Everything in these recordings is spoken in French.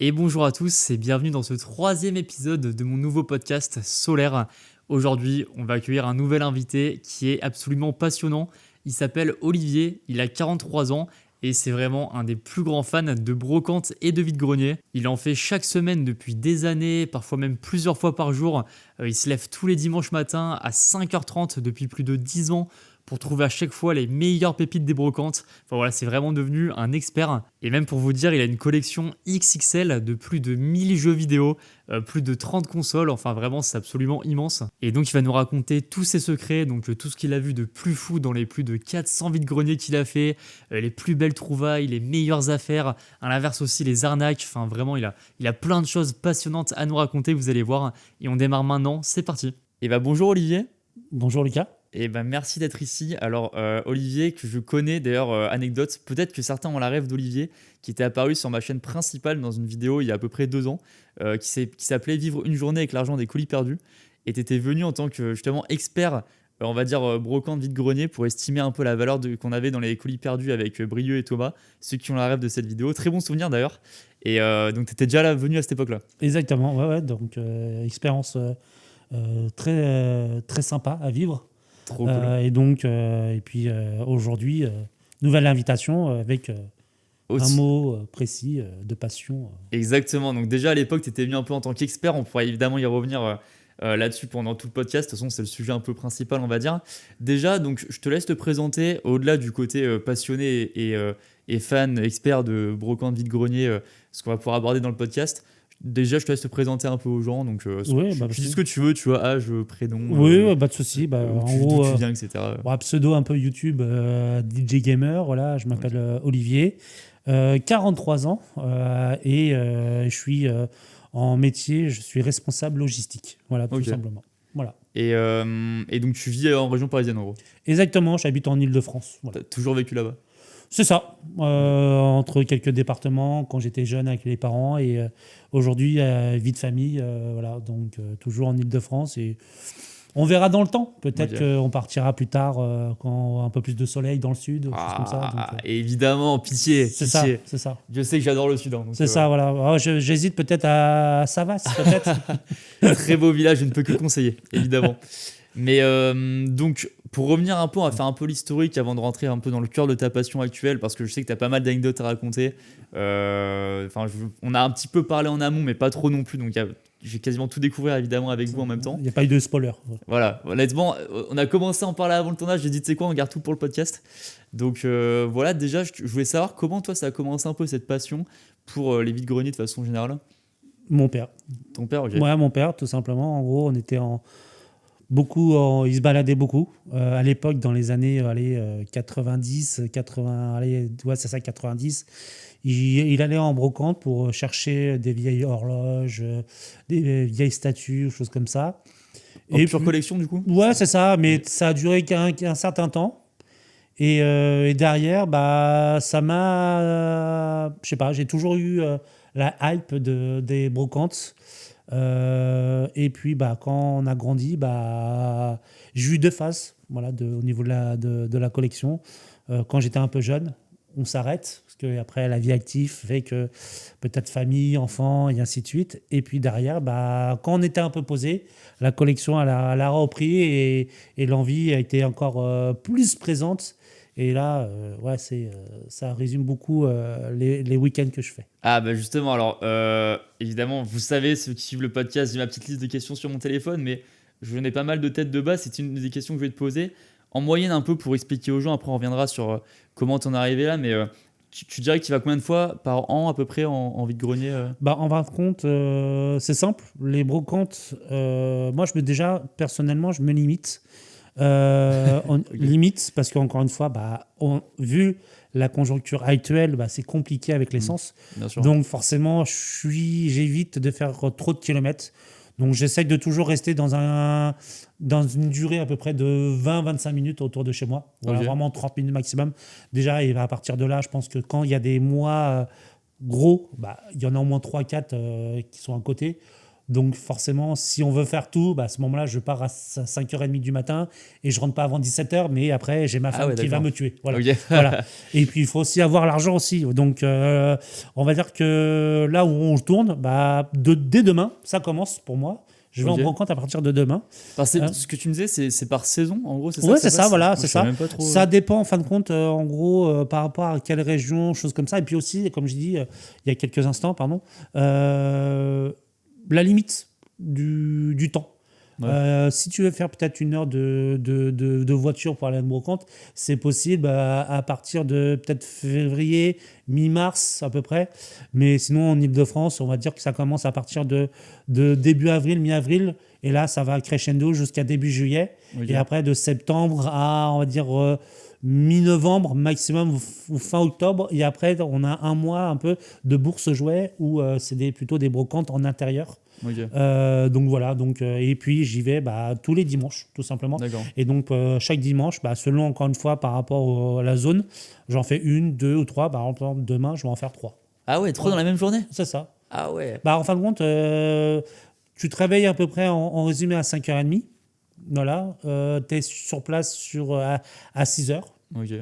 Et bonjour à tous et bienvenue dans ce troisième épisode de mon nouveau podcast Solaire. Aujourd'hui, on va accueillir un nouvel invité qui est absolument passionnant. Il s'appelle Olivier, il a 43 ans et c'est vraiment un des plus grands fans de brocante et de vide-grenier. Il en fait chaque semaine depuis des années, parfois même plusieurs fois par jour. Il se lève tous les dimanches matins à 5h30 depuis plus de 10 ans pour trouver à chaque fois les meilleures pépites des brocantes. Enfin voilà, c'est vraiment devenu un expert. Et même pour vous dire, il a une collection XXL de plus de 1000 jeux vidéo, plus de 30 consoles. Enfin vraiment, c'est absolument immense. Et donc, il va nous raconter tous ses secrets, donc tout ce qu'il a vu de plus fou dans les plus de 400 vides-greniers qu'il a fait, les plus belles trouvailles, les meilleures affaires, à l'inverse aussi les arnaques. Enfin vraiment, il a plein de choses passionnantes à nous raconter, vous allez voir. Et on démarre maintenant, c'est parti. Et bah bonjour Olivier. Bonjour Lucas. Et ben merci d'être ici. Alors Olivier, que je connais d'ailleurs, anecdote, peut-être que certains ont la rêve d'Olivier, qui était apparu sur ma chaîne principale dans une vidéo il y a à peu près 2 ans, qui s'appelait Vivre une journée avec l'argent des colis perdus. Et tu étais venu en tant que justement expert, on va dire brocante vide-grenier, pour estimer un peu la valeur qu'on avait dans les colis perdus avec Brieux et Thomas, ceux qui ont la rêve de cette vidéo. Très bon souvenir d'ailleurs. Et donc tu étais déjà là, venu à cette époque-là. Exactement, ouais, donc expérience très sympa à vivre. Trop cool. Et puis aujourd'hui, nouvelle invitation avec un mot précis de passion. Exactement. Donc déjà à l'époque, tu étais venu un peu en tant qu'expert. On pourrait évidemment y revenir là-dessus pendant tout le podcast. De toute façon, c'est le sujet un peu principal, on va dire. Déjà, donc je te laisse te présenter au-delà du côté passionné et fan, expert de brocante vide-grenier, ce qu'on va pouvoir aborder dans le podcast. Déjà, je te laisse te présenter un peu aux gens. Donc, tu dis ce que tu veux, tu vois, âge, prénom. Oui, pas de souci. En gros, d'où tu viens, etc. Pseudo un peu YouTube, DJ Gamer. Voilà, je m'appelle Olivier, 43 ans et je suis en métier, je suis responsable logistique. Voilà, tout simplement. Voilà. Et donc, tu vis en région parisienne, en gros. Exactement, j'habite en Île-de-France. Voilà. Tu as toujours vécu là-bas? C'est ça, entre quelques départements quand j'étais jeune avec les parents et aujourd'hui vie de famille, voilà, donc toujours en Île-de-France et on verra dans le temps. Peut-être qu'on partira plus tard quand un peu plus de soleil dans le sud, choses comme ça. Donc, évidemment, pitié. C'est ça. Je sais que j'adore le sud. C'est ça, voilà. J'hésite peut-être à Savas, peut-être. Très beau village, je ne peux que conseiller, évidemment. Mais donc, pour revenir un peu, on va faire un peu l'historique avant de rentrer un peu dans le cœur de ta passion actuelle, parce que je sais que tu as pas mal d'anecdotes à raconter. On a un petit peu parlé en amont, mais pas trop non plus. Donc, j'ai quasiment tout découvert évidemment avec vous en même temps. Il n'y a pas eu de spoiler. Voilà, honnêtement, on a commencé à en parler avant le tournage. J'ai dit, tu sais quoi, on garde tout pour le podcast. Donc voilà, déjà, je voulais savoir comment toi, ça a commencé un peu cette passion pour les vides-greniers de façon générale. Mon père. Ton père, ok. Ouais, mon père, tout simplement. En gros, on était il se baladait beaucoup. À l'époque, dans les années 90, 80, c'est ça, 90, il allait en brocante pour chercher des vieilles horloges, des vieilles statues, choses comme ça. Et pure collection, du coup? Ouais, c'est ça, mais ça a duré qu'un certain temps. Et derrière, ça m'a... je sais pas, j'ai toujours eu la hype des brocantes. Et puis quand on a grandi, j'ai eu 2 phases, voilà, au niveau de la collection. Quand j'étais un peu jeune, on s'arrête parce que après la vie active fait que peut-être famille, enfant et ainsi de suite. Et puis derrière, quand on était un peu posé, la collection elle a repris et l'envie a été encore plus présente. Et là, ça résume beaucoup les week-ends que je fais. Ah justement, alors évidemment, vous savez, ceux qui suivent le podcast, j'ai ma petite liste de questions sur mon téléphone, mais je n'ai pas mal de têtes de base, c'est une des questions que je vais te poser. En moyenne un peu pour expliquer aux gens, après on reviendra sur comment t'en es arrivé là, mais tu dirais que tu vas combien de fois par an à peu près en vide-grenier En fin de compte, c'est simple, les brocantes, moi personnellement, je me limite. Limite parce qu'encore une fois vu la conjoncture actuelle, c'est compliqué avec l'essence, donc forcément j'évite de faire trop de kilomètres, donc j'essaie de toujours rester dans une durée à peu près de 20-25 minutes autour de chez moi, vraiment 30 minutes maximum déjà, et à partir de là je pense que quand il y a des mois gros, il y en a au moins 3-4 qui sont à côté. Donc forcément, si on veut faire tout, à ce moment-là, je pars à 5h30 du matin et je rentre pas avant 17h, mais après, j'ai ma femme qui va me tuer. Voilà. Ok. Voilà. Et puis, il faut aussi avoir l'argent aussi. Donc, on va dire que là où on tourne, dès demain, ça commence pour moi. Je vais en brocante à partir de demain. Ce que tu me disais, c'est par saison, en gros, c'est ça? Ouais, c'est ça, voilà, c'est ça. Trop... Ça dépend, en fin de compte, en gros, par rapport à quelle région, choses comme ça. Et puis aussi, comme je dis il y a quelques instants, pardon, la limite du temps. Ouais. Si tu veux faire peut-être 1 heure de voiture pour aller à une brocante, c'est possible à partir de peut-être février, mi-mars à peu près. Mais sinon, en Ile-de-France, on va dire que ça commence à partir de début avril, mi-avril. Et là, ça va crescendo jusqu'à début juillet. Okay. Et après, de septembre à, on va dire, mi-novembre maximum ou fin octobre. Et après, on a 1 mois un peu de bourse jouet où c'est plutôt des brocantes en intérieur. Okay. Donc voilà, et puis j'y vais tous les dimanches, tout simplement. D'accord. Et donc chaque dimanche, selon encore une fois par rapport à la zone, j'en fais 1, 2 ou 3. Par exemple, demain, je vais en faire 3. Ah ouais, 3 dans la même journée? C'est ça. Ah ouais. En fin de compte, tu te réveilles à peu près en résumé à 5h30. Voilà. Tu es sur place à 6h. Ok.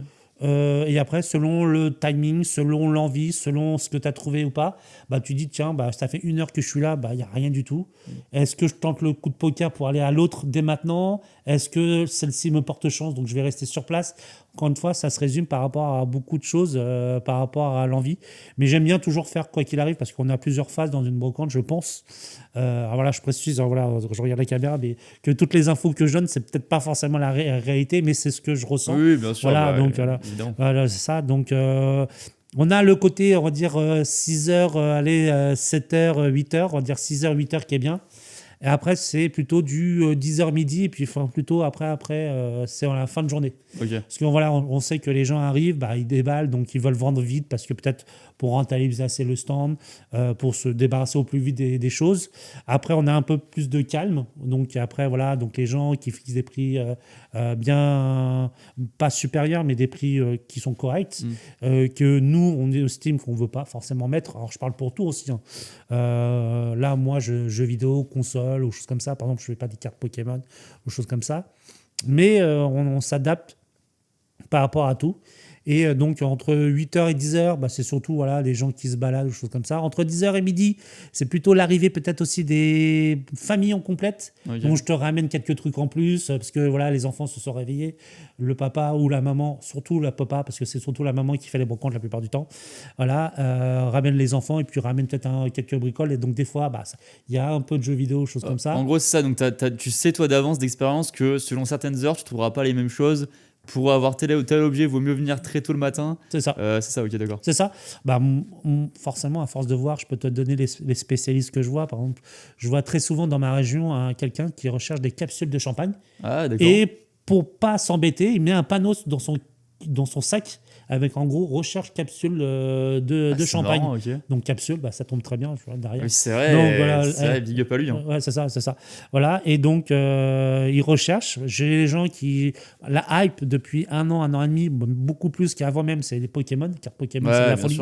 Et après, selon le timing, selon l'envie, selon ce que tu as trouvé ou pas, tu dis, tiens, ça fait 1 heure que je suis là, il n'y a rien du tout. Est-ce que je tente le coup de poker pour aller à l'autre dès maintenant? Est-ce que celle-ci me porte chance, donc je vais rester sur place? Encore une fois, ça se résume par rapport à beaucoup de choses, par rapport à l'envie. Mais j'aime bien toujours faire quoi qu'il arrive, parce qu'on a plusieurs phases dans une brocante, je pense. Alors voilà, je précise, je regarde la caméra, mais que toutes les infos que je donne, c'est peut-être pas forcément la réalité, mais c'est ce que je ressens. Oui, bien sûr. Voilà, donc voilà, c'est ça. Donc on a le côté, on va dire 6h, 7h, 8h, on va dire 6h, 8h qui est bien. Et après, c'est plutôt du 10h midi, et puis plutôt après c'est en la fin de journée. Okay. Parce on sait que les gens arrivent, ils déballent, donc ils veulent vendre vite, parce que peut-être pour rentabiliser le stand, pour se débarrasser au plus vite des choses. Après, on a un peu plus de calme. Donc après, voilà, donc les gens qui fixent des prix bien, pas supérieurs, mais des prix qui sont corrects, que nous, on estime qu'on ne veut pas forcément mettre. Alors, je parle pour tout aussi. Hein. Là, moi, jeux vidéo, console, ou choses comme ça. Par exemple, je ne fais pas des cartes Pokémon, ou choses comme ça. Mais on s'adapte par rapport à tout. Et donc, entre 8h et 10h, c'est surtout les gens qui se baladent ou choses comme ça. Entre 10h et midi, c'est plutôt l'arrivée peut-être aussi des familles en complète. Okay. Donc, je te ramène quelques trucs en plus parce que les enfants se sont réveillés. Le papa ou la maman, surtout le papa, parce que c'est surtout la maman qui fait les brocantes la plupart du temps, ramène les enfants et puis ramène peut-être quelques bricoles. Et donc, des fois, il y a un peu de jeux vidéo, choses comme ça. En gros, c'est ça. Donc, tu sais, toi, d'avance, d'expérience, que selon certaines heures, tu ne trouveras pas les mêmes choses. Pour avoir tel ou tel objet, il vaut mieux venir très tôt le matin. C'est ça. C'est ça, ok, d'accord. C'est ça. Forcément, à force de voir, je peux te donner les spécialistes que je vois. Par exemple, je vois très souvent dans ma région quelqu'un qui recherche des capsules de champagne. Ah, d'accord. Et pour pas s'embêter, il met un panneau dans son sac avec en gros recherche capsule de champagne. Marrant, okay. Donc capsule, ça tombe très bien, je vois derrière. Oui, c'est vrai. Donc, vrai, big up à lui. Hein. Ouais, c'est ça. Voilà, et donc il recherche. J'ai les gens qui la hype depuis 1 an, 1 an et demi, beaucoup plus qu'avant même. C'est les Pokémon, les cartes Pokémon, c'est la folie.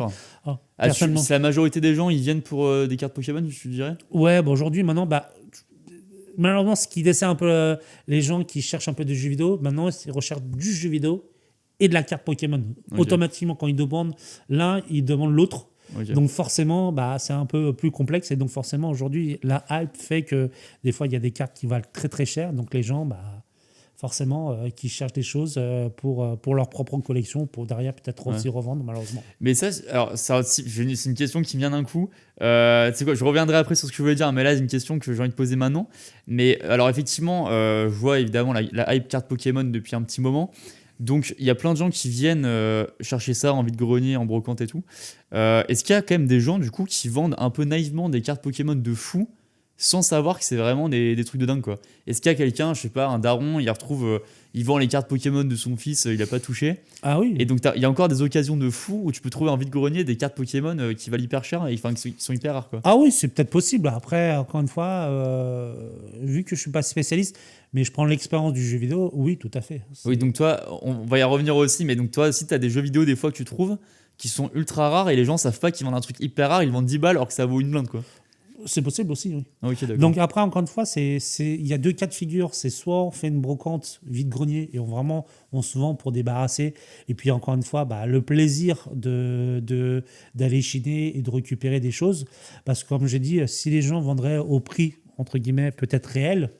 C'est la majorité des gens, ils viennent pour des cartes Pokémon, je dirais. Ouais, aujourd'hui maintenant, malheureusement, ce qui dessert un peu les gens qui cherchent un peu de jeux vidéo, maintenant ils recherchent du jeu vidéo et de la carte Pokémon. Okay. Automatiquement, quand ils demandent l'un, ils demandent l'autre. Okay. Donc forcément, c'est un peu plus complexe. Et donc forcément, aujourd'hui, la hype fait que des fois, il y a des cartes qui valent très très cher. Donc les gens, forcément, qui cherchent des choses pour leur propre collection, pour derrière peut-être aussi revendre, malheureusement. Mais ça, c'est une question qui me vient d'un coup. Tu sais quoi, je reviendrai après sur ce que je voulais dire, mais là, c'est une question que j'ai envie de poser maintenant. Mais alors effectivement, je vois évidemment la hype carte Pokémon depuis un petit moment. Donc, il y a plein de gens qui viennent chercher ça en vide-grenier, en brocante et tout. Est-ce qu'il y a quand même des gens, du coup, qui vendent un peu naïvement des cartes Pokémon de fou sans savoir que c'est vraiment des trucs de dingue, quoi? Est-ce qu'il y a quelqu'un, je sais pas, un daron, il vend les cartes Pokémon de son fils, il a pas touché. Ah oui. Et donc, il y a encore des occasions de fou où tu peux trouver en vide-grenier des cartes Pokémon qui valent hyper cher et qui sont hyper rares, quoi. Ah oui, c'est peut-être possible. Après, encore une fois, vu que je suis pas spécialiste, mais je prends l'expérience du jeu vidéo, oui, tout à fait. Oui, donc toi, on va y revenir aussi, mais donc toi aussi, tu as des jeux vidéo des fois que tu trouves qui sont ultra rares et les gens savent pas qu'ils vendent un truc hyper rare, ils vendent 10 balles alors que ça vaut une blinde, quoi. C'est possible aussi, oui. Ok, d'accord. Donc après, encore une fois, il y a deux cas de figure. C'est soit on fait une brocante vide-grenier et on se vend pour débarrasser. Et puis encore une fois, le plaisir d'aller chiner et de récupérer des choses. Parce que comme j'ai dit, si les gens vendraient au prix, entre guillemets, peut-être réel,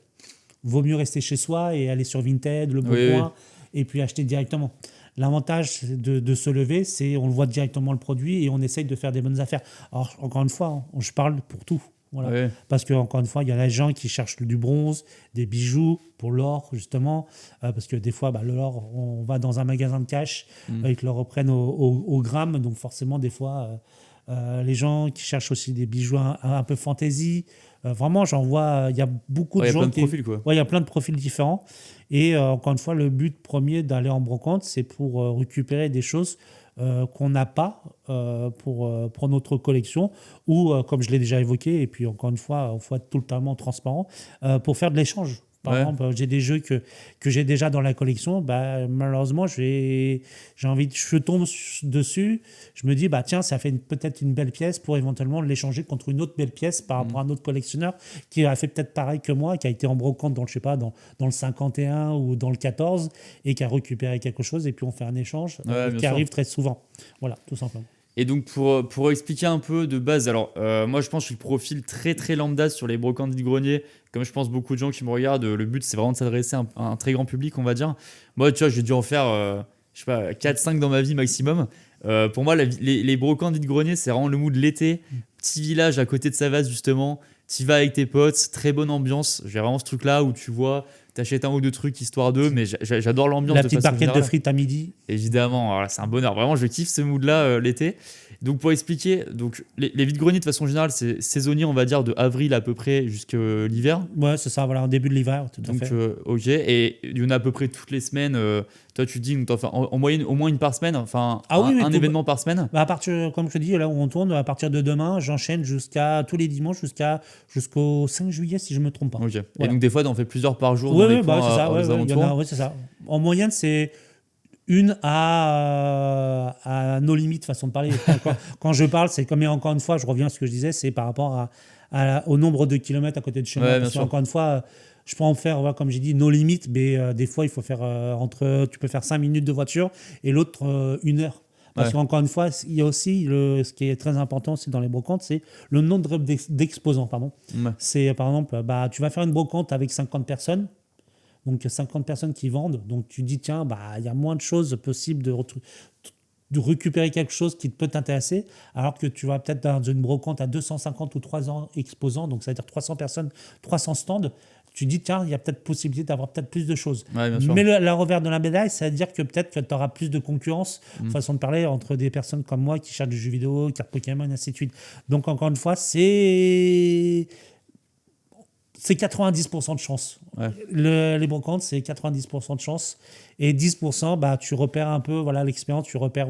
vaut mieux rester chez soi et aller sur Vinted, Le Bon Coin, et puis acheter directement. L'avantage de se lever, c'est on voit directement le produit et on essaye de faire des bonnes affaires. Alors, encore une fois, je parle pour tout. Voilà. Ouais. Parce que encore une fois, il y a des gens qui cherchent du bronze, des bijoux pour l'or, justement. Parce que des fois, l'or, on va dans un magasin de cash, ils te le reprennent au gramme. Donc forcément, des fois, les gens qui cherchent aussi des bijoux un peu fantaisie. Vraiment, j'en vois, il y a beaucoup de gens. Il y a plein de profils, quoi. Ouais, il y a plein de profils différents. Et encore une fois, le but premier d'aller en brocante, c'est pour récupérer des choses qu'on n'a pas pour notre collection, ou comme je l'ai déjà évoqué, et puis encore une fois, il faut être totalement transparent, pour faire de l'échange. Par exemple, j'ai des jeux que j'ai déjà dans la collection, malheureusement, je tombe dessus, je me dis, tiens, ça fait peut-être une belle pièce pour éventuellement l'échanger contre une autre belle pièce par rapport à un autre collectionneur qui a fait peut-être pareil que moi, qui a été en brocante dans, je sais pas, dans le 51 ou dans le 14 et qui a récupéré quelque chose, et puis on fait un échange qui arrive très souvent. Voilà, tout simplement. Et donc, pour expliquer un peu de base, alors moi je pense que je suis le profil très très lambda sur les brocantes vide-grenier. Comme je pense beaucoup de gens qui me regardent, le but c'est vraiment de s'adresser à un très grand public, on va dire. Moi, tu vois, j'ai dû en faire, je sais pas, 4-5 dans ma vie maximum. Pour moi, les brocantes vide-grenier, c'est vraiment le mood de l'été. Petit village à côté de Savas, justement. Tu vas avec tes potes, très bonne ambiance. J'ai vraiment ce truc-là où tu vois, t'achètes un ou deux trucs histoire d'eux, mais j'adore l'ambiance. La petite barquette de frites à midi. Évidemment, alors là, c'est un bonheur. Vraiment, je kiffe ce mood-là l'été. Donc, pour expliquer, donc, les vide-greniers, de façon générale, c'est saisonnier, on va dire, de avril à peu près jusqu'à l'hiver. Ouais, c'est ça, voilà, en début de l'hiver, tout à fait. Ok, et il y en a à peu près toutes les semaines. Toi, tu dis en moyenne au moins une par semaine, enfin un événement par semaine. À partir, comme je te dis, là où on tourne, à partir de demain, j'enchaîne tous les dimanches jusqu'au 5 juillet, si je ne me trompe pas. Ok. Voilà. Et donc, des fois, tu en fais plusieurs par jour. Oui, c'est ça. Ouais, c'est ça. En moyenne, c'est une à nos limites, façon de parler. Quand je parle, c'est comme, et encore une fois, je reviens à ce que je disais, c'est par rapport au nombre de kilomètres à côté de chez moi. Parce qu'encore une fois, je peux en faire, comme j'ai dit, nos limites, mais des fois, il faut faire tu peux faire 5 minutes de voiture et l'autre 1 heure. Parce qu'encore une fois, il y a aussi ce qui est très important aussi dans les brocantes, c'est le nombre d'exposants. C'est par exemple, tu vas faire une brocante avec 50 personnes. Donc 50 personnes qui vendent, donc tu dis tiens, il y a moins de choses possibles de récupérer quelque chose qui peut t'intéresser, alors que tu vas peut-être dans une brocante à 250 ou 300 exposants, donc ça veut dire 300 personnes, 300 stands, tu dis tiens, il y a peut-être possibilité d'avoir peut-être plus de choses. Mais la revers de la médaille, ça veut dire que peut-être que tu auras plus de concurrence, façon de parler, entre des personnes comme moi qui cherchent du jeu vidéo, cartes Pokémon, et ainsi de suite. Donc encore une fois, c'est 90% de chance. Les brocantes, c'est 90% de chance. Et 10%, tu repères un peu l'expérience, tu repères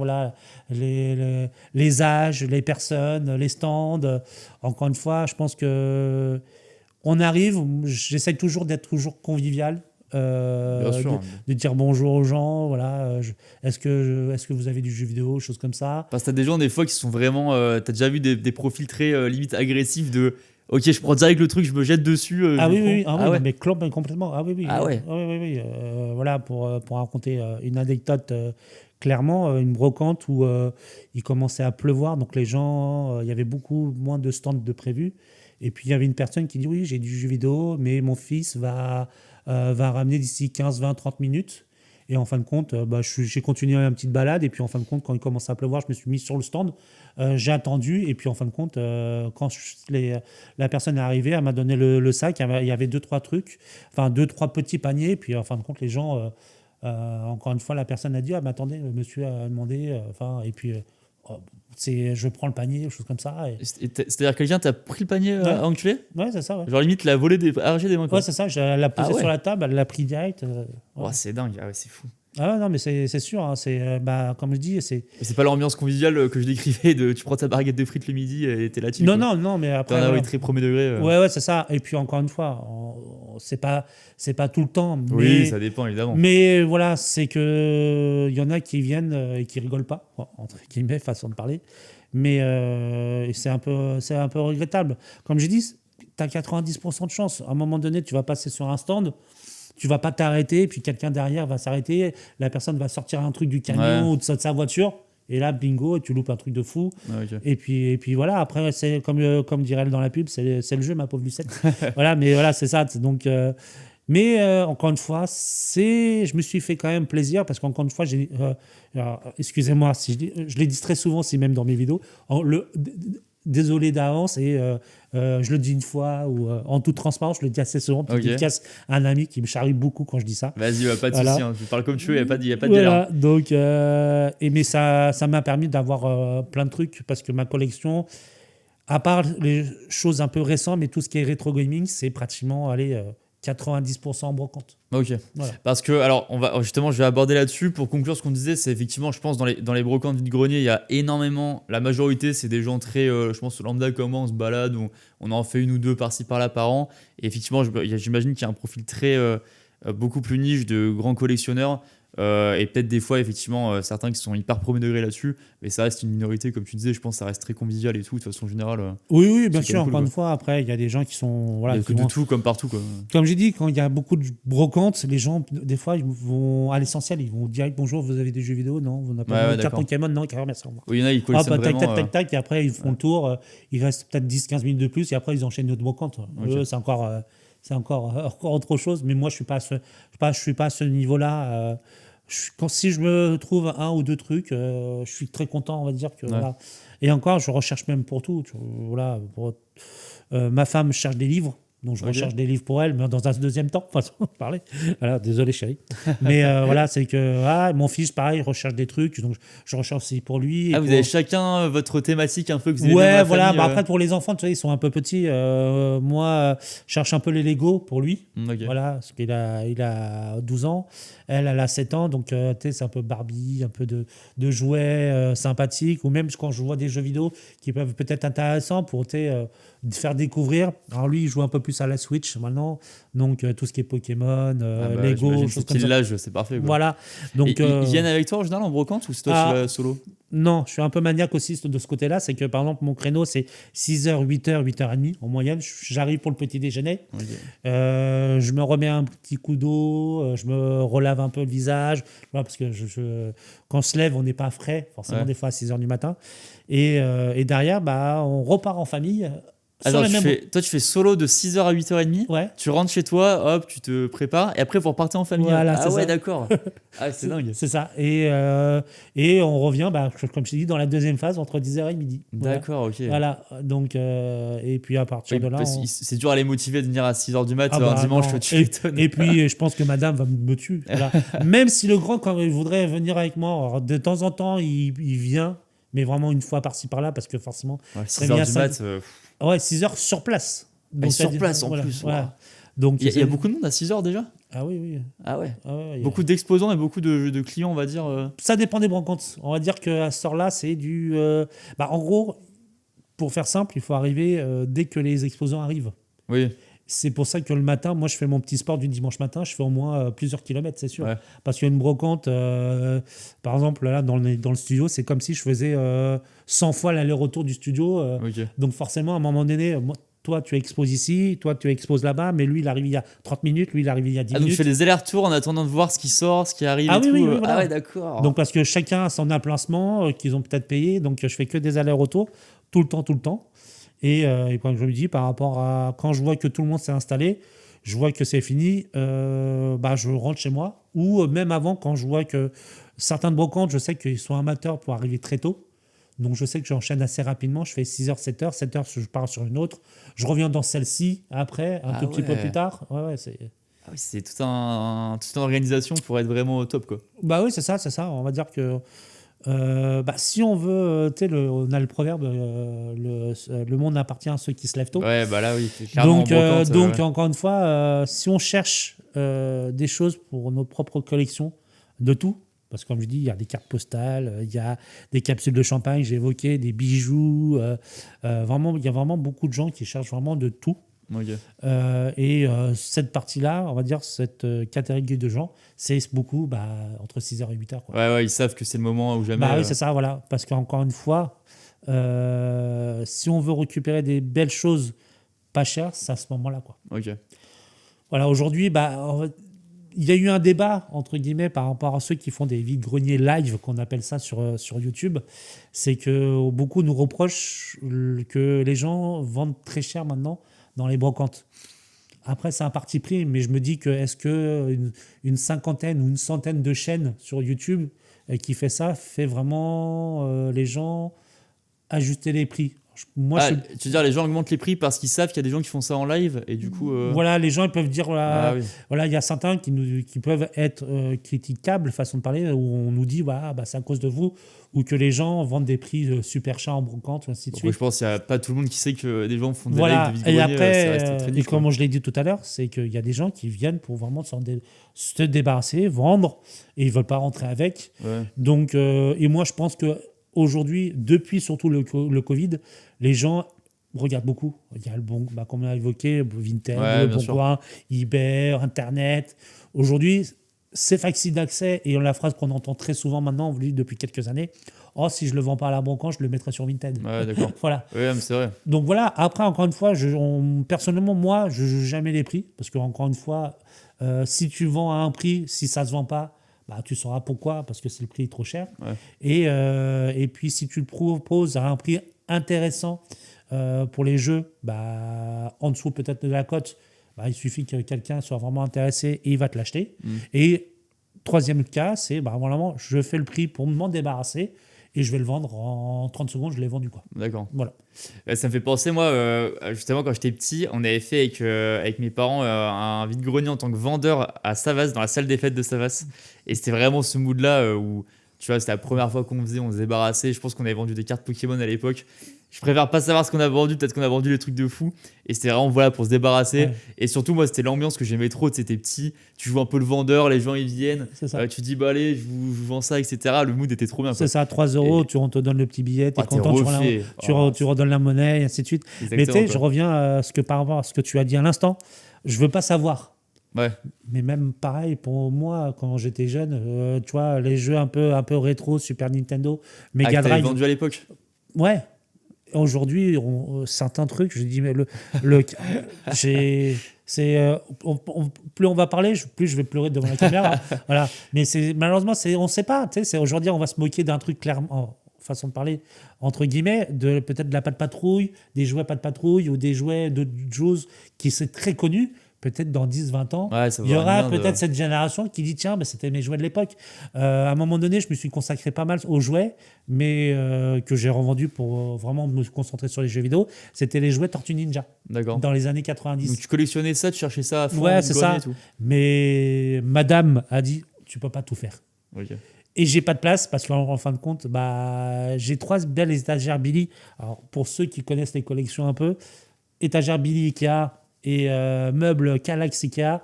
les âges, les personnes, les stands. Encore une fois, je pense que on arrive, j'essaie toujours d'être toujours convivial. De dire bonjour aux gens, est-ce que vous avez du jeu vidéo, choses comme ça. Parce que t'as des gens des fois qui sont vraiment, t'as déjà vu des profils très limite agressifs de ok, je prends direct le truc, je me jette dessus. Mais complètement. Voilà, pour raconter une anecdote, clairement, une brocante où il commençait à pleuvoir, donc les gens, il y avait beaucoup moins de stands de prévus. Et puis il y avait une personne qui dit oui, j'ai du jeu vidéo, mais mon fils va ramener d'ici 15, 20, 30 minutes. Et en fin de compte, j'ai continué ma petite balade. Et puis en fin de compte, quand il commençait à pleuvoir, je me suis mis sur le stand. J'ai attendu. Et puis en fin de compte, quand la personne est arrivée, elle m'a donné le sac. Il y avait 2-3 trucs, enfin 2-3 petits paniers. Et puis en fin de compte, les gens, encore une fois, la personne a dit ah, mais attendez, le monsieur a demandé. Et puis je prends le panier, choses comme ça. C'est-à-dire quelqu'un t'a pris le panier enculé ? Ouais, c'est ça. Ouais. Genre limite, l'a volé arraché des mains. Ouais, c'est ça. Elle l'a posé sur la table, elle l'a pris direct. C'est dingue, c'est fou. Ah non, mais c'est sûr, hein, comme je dis, c'est pas l'ambiance conviviale que je décrivais de tu prends ta baguette de frites le midi et t'es là-dessus. Non, mais après. T'en as très premier degré. Ouais, c'est ça. Et puis encore une fois, c'est pas tout le temps. Oui, ça dépend évidemment. Mais voilà, c'est que il y en a qui viennent et qui rigolent pas, entre guillemets, façon de parler. Mais c'est un peu regrettable. Comme j'ai dit, tu as 90% de chance. À un moment donné, tu vas passer sur un stand, tu vas pas t'arrêter, puis quelqu'un derrière va s'arrêter, la personne va sortir un truc du camion ou de sa voiture, et là, bingo, tu loupes un truc de fou. Et puis voilà, après, c'est comme dirait elle dans la pub, c'est le jeu, ma pauvre Lucette. Voilà, mais voilà, c'est ça. Donc, encore une fois, je me suis fait quand même plaisir parce qu'encore une fois, alors, excusez-moi, si je l'ai dit très souvent, si même dans mes vidéos, désolé d'avance et je le dis une fois ou en toute transparence, je le dis assez souvent. Petite dédicace à un ami qui me charrie beaucoup quand je dis ça. Vas-y, pas de souci, je parle comme tu veux, il n'y a pas de voilà, galère. donc, mais ça m'a permis d'avoir plein de trucs parce que ma collection, à part les choses un peu récentes, mais tout ce qui est rétro gaming, c'est pratiquement 90% en brocante. Ok. Voilà. Parce que, alors, je vais aborder là-dessus. Pour conclure ce qu'on disait, c'est effectivement, je pense, dans les brocantes vide-grenier, il y a énormément, la majorité, c'est des gens très, je pense, lambda comme moi, on se balade, on en fait une ou deux par-ci par-là par an. Et effectivement, j'imagine qu'il y a un profil très, beaucoup plus niche de grands collectionneurs. Et peut-être des fois, effectivement, certains qui sont hyper premier degré là-dessus, mais ça reste une minorité, comme tu disais, je pense que ça reste très convivial et tout, de façon générale. Oui, bien sûr, encore une fois, après, il y a des gens qui sont... Voilà, il y a que de tout, comme partout, quoi. Comme j'ai dit, quand il y a beaucoup de brocantes, les gens, des fois, ils vont à l'essentiel, ils vont direct, bonjour, vous avez des jeux vidéo? Non, vous n'avez pas de carte Pokémon? Non, carrément, merci. Oui, il y en a, ils collectionnent vraiment... Tac, et après, ils font le tour, il reste peut-être 10-15 minutes de plus, et après, ils enchaînent une autre brocante. Okay. C'est encore autre chose, mais moi, je suis pas à ce niveau-là. Si je me trouve un ou deux trucs, je suis très content, on va dire que voilà. Et encore, je recherche même pour tout. Voilà, ma femme cherche des livres, donc je recherche des livres pour elle, mais dans un deuxième temps, façon de parler. Voilà, désolé chérie. Mais voilà, c'est que mon fils, pareil, recherche des trucs, donc je recherche aussi pour lui. Vous avez chacun votre thématique un peu que vous avez dans la voilà. Famille, après, pour les enfants, tu vois, ils sont un peu petits. Moi, je cherche un peu les Lego pour lui. Voilà, parce qu'il a 12 ans. Elle a 7 ans, donc c'est un peu Barbie, un peu de jouets sympathiques, ou même quand je vois des jeux vidéo qui peuvent peut-être être intéressants pour faire découvrir. Alors lui, il joue un peu plus à la Switch maintenant, donc tout ce qui est Pokémon, Lego, choses comme ça. L'âge, c'est parfait. Quoi. Voilà. Donc, ils viennent avec toi en général en brocante ou c'est toi tu vas solo? Non, je suis un peu maniaque aussi de ce côté-là. C'est que par exemple, mon créneau, c'est 6h, 8h, 8h30 en moyenne. J'arrive pour le petit déjeuner. Je me remets un petit coup d'eau. Je me relave un peu le visage. Parce que quand on se lève, on n'est pas frais, forcément, des fois à 6h du matin. Et derrière, on repart en famille. Alors, toi, tu fais solo de 6h à 8h30. Ouais. Tu rentres chez toi, hop, tu te prépares. Et après, vous repartez en famille. Voilà, ah ouais, d'accord. C'est dingue. C'est ça. Et on revient, comme je t'ai dit, dans la deuxième phase, entre 10h et midi. D'accord, ok. Voilà. Donc, et puis à partir de là... C'est dur à les motiver de venir à 6h du mat un dimanche, tu m'étonnes. Et puis, je pense que madame va me tuer. Voilà. Même si le grand, quand il voudrait venir avec moi, alors, de temps en temps, il vient, mais vraiment une fois par-ci par-là, parce que forcément... 6h du mat... Ouais, 6h sur place. Donc, sur place en plus. Voilà. Donc, il y a beaucoup de monde à 6h déjà? Ah oui. Ah ouais. Beaucoup d'exposants et beaucoup de clients, on va dire. Ça dépend des brocantes. On va dire qu'à ce heure-là, c'est du... en gros, pour faire simple, il faut arriver dès que les exposants arrivent. Oui. C'est pour ça que le matin, moi, je fais mon petit sport du dimanche matin. Je fais au moins plusieurs kilomètres, c'est sûr. Ouais. Parce qu'il y a une brocante, par exemple, là, dans le studio, c'est comme si je faisais 100 fois l'aller-retour du studio. Donc forcément, à un moment donné, toi, tu exposes ici, toi, tu exposes là-bas, mais lui, il arrive il y a 30 minutes, lui, il arrive il y a 10 minutes. Donc, tu fais des allers-retours en attendant de voir ce qui sort, ce qui arrive et tout. Oui, voilà. Ah ouais, d'accord. Donc, parce que chacun a son emplacement qu'ils ont peut-être payé, donc je fais que des allers-retours tout le temps. Et quand je me dis, par rapport à quand je vois que tout le monde s'est installé, je vois que c'est fini, je rentre chez moi. Ou même avant, quand je vois que certains de brocantes, je sais qu'ils sont amateurs pour arriver très tôt. Donc, je sais que j'enchaîne assez rapidement. Je fais 6h, 7h. 7h, je pars sur une autre. Je reviens dans celle-ci après, un tout petit peu plus tard. C'est toute une organisation pour être vraiment au top, quoi. Oui, c'est ça. On va dire que si on veut, on a le proverbe, le monde appartient à ceux qui se lèvent tôt. Ouais, là, oui. Donc encore une fois, si on cherche des choses pour nos propres collections, de tout, parce que comme je dis, il y a des cartes postales, il y a des capsules de champagne, j'ai évoqué, des bijoux, vraiment, il y a vraiment beaucoup de gens qui cherchent vraiment de tout. Okay. Cette partie-là, on va dire, cette catégorie de gens, c'est beaucoup entre 6h et 8h. Quoi. Ouais, ils savent que c'est le moment ou jamais. Oui, c'est ça, voilà. Parce qu'encore une fois, Si on veut récupérer des belles choses pas chères, c'est à ce moment-là, quoi. Ok. Voilà, aujourd'hui, il y a eu un débat, entre guillemets, par rapport à ceux qui font des vide-greniers live, qu'on appelle ça sur YouTube. C'est que beaucoup nous reprochent que les gens vendent très cher maintenant dans les brocantes. Après, c'est un parti pris, mais je me dis que est-ce une cinquantaine ou une centaine de chaînes sur YouTube qui fait ça fait vraiment les gens ajuster les prix? Moi, Tu veux dire, les gens augmentent les prix parce qu'ils savent qu'il y a des gens qui font ça en live et du coup. Voilà, les gens ils peuvent dire Ah oui. voilà, il y a certains qui peuvent être critiquables, façon de parler, où on nous dit voilà, c'est à cause de vous, ou que les gens vendent des prix super chers en brocante, ou ainsi de Bon, suite. je pense qu'il n'y a pas tout le monde qui sait que des gens font des Voilà, lives de et vide-grenier, après, ça reste très et niche, quoi. comme je l'ai dit tout à l'heure, c'est qu'il y a des gens qui viennent pour vraiment se débarrasser, vendre, et ils ne veulent pas rentrer avec. Ouais. Donc, et moi, je pense qu'aujourd'hui, depuis surtout le Covid, les gens regardent beaucoup. Il y a comme on a évoqué, Vinted, Ouais, Le bien Bon sûr. Coin, eBay, Internet. Aujourd'hui, c'est facile d'accès, et la phrase qu'on entend très souvent maintenant, depuis quelques années, oh, si je ne le vends pas à la brocante, je le mettrai sur Vinted. Ouais, d'accord. Voilà. Ouais, mais c'est vrai. Donc voilà, après, encore une fois, personnellement, moi, je ne juge jamais les prix, parce que encore une fois, si tu vends à un prix, si ça ne se vend pas, tu sauras pourquoi, parce que c'est le prix trop cher. Ouais. Et puis, si tu le proposes à un prix intéressant pour les jeux, en dessous peut-être de la cote, il suffit que quelqu'un soit vraiment intéressé et il va te l'acheter. Et troisième cas, c'est vraiment, je fais le prix pour m'en débarrasser et je vais le vendre en 30 secondes, je l'ai vendu, quoi. D'accord. Voilà. Ça me fait penser, moi, justement, quand j'étais petit, on avait fait avec mes parents un vide-grenier en tant que vendeur à Savas, dans la salle des fêtes de Savas. Et c'était vraiment ce mood-là où, tu vois, c'était la première fois qu'on se débarrassait. Je pense qu'on avait vendu des cartes Pokémon à l'époque. Je préfère pas savoir ce qu'on a vendu, peut-être qu'on a vendu des trucs de fou. Et c'était vraiment voilà, pour se débarrasser. Ouais. Et surtout, moi, c'était l'ambiance que j'aimais trop. C'était petit, tu joues un peu le vendeur, les gens ils viennent. C'est ça. Tu dis, bah allez, je vous vends ça, etc. Le mood était trop bien, quoi. C'est ça, 3 euros, on te donne le petit billet, t'es t'es content, refait. tu redonnes la monnaie, et ainsi de suite. Mais tu sais, je reviens par rapport à ce que tu as dit à l'instant, je veux pas savoir. Ouais. Mais même pareil, pour moi, quand j'étais jeune, tu vois, les jeux un peu rétro, Super Nintendo, Mega que t'avais Drive. vendu à l'époque. Ouais. Aujourd'hui, certains trucs, je dis, mais plus on va parler, plus je vais pleurer devant la caméra. Voilà. Mais malheureusement, on ne sait pas. Aujourd'hui, on va se moquer d'un truc clairement, façon de parler, entre guillemets, peut-être de la Pat' Patrouille, des jouets Pat' Patrouille ou des jouets de choses qui sont très connus. Peut-être dans 10-20 ans, il y aura peut-être cette génération qui dit tiens, c'était mes jouets de l'époque. À un moment donné, je me suis consacré pas mal aux jouets, mais que j'ai revendus pour vraiment me concentrer sur les jeux vidéo. C'était les jouets Tortue Ninja. D'accord. Dans les années 90. Donc tu collectionnais ça, tu cherchais ça à fond. Ouais, c'est ça. Et tout. Mais madame a dit tu peux pas tout faire. Okay. Et j'ai pas de place parce qu'en fin de compte, j'ai 3 belles étagères Billy. Alors, pour ceux qui connaissent les collections un peu, étagère Billy Ikea et meubles Kallax Ikea.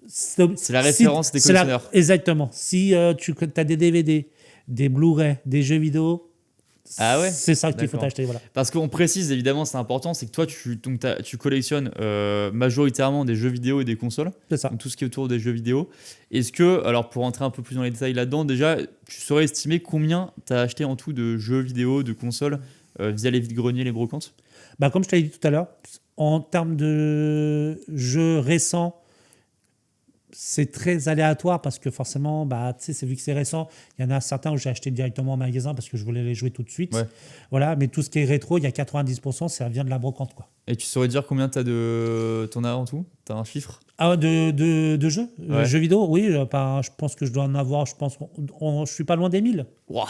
C'est la référence des collectionneurs. Exactement. Si tu as des DVD, des Blu-ray, des jeux vidéo, c'est ça qu'il faut t'acheter. Voilà. Parce qu'on précise, évidemment, c'est important, c'est que toi, tu collectionnes majoritairement des jeux vidéo et des consoles. C'est ça. Donc tout ce qui est autour des jeux vidéo. Est-ce que, alors pour rentrer un peu plus dans les détails là-dedans, déjà, tu saurais estimer combien tu as acheté en tout de jeux vidéo, de consoles via les vide-greniers, les brocantes ? Comme je t'avais dit tout à l'heure, en termes de jeux récents, c'est très aléatoire parce que forcément, c'est vu que c'est récent, il y en a certains où j'ai acheté directement en magasin parce que je voulais les jouer tout de suite. Ouais. Voilà, mais tout ce qui est rétro, il y a 90%, ça vient de la brocante, quoi. Et tu saurais dire combien t'en as en tout ? T'as un chiffre ? De jeux jeux vidéo, oui. Je pense que je dois en avoir, je suis pas loin des 1000. Waouh,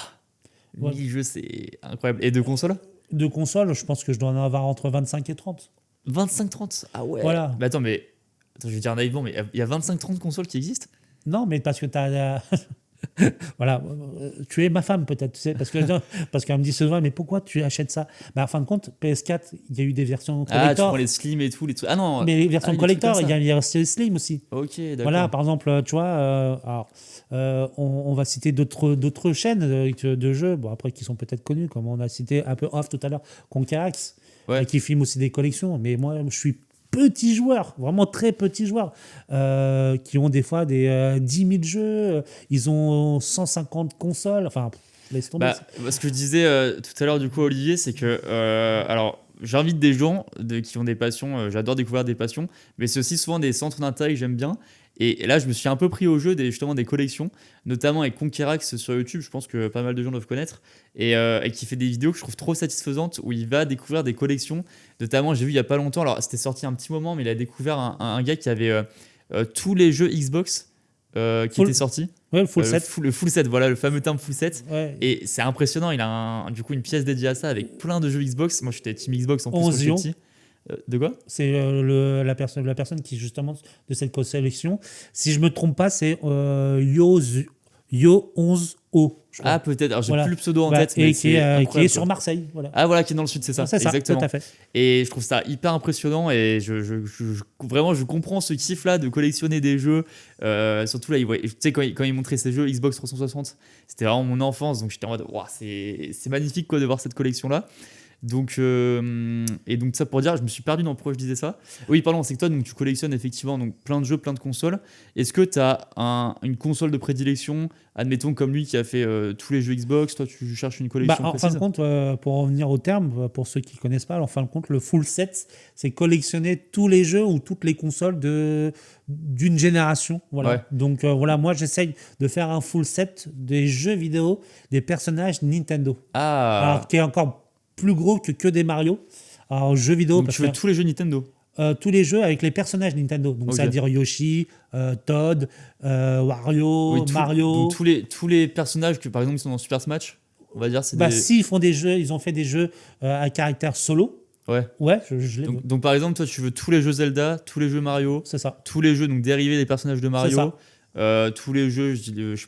1000 jeux, c'est incroyable. Et de consoles ? De consoles, je pense que je dois en avoir entre 25 et 30. 25-30 ? Ah ouais. Voilà. Mais attends, je vais dire naïvement, mais il y a 25-30 consoles qui existent ? Non, mais parce que tu as... voilà, tu es ma femme peut-être, tu sais, parce qu'elle me dit souvent, mais pourquoi tu achètes ça ? En fin de compte, PS4, il y a eu des versions collector. Ah, tu prends les Slim et tout, les trucs. Ah non. Mais les versions collector, il y a les Slim aussi. Ok, d'accord. Voilà, par exemple, tu vois, on va citer d'autres chaînes de jeux, après qui sont peut-être connues, comme on a cité un peu off tout à l'heure, Concax, qui filme aussi des collections. Mais moi, je suis petits joueurs, vraiment très petits joueurs, qui ont des fois des 10 000 jeux, ils ont 150 consoles, enfin, laisse tomber. Ce que je disais tout à l'heure du coup Olivier, c'est que alors j'invite des gens qui ont des passions, j'adore découvrir des passions, mais c'est aussi souvent des centres d'intérêt que j'aime bien. Et là, je me suis un peu pris au jeu justement des collections, notamment avec Conquerax sur YouTube, je pense que pas mal de gens doivent connaître, et qui fait des vidéos que je trouve trop satisfaisantes, où il va découvrir des collections. Notamment, j'ai vu il y a pas longtemps, alors c'était sorti un petit moment, mais il a découvert un gars qui avait tous les jeux Xbox qui étaient sortis. Ouais, le full set. Le full set, voilà, le fameux terme full set. Ouais. Et c'est impressionnant, il a du coup une pièce dédiée à ça avec plein de jeux Xbox. Moi, j'étais team Xbox en plus quand j'étais petit. De quoi ? C'est la personne qui, justement, de cette collection. Si je me trompe pas, c'est Yo11O. Ah, peut-être. Alors, j'ai plus le pseudo en voilà. tête. Mais qui est sur Marseille. Voilà. Ah, voilà, qui est dans le sud, c'est ça. C'est exactement. Ça, tout à fait. Et je trouve ça hyper impressionnant. Et vraiment, je comprends ce kiff-là de collectionner des jeux. Surtout là, tu sais, quand il montrait ces jeux Xbox 360, c'était vraiment mon enfance. Donc, j'étais en mode, wow, c'est magnifique quoi, de voir cette collection-là. Donc, et donc ça pour dire, je me suis perdu dans pourquoi je disais ça. Oui, pardon, c'est que toi, donc, tu collectionnes effectivement donc, plein de jeux, plein de consoles. Est-ce que tu as une console de prédilection, admettons comme lui qui a fait tous les jeux Xbox, toi tu cherches une collection en précise ? fin de compte, pour revenir au terme, pour ceux qui ne connaissent pas, en fin de compte, le full set, c'est collectionner tous les jeux ou toutes les consoles d'une génération. Voilà. Ouais. Donc voilà, moi j'essaye de faire un full set des jeux vidéo, des personnages Nintendo. Alors, qui est encore plus gros que des Mario. Alors, jeux vidéo. Donc, tu veux tous les jeux Nintendo ? Tous les jeux avec les personnages Nintendo. Donc, okay. C'est-à-dire Yoshi, Todd, Wario, Mario. Donc, tous les personnages que, par exemple, ils sont dans Super Smash, on va dire, c'est s'ils font des jeux, ils ont fait des jeux à caractère solo. Ouais. Ouais, je l'ai. Donc, par exemple, toi, tu veux tous les jeux Zelda, tous les jeux Mario. C'est ça. Tous les jeux donc, dérivés des personnages de Mario. C'est ça. Tous les jeux, je sais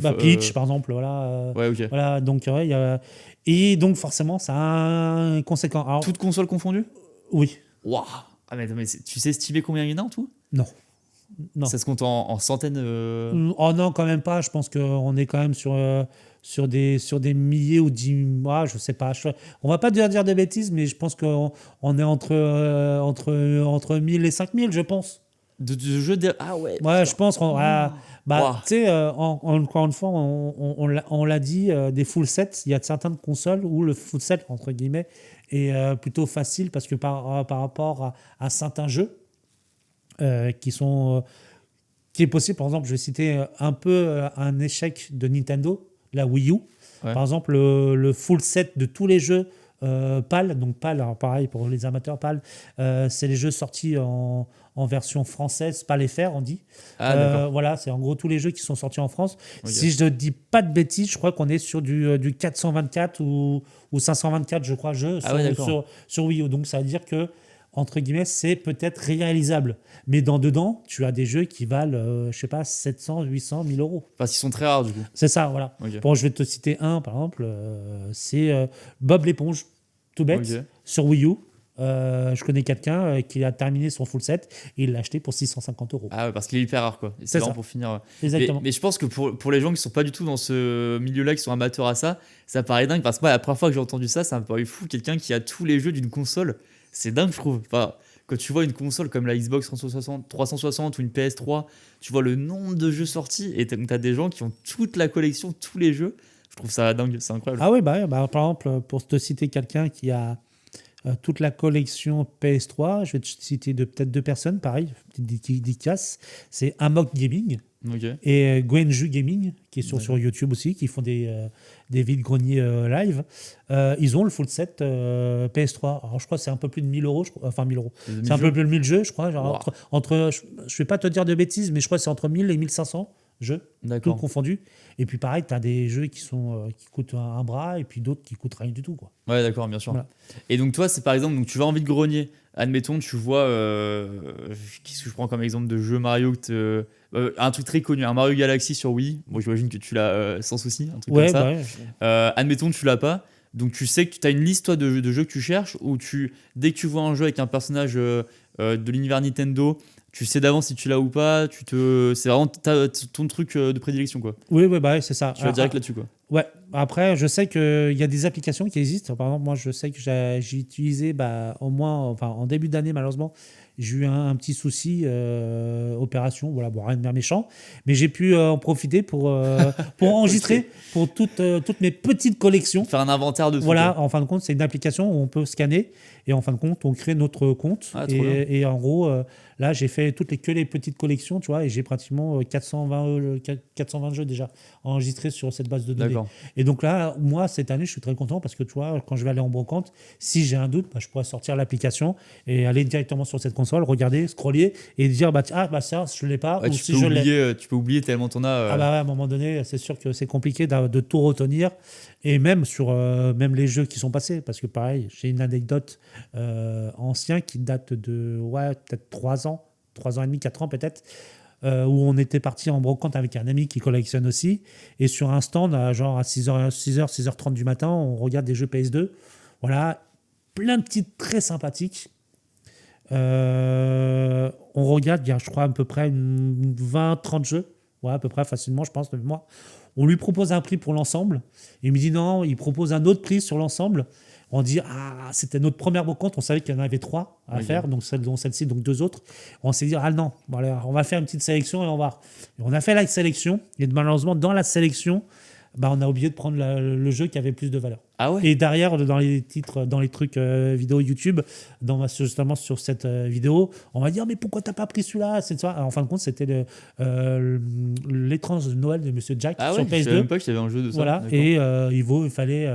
pas. Peach, par exemple, voilà. Ouais, ok. Voilà, donc, il y a. Et donc, forcément, ça a un conséquent. Alors, toutes consoles confondues ? Oui. Waouh. Ah, mais tu sais estimer combien il y en a en tout ? Non. Ça se compte en centaines Oh non, quand même pas. Je pense qu'on est quand même sur des milliers ou 10 mois, je sais pas. On va pas dire de bêtises, mais je pense qu'on est entre 1000 et 5000, je pense. De jeux Ah ouais. Ouais, je pense. Tu sais, encore une fois, on l'a dit, des full sets, il y a certaines consoles où le full set, entre guillemets, est plutôt facile parce que par rapport à certains jeux qui est possible. Par exemple, je vais citer un peu un échec de Nintendo, la Wii U. Ouais. Par exemple, le full set de tous les jeux PAL, donc PAL, alors pareil pour les amateurs, PAL, c'est les jeux sortis en version française, PAL FR, on dit. Voilà, c'est en gros tous les jeux qui sont sortis en France. Okay. Si je ne dis pas de bêtises, je crois qu'on est sur du 424 ou 524, je crois, jeux sur Wii U. Donc, ça veut dire que entre guillemets, c'est peut-être réalisable. Mais dedans, tu as des jeux qui valent, je sais pas, 700, 800, 1000 euros. Parce qu'ils sont très rares, du coup. C'est ça, voilà. Okay. Bon, je vais te citer un, par exemple. C'est Bob l'éponge, tout bête, okay. Sur Wii U. Je connais quelqu'un qui a terminé son full set et il l'a acheté pour 650 euros. Ah ouais, parce qu'il est hyper rare, quoi. Et c'est vraiment pour finir. Exactement. Mais je pense que pour les gens qui ne sont pas du tout dans ce milieu-là, qui sont amateurs à ça, ça paraît dingue. Parce que moi, la première fois que j'ai entendu ça, ça me paraît fou. Quelqu'un qui a tous les jeux d'une console. C'est dingue, je trouve. Enfin, quand tu vois une console comme la Xbox 360 ou une PS3, tu vois le nombre de jeux sortis et tu as des gens qui ont toute la collection, tous les jeux. Je trouve ça dingue, c'est incroyable. Ah oui, par exemple, pour te citer quelqu'un qui a toute la collection PS3, je vais te citer peut-être 2 personnes, pareil, petite dédicace. C'est Amok Gaming et Gwenju Gaming, qui est sur YouTube aussi, qui font des vide-greniers live. Ils ont le full set PS3. Alors, je crois que c'est un peu plus de 1000 euros. Enfin, 1000 euros. C'est un peu plus de 1000 jeux, je crois. Genre je ne vais pas te dire de bêtises, mais je crois que c'est entre 1000 et 1500 jeux, tout confondus. Et puis, pareil, tu as des jeux qui coûtent un bras et puis d'autres qui coûtent rien du tout, quoi. Ouais, d'accord, bien sûr. Voilà. Et donc, toi, c'est par exemple, donc, tu vas en vide-grenier. Admettons, tu vois, qu'est-ce que je prends comme exemple de jeu Mario un truc très connu, un Mario Galaxy sur Wii. Bon, j'imagine que tu l'as sans souci, un truc comme ça. Admettons, tu l'as pas. Donc, tu sais que tu as une liste toi, de jeux que tu cherches où dès que tu vois un jeu avec un personnage de l'univers Nintendo, tu sais d'avance si tu l'as ou pas. C'est vraiment ton truc de prédilection, quoi. Oui, c'est ça. Tu vas direct là-dessus, quoi. Ouais, après, je sais qu'il y a des applications qui existent. Par exemple, moi, je sais que j'ai utilisé au moins, enfin, en début d'année, malheureusement, j'ai eu un petit souci, opération, voilà, bon, rien de bien méchant, mais j'ai pu en profiter pour Ok. enregistrer pour toutes mes petites collections. Faire un inventaire de tout, quoi. Voilà, en fin de compte, c'est une application où on peut scanner et en fin de compte, on crée notre compte. Ah, trop bien. Et en gros, là, j'ai fait que les petites collections, tu vois, et j'ai pratiquement 420 jeux déjà enregistrés sur cette base de données. D'accord. Et donc là, moi, cette année, je suis très content parce que, tu vois, quand je vais aller en brocante, si j'ai un doute, bah, je pourrais sortir l'application et aller directement sur cette console, regarder, scroller et dire, bah, ah, bah ça, je ne l'ai pas, Ouais, ou si je l'ai. tu peux oublier tellement t'en as. Ah bah ouais, à un moment donné, c'est sûr que c'est compliqué de tout retenir. Et même sur même les jeux qui sont passés. Parce que pareil, j'ai une anecdote ancien qui date de ouais, peut-être 3 ans et demi, 4 ans peut-être, où on était parti en brocante avec un ami qui collectionne aussi. Et sur un stand, genre à 6h 30 du matin, on regarde des jeux PS2. Voilà, plein de titres très sympathiques. On regarde, il y a, je crois, à peu près 20-30 jeux. Ouais, à peu près facilement, je pense, de mémoire. On lui propose un prix pour l'ensemble. Il me dit non, il propose un autre prix sur l'ensemble. On dit, ah, c'était notre première brocante. On savait qu'il y en avait 3 à Ok. faire, donc celle-ci, donc 2 autres. On s'est dit, ah non, bon, allez, on va faire une petite sélection et on va. Et on a fait la sélection. Et malheureusement, dans la sélection, bah, on a oublié de prendre le jeu qui avait plus de valeur. Ah ouais. Et derrière, dans les titres, dans les trucs vidéo YouTube, justement sur cette vidéo, on va dire mais pourquoi t'as pas pris celui-là? C'est ça. En fin de compte, c'était l'étrange Noël de Monsieur Jack Ah sur ouais, je savais PS2. même pas qu'il y avait un jeu de ça. Voilà, D'accord. et il fallait.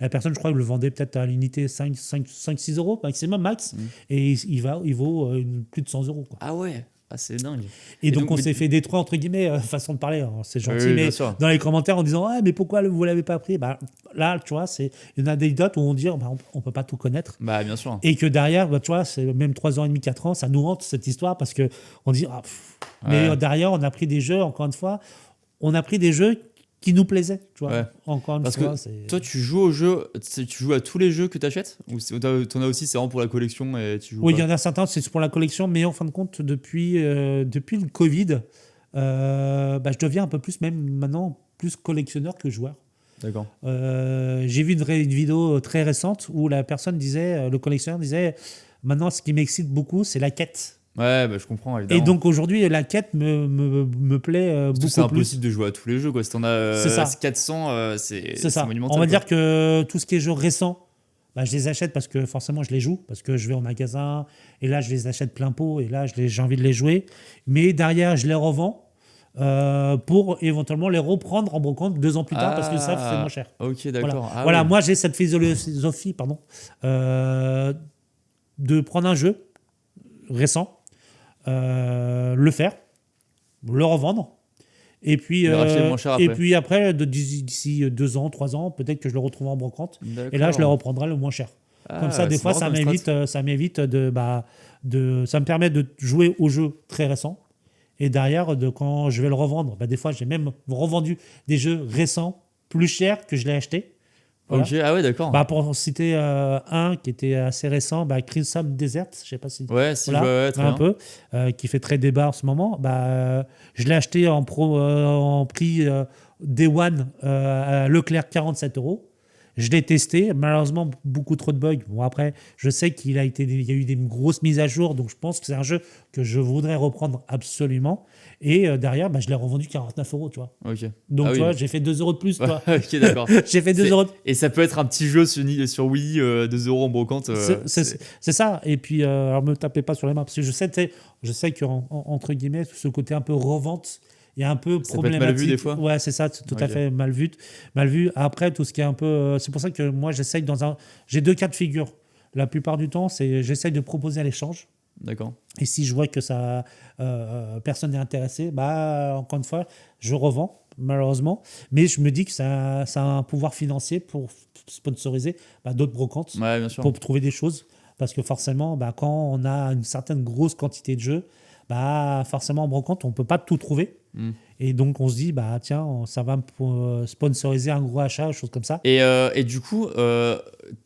La personne, je crois, le vendait peut-être à l'unité 5-6 euros maximum, max, Mm. et il vaut plus de 100 euros. Quoi. Ah ouais. Ah, c'est dingue. Et Et donc, donc, on s'est fait détruire, entre guillemets, façon de parler, hein, c'est oui, gentil, oui, bien mais sûr. dans les commentaires en disant ah, mais pourquoi vous l'avez pas pris bah, là, tu vois, c'est une anecdote où on dit bah, on peut pas tout connaître. Bah, bien sûr. Et que derrière, bah, tu vois, c'est même 3 ans et demi, 4 ans, ça nous hante cette histoire parce qu'on dit ah, pff. Mais Ouais. derrière, on a pris des jeux, encore une fois, on a pris des jeux qui nous plaisaient, tu vois. Ouais. Encore une Parce fois, que c'est. toi, tu joues au jeu, tu joues à tous les jeux que tu achètes? Ou t'en as aussi, c'est vraiment pour la collection et tu joues Oui, il y pas? en a certains, c'est pour la collection, mais en fin de compte, depuis le Covid, bah, je deviens un peu plus, même maintenant, plus collectionneur que joueur. D'accord. J'ai vu une vidéo très récente où la personne disait, le collectionneur disait, maintenant, ce qui m'excite beaucoup, c'est la quête. Ouais, bah, je comprends, Et évidemment. donc aujourd'hui, la quête me plaît Parce que c'est beaucoup plus. impossible de jouer à tous les jeux, quoi. Si t'en as C'est ça. 400, C'est c'est ça. monumental, On va quoi. dire que tout ce qui est jeux récents, bah, je les achète parce que forcément je les joue, parce que je vais au magasin et là je les achète plein pot et là j'ai envie de les jouer. Mais derrière, je les revends pour éventuellement les reprendre en brocante 2 ans plus tard parce que ça c'est moins cher. Ok, Voilà, d'accord. Ah voilà ouais. moi j'ai cette philosophie pardon, de prendre un jeu récent, le faire, le revendre. Et racheter moins cher Et après. puis après, d'ici 2 ans, 3 ans, peut-être que je le retrouve en brocante. Et là, je le D'accord. reprendrai le moins cher. Comme ça, Ah, des c'est fois, marrant comme strat. ça m'évite ça me permet de jouer aux jeux très récents. Et derrière, quand je vais le revendre, bah, des fois, j'ai même revendu des jeux récents plus chers que je l'ai acheté. Voilà. Ok, ah ouais, d'accord. Bah, pour en citer un qui était assez récent, bah, Crimson Desert, je sais pas si Ouais, si, voilà, ouais, très un bien. peu, qui fait très débat en ce moment. Je l'ai acheté en prix Day One à Leclerc 47 euros. Je l'ai testé, malheureusement beaucoup trop de bugs. Bon après, je sais il y a eu des grosses mises à jour, donc je pense que c'est un jeu que je voudrais reprendre absolument. Et derrière, je l'ai revendu 49 euros, tu vois. Ok. Donc Ah tu oui. vois, j'ai fait 2 euros de plus, tu vois. Ok, d'accord. J'ai fait 2 C'est- euros. Et ça peut être un petit jeu sur Wii, 2 euros en brocante. C'est ça. Et puis, alors me tapez pas sur les mains, parce que je sais qu'entre guillemets, ce côté un peu revente est un peu Ça peut être problématique. mal vu des fois. Ouais, c'est ça, c'est tout à Ok. fait mal vu. Mal vu. Après, tout ce qui est un peu. C'est pour ça que moi, j'essaye j'ai 2 cas de figure. La plupart du temps, j'essaye de proposer à l'échange. D'accord. Et si je vois que ça, personne n'est intéressé, encore une fois, je revends, malheureusement. Mais je me dis que ça a un pouvoir financier pour sponsoriser d'autres brocantes, Ouais, bien sûr. pour trouver des choses. Parce que forcément, quand on a une certaine grosse quantité de jeux, forcément en brocante, on ne peut pas tout trouver. Mm. Et donc on se dit, tiens, ça va me sponsoriser un gros achat, chose comme ça. Et du coup,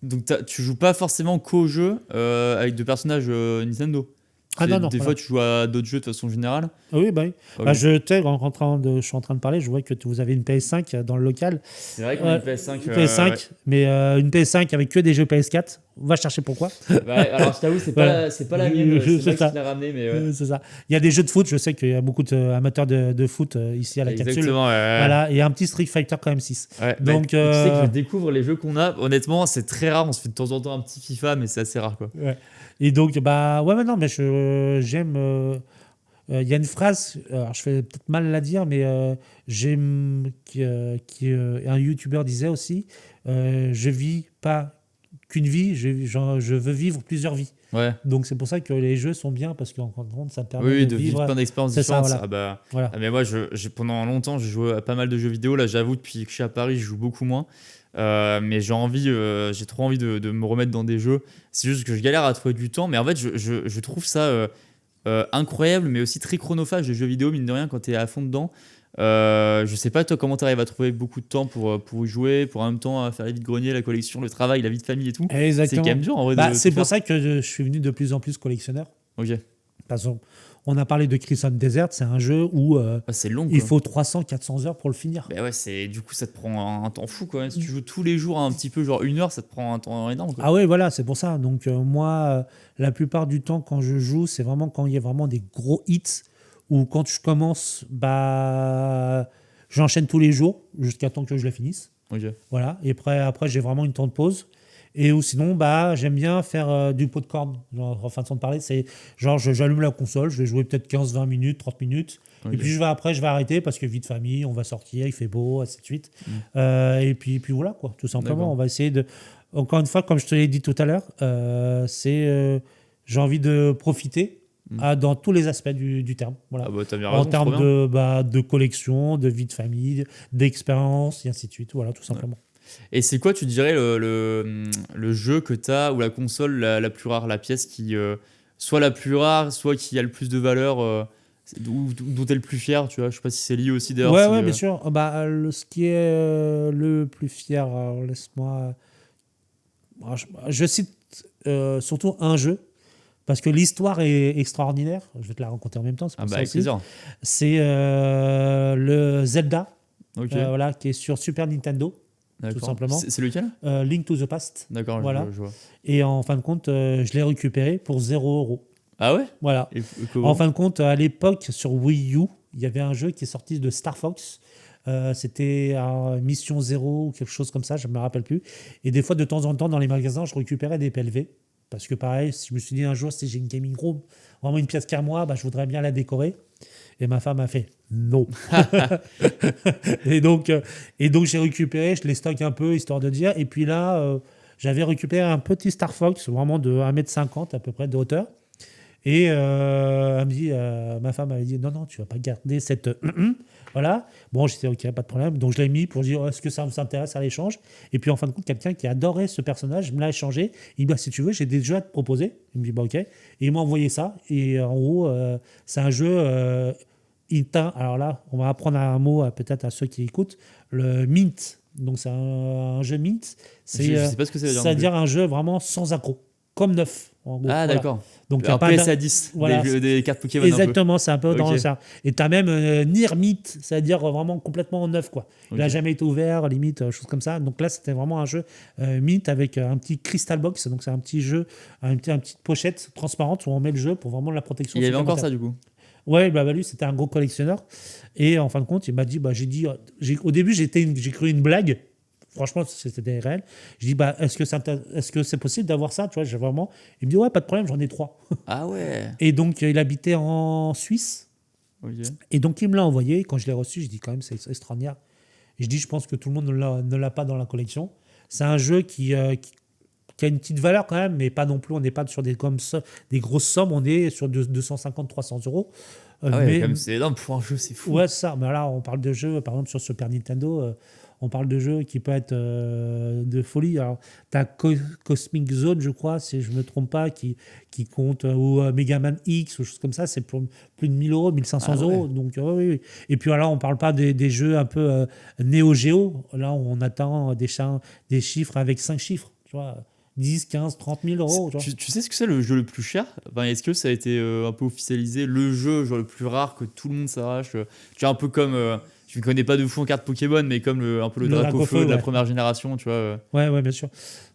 donc tu joues pas forcément qu'aux jeux avec de personnages Nintendo. Ah non, non, Des voilà. fois, tu joues à d'autres jeux de façon générale? Ah oui, bah oui. Ok. Bah, je suis en train de parler, je vois que vous avez une PS5 dans le local. C'est vrai qu'on a une PS5. Une Ouais. PS5, mais une PS5 avec que des jeux PS4. Va chercher pourquoi. Ouais, alors je t'avoue, Voilà. c'est pas la mienne, c'est C'est Max qui ça. l'a ramené, mais ouais. C'est ça. Il y a des jeux de foot, je sais qu'il y a beaucoup d'amateurs de foot ici à la capsule. Exactement, ouais. Voilà, et un petit Street Fighter quand même 6. Ouais, Donc, tu sais que je découvre les jeux qu'on a. Honnêtement, c'est très rare. On se fait de temps en temps un petit FIFA, mais c'est assez rare, quoi. ouais. Et donc, bah, ouais, mais non, mais j'aime. Il y a une phrase, alors je vais peut-être mal la dire, mais j'aime un youtubeur disait aussi je vis pas qu'une vie, je veux vivre plusieurs vies. Ouais. Donc c'est pour ça que les jeux sont bien parce qu'en fin de compte, ça te permet Oui, de de vivre plein d'expériences C'est ça, différentes. voilà. Ah bah, Voilà. ah mais moi, pendant longtemps, j'ai joué à pas mal de jeux vidéo. Là, j'avoue, depuis que je suis à Paris, je joue beaucoup moins. Mais j'ai trop envie de me remettre dans des jeux. C'est juste que je galère à trouver du temps. Mais en fait, je trouve ça incroyable, mais aussi très chronophage, les jeux vidéo, mine de rien, quand t'es à fond dedans. Je sais pas, toi, comment t'arrives à trouver beaucoup de temps pour y jouer, pour en même temps faire les vides-greniers, la collection, le travail, la vie de famille et tout. C'est Exactement. quand même dur, en vrai. Bah, de c'est tout pour faire. ça que je suis venu de plus en plus collectionneur. Ok. Parce qu'on a parlé de Crimson Desert, c'est un jeu où Ah, c'est long, il quoi. faut 300-400 heures pour le finir. Bah ouais, du coup, ça te prend un temps fou, quoi. Si tu joues tous les jours un petit peu, genre 1 heure, ça te prend un temps énorme, quoi. Ah ouais, voilà, c'est pour ça. Donc moi, la plupart du temps, quand je joue, c'est vraiment quand il y a vraiment des gros hits ou quand je commence, bah, j'enchaîne tous les jours jusqu'à temps que je la finisse. Ok. Voilà. Et après j'ai vraiment une temps de pause. Et ou sinon, bah, j'aime bien faire du popcorn. Genre, en façon de parler, c'est genre j'allume la console, je vais jouer peut-être 15-20 minutes, 30 minutes. Ok. Et puis je vais arrêter parce que vie de famille, on va sortir, il fait beau, ainsi de suite. Mm. Et puis voilà, quoi, tout simplement. D'accord. On va essayer de. Encore une fois, comme je te l'ai dit tout à l'heure, j'ai envie de profiter dans tous les aspects du terme. Voilà. Ah bah, t'as bien En raison, c'est trop termes bien. de collection, de vie de famille, d'expérience, et ainsi de suite. Voilà, tout simplement. Et c'est quoi, tu dirais, le jeu que t'as, ou la console la plus rare, la pièce qui, soit la plus rare, soit qui a le plus de valeur, dont t'es le plus fier, tu vois? Je sais pas si c'est lié aussi, d'ailleurs. Ouais, Si, ouais, bien sûr. Bah, ce qui est le plus fier, alors laisse-moi. Alors, je cite surtout un jeu, parce que l'histoire est extraordinaire. Je vais te la raconter en même temps, c'est Ah pour bah, ça avec aussi. plaisir. C'est le Zelda, Ok. voilà, qui est sur Super Nintendo, D'accord. tout simplement. C'est lequel? Link to the Past. D'accord, Voilà. je vois. Et en fin de compte, je l'ai récupéré pour 0 €. Ah ouais? Voilà. Et comment? En fin de compte, à l'époque, sur Wii U, il y avait un jeu qui est sorti de Star Fox. C'était Mission Zero ou quelque chose comme ça, je ne me rappelle plus. Et des fois, de temps en temps, dans les magasins, je récupérais des PLV. Parce que pareil, si je me suis dit un jour, si j'ai une gaming room, vraiment une pièce qu'à moi, bah, je voudrais bien la décorer. Et ma femme a fait non. et donc j'ai récupéré, je les stocke un peu, histoire de dire. Et puis là, j'avais récupéré un petit Star Fox, vraiment de 1,50 m à peu près de hauteur. Et elle me dit, ma femme avait dit, non, non, tu vas pas garder cette... Voilà. Bon, j'étais ok, pas de problème. Donc je l'ai mis pour dire, est-ce que ça vous intéresse à l'échange? Et puis en fin de compte, quelqu'un qui adorait ce personnage me l'a échangé. Il me dit, bah, si tu veux, j'ai des jeux à te proposer. Il me dit, bah ok. Et il m'a envoyé ça. Et en gros, c'est un jeu... alors là, on va apprendre un mot peut-être à ceux qui écoutent. Le Mint. Donc c'est un jeu Mint. Je sais pas ce que ça veut dire. C'est-à-dire un jeu vraiment sans accro. Comme neuf. En gros. Ah, Voilà. d'accord. Donc, il y a Alors, pas PSA 10, voilà. des cartes Pokémon. Un peu. Exactement, c'est un peu dans Ok. ça. Et tu as même Nirmit, c'est-à-dire vraiment complètement neuf, quoi. Il n'a Ok. jamais été ouvert, limite, chose comme ça. Donc là, c'était vraiment un jeu Mint avec un petit Crystal Box. Donc c'est un petit jeu, une petite pochette transparente où on met le jeu pour vraiment la protection. Il y avait encore ça, supplémentaire. du coup. Ouais, bah, lui, c'était un gros collectionneur. Et en fin de compte, il m'a dit, au début, j'ai cru une blague. Franchement, c'était réel. Je dis, bah, est-ce que c'est possible d'avoir ça? Tu vois, j'ai vraiment. Il me dit, ouais, pas de problème, j'en ai 3. Ah ouais. Et donc, il habitait en Suisse. Ok. Et donc, il me l'a envoyé. Quand je l'ai reçu, je dis, quand même, c'est extraordinaire. Et je dis, je pense que tout le monde ne l'a pas dans la collection. C'est un jeu qui a une petite valeur quand même, mais pas non plus. On n'est pas sur des grosses sommes. On est sur 250-300 €. Ah ouais, mais, quand même, c'est énorme pour un jeu, c'est fou. ouais, c'est ça. Mais là, on parle de jeux, par exemple, sur Super Nintendo. On parle de jeux qui peuvent être de folie. Alors, tu as Cosmic Zone, je crois, si je ne me trompe pas, qui compte, ou Mega Man X, ou choses comme ça, c'est pour plus de 1 000 €, 1 500 Ah ouais. €. Donc, oui, oui. Et puis, alors, on ne parle pas des jeux un peu Neo Geo. Là, on attend des chiffres avec 5 chiffres. Tu vois, 10, 15, 30 000 euros. Tu vois. Tu sais ce que c'est le jeu le plus cher? Enfin, est-ce que ça a été un peu officialisé, le jeu genre le plus rare que tout le monde s'arrache? Tu vois, un peu comme, je ne connais pas de fou en carte Pokémon, mais comme un peu le Le Dracofeu Dracofeu, de la ouais. première génération, tu vois. Ouais, bien sûr.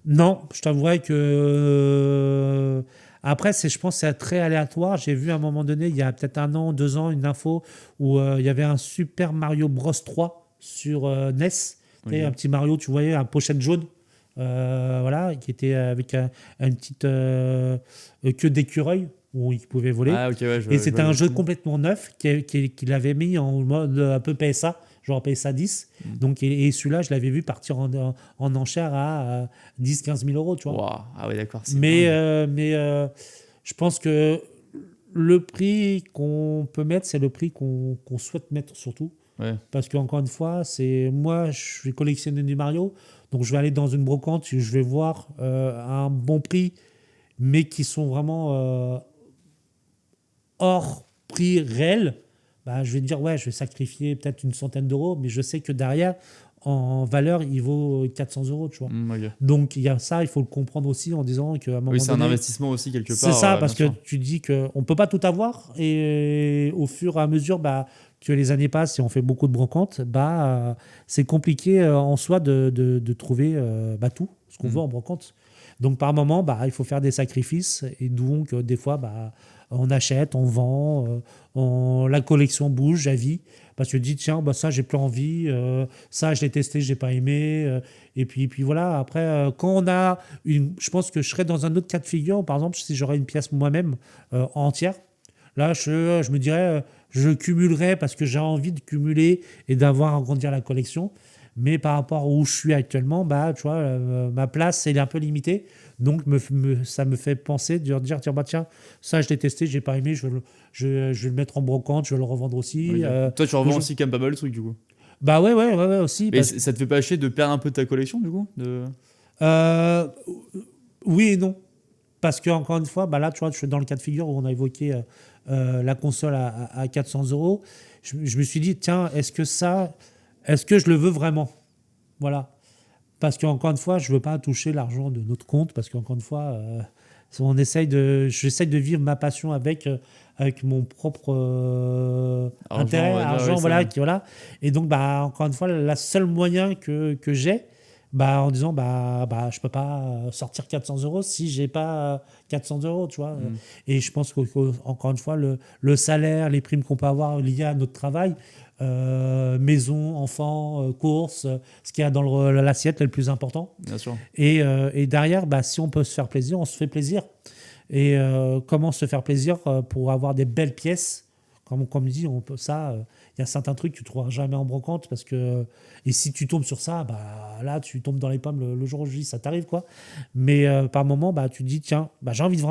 Non, je t'avouerais que. Après, je pense que c'est très aléatoire. J'ai vu à un moment donné, il y a peut-être 1 an, 2 ans, une info où il y avait un Super Mario Bros 3 sur NES. Tu sais, Ok. un petit Mario, tu voyais, un pochette jaune. Voilà, qui était avec une petite queue d'écureuil où il pouvait voler. Ah, ok, ouais, Et je vois c'était un jeu exactement. complètement neuf qu'il avait mis en mode un peu PSA, genre PSA 10. Mm. Donc, et celui-là, je l'avais vu partir en enchère à 10-15 000 euros, tu vois. Waouh. Ah, ouais, d'accord, c'est Mais, dingue. je pense que le prix qu'on peut mettre, c'est le prix qu'on souhaite mettre surtout. Ouais. Parce qu'encore une fois, moi, je suis collectionneur du Mario, donc je vais aller dans une brocante, je vais voir un bon prix, mais qui sont vraiment hors prix réel. Bah, je vais te dire, ouais, je vais sacrifier peut-être une centaine d'euros, mais je sais que derrière, en valeur, il vaut 400 euros, tu vois. Mm, ok. Donc, il y a ça, il faut le comprendre aussi en disant qu'à un Oui, moment c'est un donné, investissement aussi quelque c'est part, ça, bien parce que sûr. tu dis qu'on ne peut pas tout avoir, et au fur et à mesure bah, que les années passent et on fait beaucoup de brocantes, c'est compliqué en soi de trouver tout ce qu'on veut Mm. en brocante. Donc par moment, il faut faire des sacrifices, et donc des fois, on achète, on vend, la collection bouge à vie, parce que tu dis, tiens, ça, j'ai plus envie, ça, je l'ai testé, j'ai pas aimé, et puis voilà, après, quand on a je pense que je serais dans un autre cas de figure. Par exemple, si j'aurais une pièce moi-même entière, là, je me dirais, je cumulerais parce que j'ai envie de cumuler et d'avoir agrandir la collection. Mais par rapport à où je suis actuellement, tu vois, ma place, elle est un peu limitée. Donc, ça me fait penser de dire, tiens, ça, je l'ai testé, j'ai pas aimé, je vais le mettre en brocante, je vais le revendre aussi. Ok. Toi, tu revends aussi quand même pas mal de trucs, du coup. Ouais, aussi. Mais Parce, ça te fait pas chier de perdre un peu de ta collection, du coup euh, oui et non. Parce que encore une fois, là, tu vois, je suis dans le cas de figure où on a évoqué la console à 400 euros. Je me suis dit, tiens, est-ce que je le veux vraiment? Voilà. Parce qu'encore une fois, je ne veux pas toucher l'argent de notre compte, parce qu'encore une fois, j'essaye de vivre ma passion avec mon propre Argent, intérêt, on va dire, oui, argent, c'est vrai. voilà. Et donc, encore une fois, la seule moyen que j'ai, en disant, je peux pas sortir 400 euros si j'ai pas 400 euros, tu vois. Mm. Et je pense qu'encore une fois, le salaire, les primes qu'on peut avoir liées à notre travail, maison, enfants, courses, ce qu'il y a dans l'assiette, est le plus important. Bien sûr. Et derrière, si on peut se faire plaisir, on se fait plaisir. Et comment se faire plaisir pour avoir des belles pièces, comme dit, il y a certains trucs que tu ne trouveras jamais en brocante, parce que, et si tu tombes sur ça, là, tu tombes dans les pommes le jour où je dis, ça t'arrive, quoi. Mais par moment, tu te dis, tiens, j'ai envie de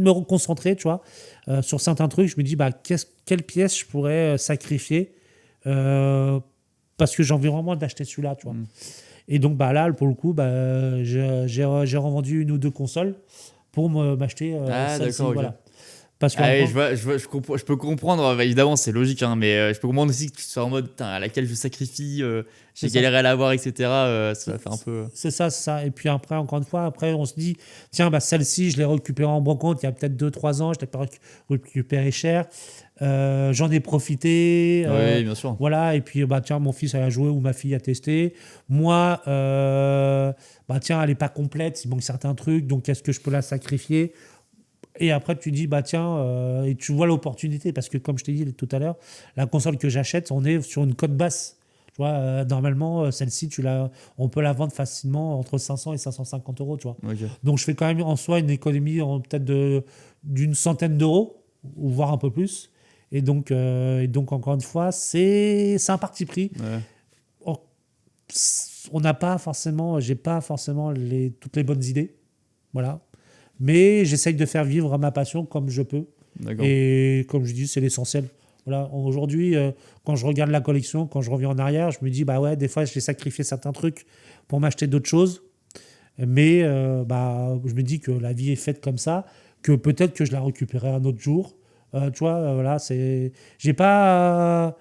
me reconcentrer, tu vois, sur certains trucs. Je me dis, quelle pièce je pourrais sacrifier parce que j'ai envie vraiment d'acheter celui-là, tu vois. Mm. Et donc, là, pour le coup, j'ai revendu une ou deux consoles pour m'acheter Ah, celle-ci, d'accord, ok. voilà. Parce que Ah oui, encore, je peux comprendre, évidemment, c'est logique, hein, mais je peux comprendre aussi que tu sois en mode, putain, à laquelle je sacrifie, j'ai c'est ça. galéré à l'avoir, etc. Ça va faire un peu. C'est ça, c'est ça. Et puis après, encore une fois, après, on se dit, tiens, celle-ci, je l'ai récupérée en brocante il y a peut-être 2-3 ans, je l'ai pas récupérée cher. J'en ai profité. Oui, bien sûr. Voilà. Et puis, tiens, mon fils a joué ou ma fille a testé. Moi, tiens, elle n'est pas complète, il manque certains trucs, donc est-ce que je peux la sacrifier? Et après, tu dis, tiens, et tu vois l'opportunité, parce que comme je t'ai dit tout à l'heure, la console que j'achète, on est sur une cote basse. Tu vois, normalement, celle-ci, on peut la vendre facilement entre 500 et 550 euros, tu vois. Ok. Donc, je fais quand même en soi une économie peut-être d'une centaine d'euros, ou voire un peu plus. Et donc encore une fois, c'est un parti pris. Ouais. On n'a pas forcément, j'ai pas forcément toutes les bonnes idées. Voilà. Mais j'essaye de faire vivre ma passion comme je peux. D'accord. Et comme je dis, c'est l'essentiel. Voilà. Aujourd'hui, quand je regarde la collection, quand je reviens en arrière, je me dis, ouais, des fois, j'ai sacrifié certains trucs pour m'acheter d'autres choses. Mais je me dis que la vie est faite comme ça, que peut-être que je la récupérerai un autre jour. Tu vois, voilà, j'ai pas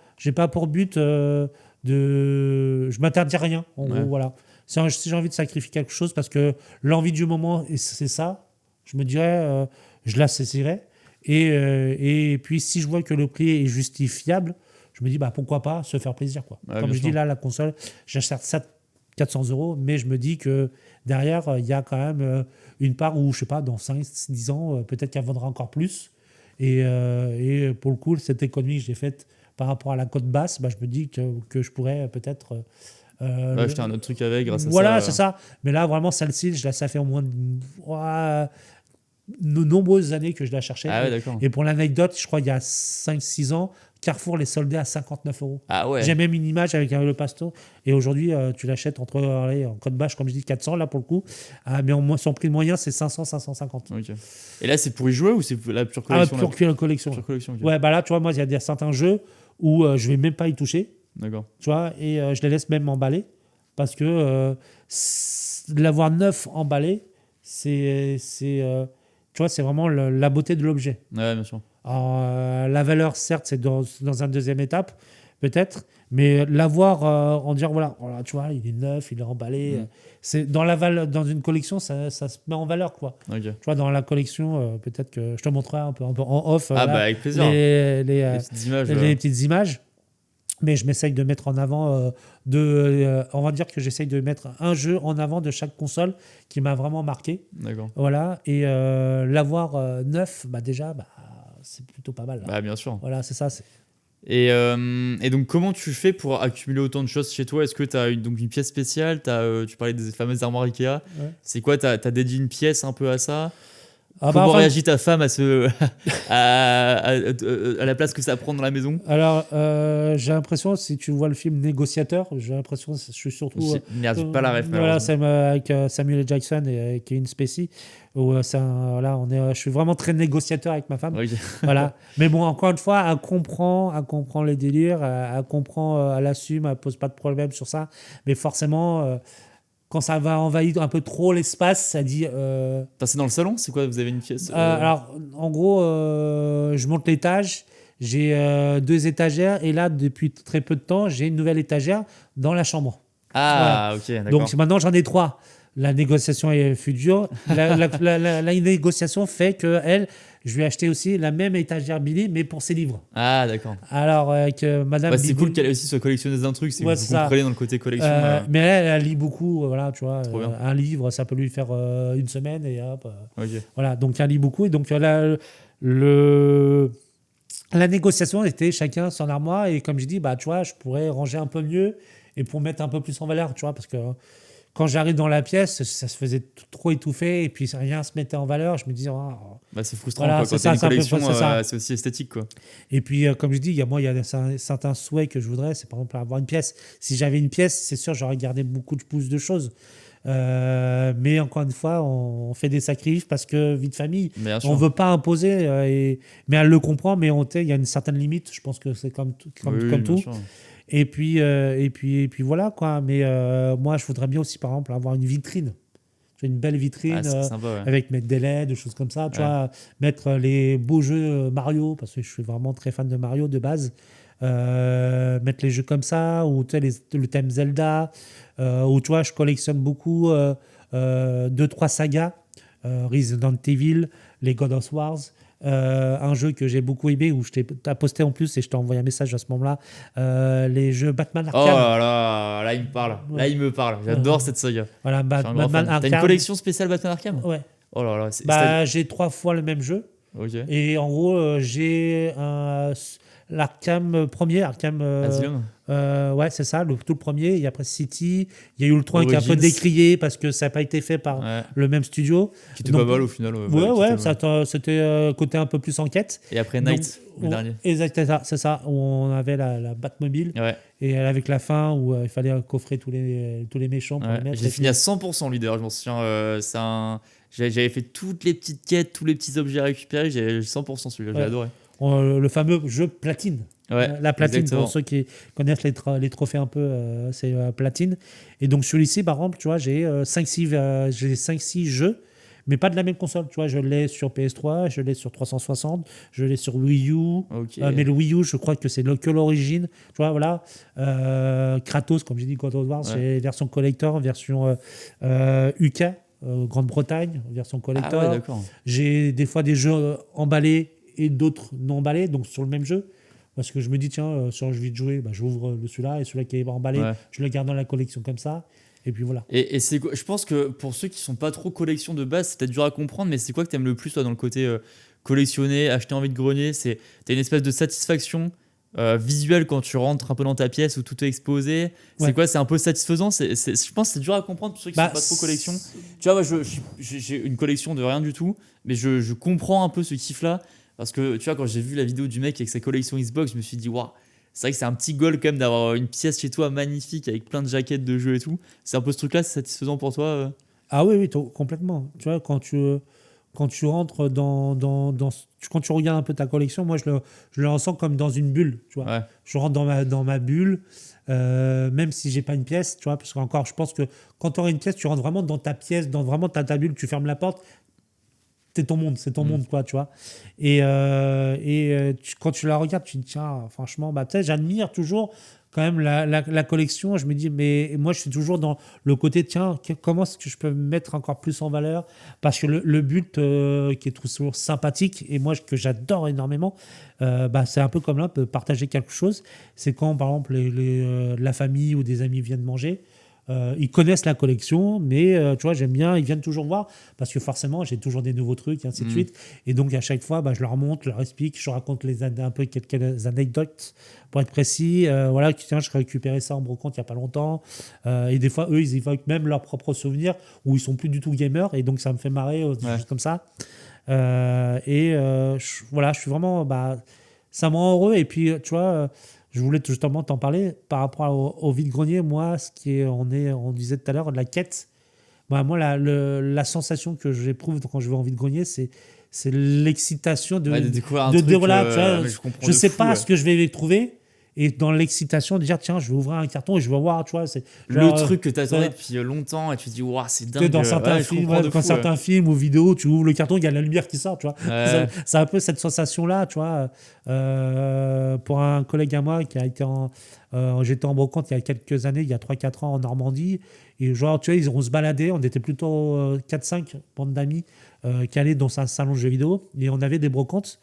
pour but je m'interdis rien. En Ouais. gros, voilà. Si j'ai envie de sacrifier quelque chose parce que l'envie du moment, c'est ça, je me dirais, je la saisirais. Et puis, si je vois que le prix est justifiable, je me dis, bah, pourquoi pas se faire plaisir, quoi. Ouais, Comme bien je dis, sûr. là, la console, j'achète ça 400 euros, mais je me dis que derrière, il y a quand même une part où, je sais pas, dans 5-10 ans, peut-être qu'elle vendra encore plus. Et pour le coup, cette économie que j'ai faite par rapport à la cote basse, bah, je me dis que je pourrais peut-être. Ouais, acheter un autre truc avec grâce à Voilà, ça. c'est ça. Mais là, vraiment, celle-ci, ça fait au moins de nombreuses années que je la cherchais. Ah ouais, d'accord. Et pour l'anecdote, je crois il y a 5-6 ans, Carrefour les soldait à 59 euros. Ah ouais. J'ai même une image avec le pasto. Et aujourd'hui, tu l'achètes en code bâche, comme je dis, 400 là pour le coup. Mais son prix moyen, c'est 500, 550. Ok. Et là, c'est pour y jouer ou c'est la pure Ah, collection pure collection. Pure collection, ok. Ouais, bah là, tu vois, moi, il y a certains jeux où je vais même pas y toucher. D'accord. Tu vois, et je les laisse même emballer. Parce que l'avoir neuf emballé, tu vois, c'est vraiment la beauté de l'objet. Ouais, bien sûr. Alors, la valeur, certes, c'est dans un deuxième étape, peut-être, mais l'avoir en dire, voilà, tu vois, il est neuf, il est emballé. C'est dans une collection, ça se met en valeur, quoi. Ok. Tu vois, dans la collection, peut-être que je te montrerai un peu en off Ah là, bah avec plaisir. les Les petites images. les petites images. Mais je m'essaye de mettre en avant on va dire que j'essaye de mettre un jeu en avant de chaque console qui m'a vraiment marqué. D'accord. Voilà. Et l'avoir neuf, bah déjà, bah, c'est plutôt pas mal. Là. Bah bien sûr. Voilà, c'est ça. Et donc, comment tu fais pour accumuler autant de choses chez toi? Est-ce que tu as donc une pièce spéciale? Tu parlais des fameuses armoires Ikea. Ouais. C'est quoi? Tu as dédié une pièce un peu à ça? Ah bah, Comment enfin, réagit ta femme à la place que ça prend dans la maison? alors, j'ai l'impression, si tu vois le film Négociateur, j'ai l'impression que je suis surtout. Merde, j'ai pas la ref, Voilà, malheureusement. c'est avec Samuel L. Jackson et Kevin Spacey. Où, voilà, je suis vraiment très négociateur avec ma femme. Ok. Voilà. Mais bon, encore une fois, elle comprend les délires, elle comprend, elle assume, elle pose pas de problème sur ça. Mais forcément, quand ça va envahir un peu trop l'espace, ça dit. Enfin, c'est dans le salon? C'est quoi? Vous avez une pièce Alors, en gros, je monte l'étage. J'ai 2 étagères et là, depuis très peu de temps, j'ai une nouvelle étagère dans la chambre. Ah, ok, d'accord. Donc maintenant, j'en ai 3. La négociation fut dure. La négociation fait que je lui ai acheté aussi la même étagère Billy, mais pour ses livres. Ah, d'accord. Alors que Madame Bah, c'est Bibi- cool qu'elle aussi soit collectionneuse d'un truc, c'est que Ouais, vous c'est ça. comprenez dans le côté collection. Mais elle lit beaucoup, voilà, tu vois. Trop bien. Un livre, ça peut lui faire une semaine et hop. Ok. Voilà, donc elle lit beaucoup. Et donc la négociation était chacun son armoire. Et comme je dis, bah, tu vois, je pourrais ranger un peu mieux et pour mettre un peu plus en valeur, tu vois, parce que quand j'arrive dans la pièce, ça se faisait trop étouffé et puis rien se mettait en valeur. Je me disais, Bah, c'est frustrant voilà, quoi. c'est Quand t'as une ça, c'est un peu- collection, c'est ça. c'est aussi esthétique quoi. Et puis, comme je dis, il y a certains souhaits que je voudrais, c'est par exemple avoir une pièce. Si j'avais une pièce, c'est sûr, j'aurais gardé beaucoup de choses. Mais encore une fois, on fait des sacrifices parce que vie de famille, Bien sûr. on veut pas imposer. Mais elle le comprend, mais il y a une certaine limite. Je pense que c'est comme tout. Oui, Comme bien tout. sûr. Et puis voilà quoi. Mais moi, je voudrais bien aussi, par exemple, avoir une vitrine. J'ai une belle vitrine Ah, c'est sympa, ouais. avec mettre des LED, des choses comme ça. Tu Ouais. vois, mettre les beaux jeux Mario, parce que je suis vraiment très fan de Mario de base. Mettre les jeux comme ça, ou tu sais, le thème Zelda, où tu vois, je collectionne beaucoup 2-3 sagas, Resident Evil, les God of Wars. Un jeu que j'ai beaucoup aimé où t'as posté en plus et je t'ai envoyé un message à ce moment-là, les jeux Batman Oh Arkham. là, il me parle. Là, il me parle. J'adore cette saga. Voilà, Je suis un grand Batman fan. T'as Arkham. une collection spéciale Batman Arkham? Ouais. Oh là là, Bah, j'ai 3 fois le même jeu. Ok. Et en gros, j'ai l'Arkham premier, Arkham. Asylum. Ouais, c'est ça, tout le premier. Et après City. Il y a eu le 3 qui est un peu Origins. décrié parce que ça n'a pas été fait par Ouais. le même studio. Qui était Donc, pas mal au final. Ouais, c'était côté un peu plus enquête. Et après Donc, Night, le dernier. Exactement, c'est ça. Où on avait la Batmobile. Ouais. Et avec la fin où il fallait coffrer tous les méchants pour Ouais. les mettre. J'ai fini à 100% lui d'ailleurs, je m'en souviens. J'avais fait toutes les petites quêtes, tous les petits objets à récupérer. J'ai 100% celui-là, j'ai Ouais. adoré. Le fameux jeu platine. Ouais, La platine, exactement. pour ceux qui connaissent les trophées un peu, c'est platine. Et donc celui-ci, par exemple, tu vois, j'ai 5-6 jeux, mais pas de la même console. Tu vois, je l'ai sur PS3, je l'ai sur 360, je l'ai sur Wii U. Ok. Mais le Wii U, je crois que c'est que l'origine. Tu vois, voilà. Kratos, comme j'ai dit, God of War, Ouais. c'est version collector, version UK, Grande-Bretagne, version collector. Ah ouais, d'accord. J'ai des fois des jeux emballés et d'autres non emballés, donc sur le même jeu. Parce que je me dis, tiens, sur le jeu de jouer, bah, j'ouvre celui-là et celui-là qui est emballé, Ouais. je le garde dans la collection comme ça. Et puis voilà. Et je pense que pour ceux qui sont pas trop collection de base, c'est peut-être dur à comprendre, mais c'est quoi que t'aimes le plus toi dans le côté collectionner, acheter en vide-grenier? T'as une espèce de satisfaction visuelle quand tu rentres un peu dans ta pièce où tout est exposé. C'est Ouais. quoi? C'est un peu satisfaisant. Je pense que c'est dur à comprendre pour ceux qui sont pas trop collection. Tu vois, moi, j'ai une collection de rien du tout, mais je comprends un peu ce kiff-là. Parce que tu vois, quand j'ai vu la vidéo du mec avec sa collection Xbox, je me suis dit, waouh, c'est vrai que c'est un petit goal quand même d'avoir une pièce chez toi magnifique avec plein de jaquettes de jeux et tout. C'est un peu ce truc-là, c'est satisfaisant pour toi Ah oui, oui, complètement. Tu vois, quand tu rentres quand tu regardes un peu ta collection, moi, je le ressens comme dans une bulle. Tu vois. Ouais, Je rentre dans ma bulle, même si j'ai pas une pièce, tu vois, parce qu'encore, je pense que quand tu auras une pièce, tu rentres vraiment dans ta pièce, dans vraiment ta bulle, tu fermes la porte, c'est ton monde, quoi, tu vois. Quand tu la regardes, tu te dis, tiens, franchement, bah, peut-être, j'admire toujours quand même la collection. Je me dis, mais moi, je suis toujours dans le côté, tiens, comment est-ce que je peux me mettre encore plus en valeur? Parce que le but qui est toujours sympathique, et moi, que j'adore énormément, bah, c'est un peu comme là, partager quelque chose. C'est quand, par exemple, la famille ou des amis viennent manger. Ils connaissent la collection, mais tu vois, j'aime bien, ils viennent toujours voir parce que forcément, j'ai toujours des nouveaux trucs, et ainsi de suite. Et donc, à chaque fois, bah, je leur montre, je leur explique, je raconte un peu quelques anecdotes pour être précis. Voilà, tiens, je récupéré ça en brocante il n'y a pas longtemps. Et des fois, eux, ils évoquent même leurs propres souvenirs où ils sont plus du tout gamers. Et donc, ça me fait marrer, des choses comme ça. Voilà, je suis vraiment. Bah, ça me rend heureux. Et puis, tu vois. Je voulais justement t'en parler par rapport au vide-grenier. Moi, on disait tout à l'heure, de la quête. Moi, la sensation que j'éprouve quand je vais en vide-grenier, c'est l'excitation de découvrir un truc. voilà, tu vois, je sais fou, pas ce que je vais trouver. Et dans l'excitation de dire, tiens, je vais ouvrir un carton et je vais voir, tu vois. Le truc que tu attendais depuis longtemps et tu te dis, waouh, c'est dingue. Dans certains films ou vidéos, tu ouvres le carton, il y a la lumière qui sort, tu vois. C'est un peu cette sensation-là, tu vois. Pour un collègue à moi qui a été j'étais en brocante il y a quelques années, il y a 3-4 ans en Normandie. Et genre, tu vois, on se baladait, on était plutôt 4-5 bandes d'amis qui allaient dans un salon de jeux vidéo. Et on avait des brocantes.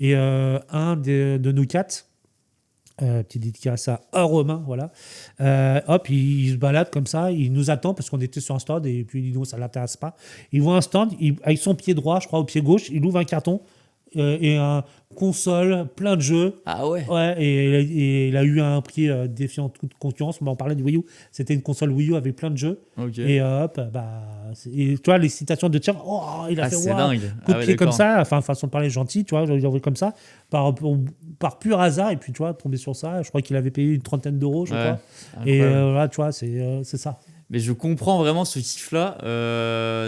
Et un de nous quatre, petit dédicace à Romain, voilà. Hop, il se balade comme ça, il nous attend parce qu'on était sur un stand et puis il dit non, ça ne l'intéresse pas. Il voit un stand, avec son pied droit, je crois, au pied gauche, il ouvre un carton et un console, plein de jeux. Ah ouais. Et il a eu un prix défiant toute concurrence. On parlait du Wii U. C'était une console Wii U avec plein de jeux. Okay. Et hop, tu vois, l'excitation de tiens, il a fait c'est dingue. coup de pied comme ça, enfin, façon de parler gentille, tu vois, je l'ai comme ça, par pur hasard. Et puis, tu vois, tomber sur ça, je crois qu'il avait payé une 30aine d'euros, je crois. Et là, tu vois, c'est ça. Mais je comprends vraiment ce kiff-là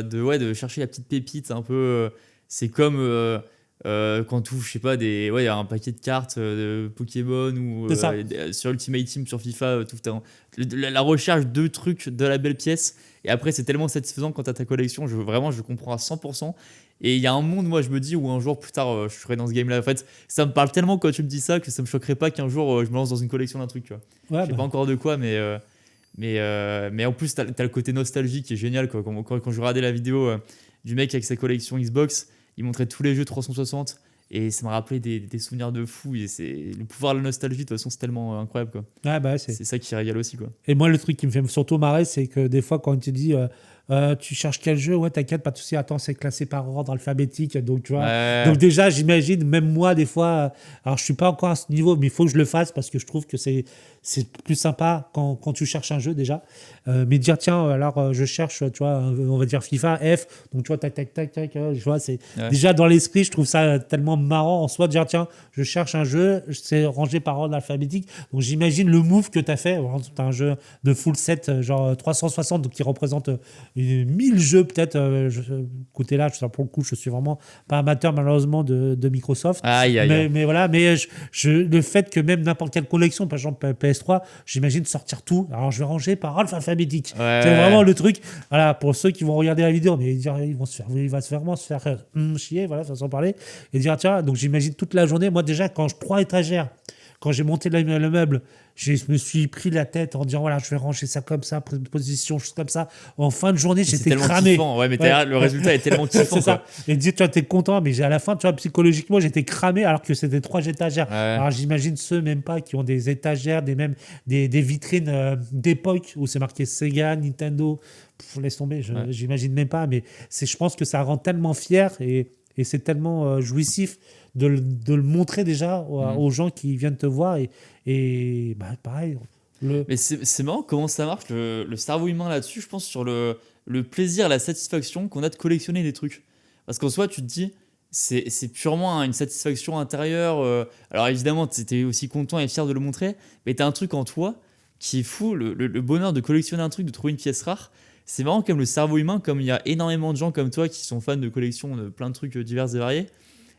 de chercher la petite pépite un peu. C'est comme. Quand tu ouvres, je sais pas, il y a un paquet de cartes de Pokémon ou sur Ultimate Team, sur FIFA, la recherche de trucs de la belle pièce. Et après, c'est tellement satisfaisant quand tu as ta collection. Je comprends à 100%. Et il y a un monde, moi, je me dis, où un jour plus tard, je serai dans ce game-là. En fait, ça me parle tellement quand tu me dis ça que ça me choquerait pas qu'un jour, je me lance dans une collection d'un truc. Tu vois. Je sais pas encore de quoi, mais en plus, tu as le côté nostalgique qui est génial. Quoi. Quand je regardais la vidéo du mec avec sa collection Xbox, il montrait tous les jeux 360 et ça m'a rappelé des souvenirs de fou. Et le pouvoir de la nostalgie, de toute façon, c'est tellement incroyable. Quoi. C'est ça qui régale aussi. Quoi. Et moi, le truc qui me fait surtout marrer, c'est que des fois, quand on te dit tu cherches quel jeu, ouais, t'inquiète, pas de souci, attends, c'est classé par ordre alphabétique. Donc, tu vois. Donc, déjà, j'imagine, même moi, des fois, alors je suis pas encore à ce niveau, mais il faut que je le fasse parce que je trouve que c'est plus sympa quand tu cherches un jeu déjà. Mais dire, tiens, alors je cherche, tu vois, on va dire FIFA F, donc tu vois, tac, tu vois, c'est déjà dans l'esprit, je trouve ça tellement marrant en soi de dire, tiens, je cherche un jeu, c'est rangé par ordre alphabétique. Donc, j'imagine le move que tu as fait. Tu as un jeu de full set, genre 360, donc qui représente 1000 jeux peut-être. Côté là, pour le coup, je suis vraiment pas amateur malheureusement de Microsoft. Mais voilà, mais le fait que même n'importe quelle collection, par exemple PS3, j'imagine sortir tout. Alors, je vais ranger par ordre alphabétique. Ouais. C'est vraiment le truc. Voilà, pour ceux qui vont regarder la vidéo, mais ils vont il va vraiment se faire chier, voilà, façon de parler, et dire, tiens, donc j'imagine toute la journée. Moi, déjà, trois étagères, quand j'ai monté le meuble, je me suis pris la tête en disant, voilà, je vais ranger ça comme ça, position, choses comme ça. En fin de journée, j'étais cramé. Kiffant. Ouais, mais le résultat est tellement kiffant. C'est ça. Et tu vois, t'es content, mais à la fin, tu vois, psychologiquement, j'étais cramé alors que c'était 3 étagères. Ouais. Alors, j'imagine ceux même pas qui ont des étagères, des vitrines d'époque où c'est marqué Sega, Nintendo. Laisse tomber, j'imagine même pas, mais je pense que ça rend tellement fier et c'est tellement jouissif de le montrer déjà aux gens qui viennent te voir et bah, pareil. Mais c'est marrant comment ça marche le cerveau humain là-dessus, je pense, sur le plaisir, la satisfaction qu'on a de collectionner des trucs. Parce qu'en soi, tu te dis, c'est purement une satisfaction intérieure. Alors évidemment, tu étais aussi content et fier de le montrer, mais tu as un truc en toi qui est fou, le bonheur de collectionner un truc, de trouver une pièce rare. C'est marrant comme le cerveau humain, comme il y a énormément de gens comme toi qui sont fans de collection de plein de trucs divers et variés.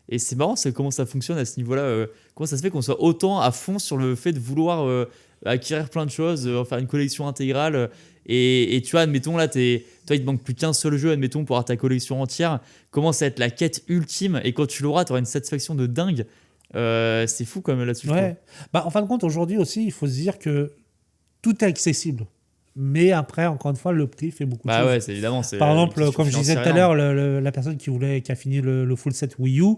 Et c'est marrant, comment ça fonctionne à ce niveau-là. Comment ça se fait qu'on soit autant à fond sur le fait de vouloir acquérir plein de choses, faire une collection intégrale. Et tu vois, admettons, là, toi, il te manque plus qu'un seul jeu, admettons, pour avoir ta collection entière. Commence à être la quête ultime. Et quand tu l'auras, tu auras une satisfaction de dingue. C'est fou quand même là-dessus. Ouais. Bah, en fin de compte, aujourd'hui aussi, il faut se dire que tout est accessible. Mais après, encore une fois, le prix fait beaucoup de choses. Bah ouais, c'est évidemment. Par exemple, comme je disais tout à l'heure, la personne qui a fini le full set Wii U,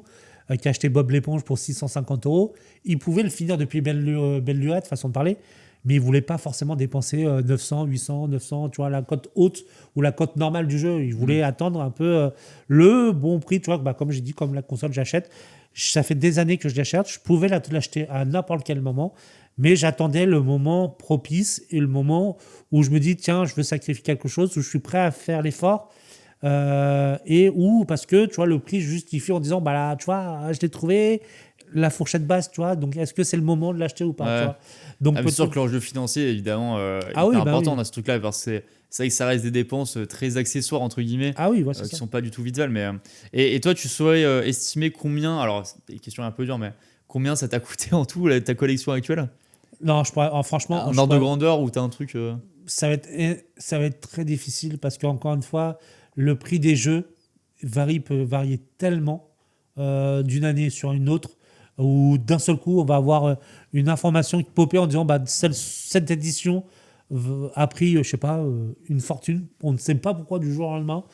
qui a acheté Bob l'éponge pour 650 €, il pouvait le finir depuis belle lurette, façon de parler, mais il voulait pas forcément dépenser 900, 800, 900, tu vois, la cote haute ou la cote normale du jeu. Il voulait attendre un peu le bon prix, tu vois, bah, comme j'ai dit, comme la console j'achète. Ça fait des années que je l'achète, je pouvais l'acheter à n'importe quel moment. Mais j'attendais le moment propice et le moment où je me dis, tiens, je veux sacrifier quelque chose, où je suis prêt à faire l'effort. Et où, parce que, tu vois, le prix justifie en disant, bah là, tu vois, je l'ai trouvé, la fourchette basse, tu vois, donc est-ce que c'est le moment de l'acheter ou pas, tu vois. Donc, c'est sûr que l'enjeu financier, évidemment, est important dans ce truc-là, parce que c'est vrai que ça reste des dépenses très accessoires, entre guillemets, qui ne sont pas du tout vitales. Mais, et toi, tu saurais estimer combien, alors, c'est une question un peu dure, mais combien ça t'a coûté en tout, ta collection actuelle ? Non, franchement. En ordre de grandeur où tu as un truc. Ça va être très difficile parce qu'encore une fois, le prix des jeux peut varier tellement d'une année sur une autre où d'un seul coup, on va avoir une information qui popait en disant bah, cette édition a pris, je sais pas, une fortune. On ne sait pas pourquoi du jour au lendemain.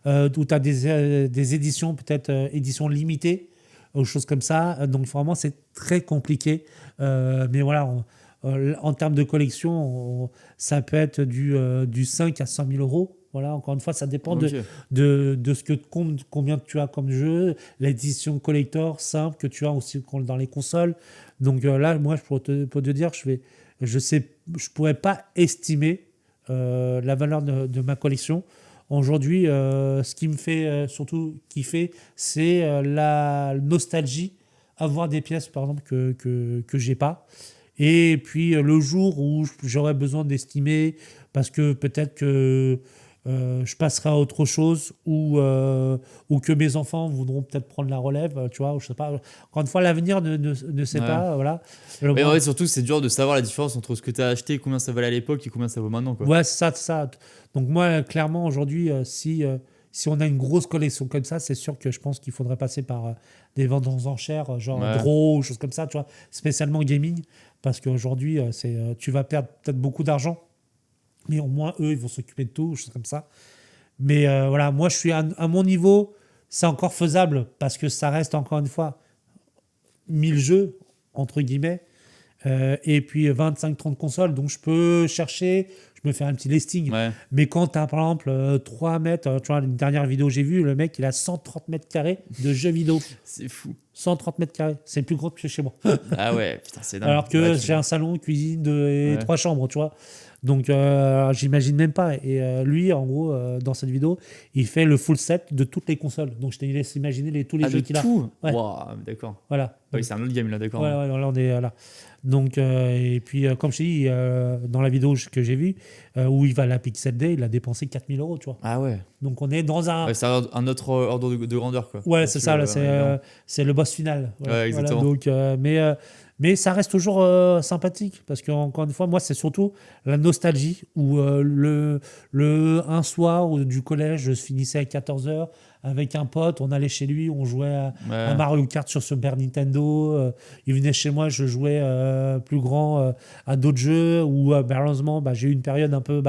Où tu as des éditions, peut-être éditions limitées, ou choses comme ça. Donc vraiment, c'est très compliqué. Mais voilà. En termes de collection, ça peut être du 5 à 100 000 €. Voilà, encore une fois, ça dépend de ce que combien tu as comme jeu, l'édition collector simple que tu as aussi dans les consoles. Donc là, moi, pour te dire, je pourrais pas estimer la valeur de ma collection. Aujourd'hui, ce qui me fait surtout kiffer, c'est la nostalgie, avoir des pièces, par exemple, que j'ai pas. Et puis le jour où j'aurai besoin d'estimer, parce que peut-être que je passerai à autre chose ou que mes enfants voudront peut-être prendre la relève, tu vois, je sais pas. Encore une fois, l'avenir ne sait pas, voilà. Mais ouais, surtout, c'est dur de savoir la différence entre ce que tu as acheté, combien ça valait à l'époque et combien ça vaut maintenant, quoi. Ouais, c'est ça. Donc moi, clairement, aujourd'hui, si on a une grosse collection comme ça, c'est sûr que je pense qu'il faudrait passer par des ventes aux enchères, genre Draw, ou choses comme ça, tu vois, spécialement gaming. Parce qu'aujourd'hui, tu vas perdre peut-être beaucoup d'argent, mais au moins, eux, ils vont s'occuper de tout, choses comme ça. Mais voilà, moi, je suis à mon niveau, c'est encore faisable, parce que ça reste, encore une fois, 1000 jeux, entre guillemets, et puis 25-30 consoles. Donc, je peux chercher, je me fais un petit listing. Ouais. Mais quand tu as, par exemple, 3 mètres, tu vois, une dernière vidéo que j'ai vue, le mec, il a 130 mètres carrés de jeux vidéo. C'est fou. 130 mètres carrés, c'est plus gros que chez moi. Ah ouais, putain, c'est dingue. Alors que j'ai un salon, cuisine et 3 chambres, tu vois. Donc, j'imagine même pas. Et lui, en gros, dans cette vidéo, il fait le full set de toutes les consoles. Donc, je te laisse imaginer tous les jeux qu'il a. Ouais. Wow, d'accord. Voilà. Oui, c'est un autre game là, d'accord. Ouais, là, on est là. Donc, et puis, comme je t'ai dit, dans la vidéo que j'ai vue, où il va à la Pixel Day, il a dépensé 4 000 €, tu vois. Ah ouais. Donc, on est dans un. Ouais, c'est un autre ordre de grandeur, quoi. Ouais, c'est ça, là, c'est le boss final. Voilà. Ouais, exactement. Voilà, donc, Mais ça reste toujours sympathique parce que encore une fois, moi, c'est surtout la nostalgie où un soir du collège, je finissais à 14h avec un pote, on allait chez lui, on jouait à Ouais. Mario Kart sur Super Nintendo. Il venait chez moi, je jouais plus grand à d'autres jeux où malheureusement, j'ai eu une période un peu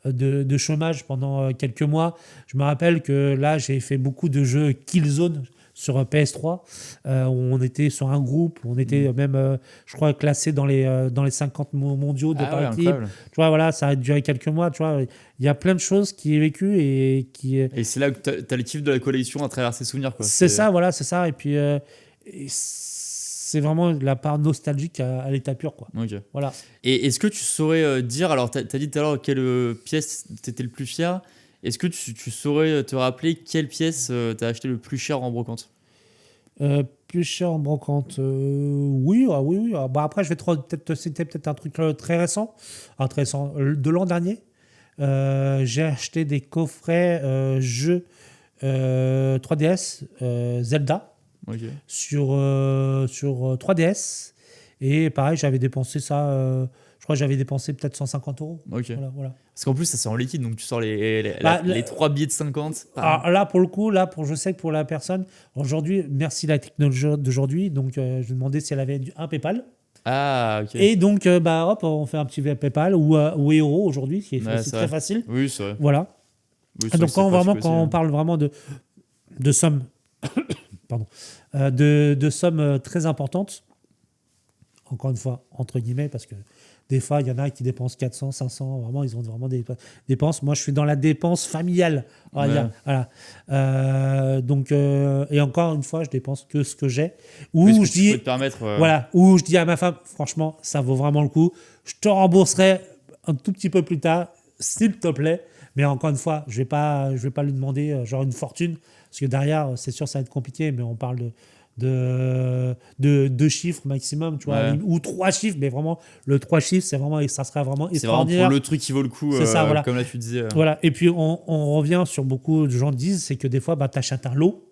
de chômage pendant quelques mois. Je me rappelle que là, j'ai fait beaucoup de jeux Killzone sur PS3. On était sur un groupe, on était même, je crois, classé dans les 50 mondiaux de Ah par ouais, équipe. incroyable. Tu vois, voilà, ça a duré quelques mois. Tu vois, il y a plein de choses qui est vécu et qui. Et c'est là que t'as le kiff de la collection à travers ces souvenirs, quoi. C'est ça, voilà, c'est ça. Et puis, c'est vraiment la part nostalgique à l'état pur, quoi. Ok. Voilà. Et est-ce que tu saurais dire, alors t'as dit tout à l'heure quelle pièce t'étais le plus fier, est-ce que tu saurais te rappeler quelle pièce t'as acheté le plus cher en brocante? Plus cher en brocante, oui, oui, oui. Après, je vais peut-être te citer peut-être un truc très récent, très récent, de l'an dernier. J'ai acheté des coffrets jeux 3DS Zelda Ok. sur 3DS. Et pareil, j'avais dépensé ça, je crois que j'avais dépensé peut-être 150 €. Ok. Voilà. Parce qu'en plus, ça c'est en liquide, donc tu sors Bah, les 3 billets de 50. Alors là, pour le coup, je sais que pour la personne, aujourd'hui, merci la technologie d'aujourd'hui, donc je lui ai demandé si elle avait un PayPal. Ah, ok. Et donc, hop, on fait un petit PayPal ou Euro aujourd'hui, qui est Ouais, aussi c'est très vrai. facile. Oui, c'est vrai. Voilà. Oui, c'est vrai Donc, que c'est pratique aussi, quand on hein. parle vraiment de sommes, pardon, de sommes très importantes, encore une fois, entre guillemets, parce que des fois, il y en a qui dépensent 400, 500, vraiment, ils ont vraiment des dépenses. Moi, je suis dans la dépense familiale, on va Ouais. dire. Voilà. Donc, et encore une fois, je dépense que ce que j'ai. Oui, ce Ou que je tu peux dis, te permettre. voilà, ou je dis à ma femme, franchement, ça vaut vraiment le coup. Je te rembourserai un tout petit peu plus tard, s'il te plaît. Mais encore une fois, je vais pas lui demander genre une fortune, parce que derrière, c'est sûr, ça va être compliqué, mais on parle de deux chiffres maximum, tu vois, Ouais. ou trois chiffres, mais vraiment, le trois chiffres, ça serait vraiment C'est vraiment pour extraordinaire. le truc qui vaut le coup, C'est ça, voilà. comme là tu disais. Voilà. Et puis, on revient sur beaucoup de gens disent, c'est que des fois, tu achètes un lot.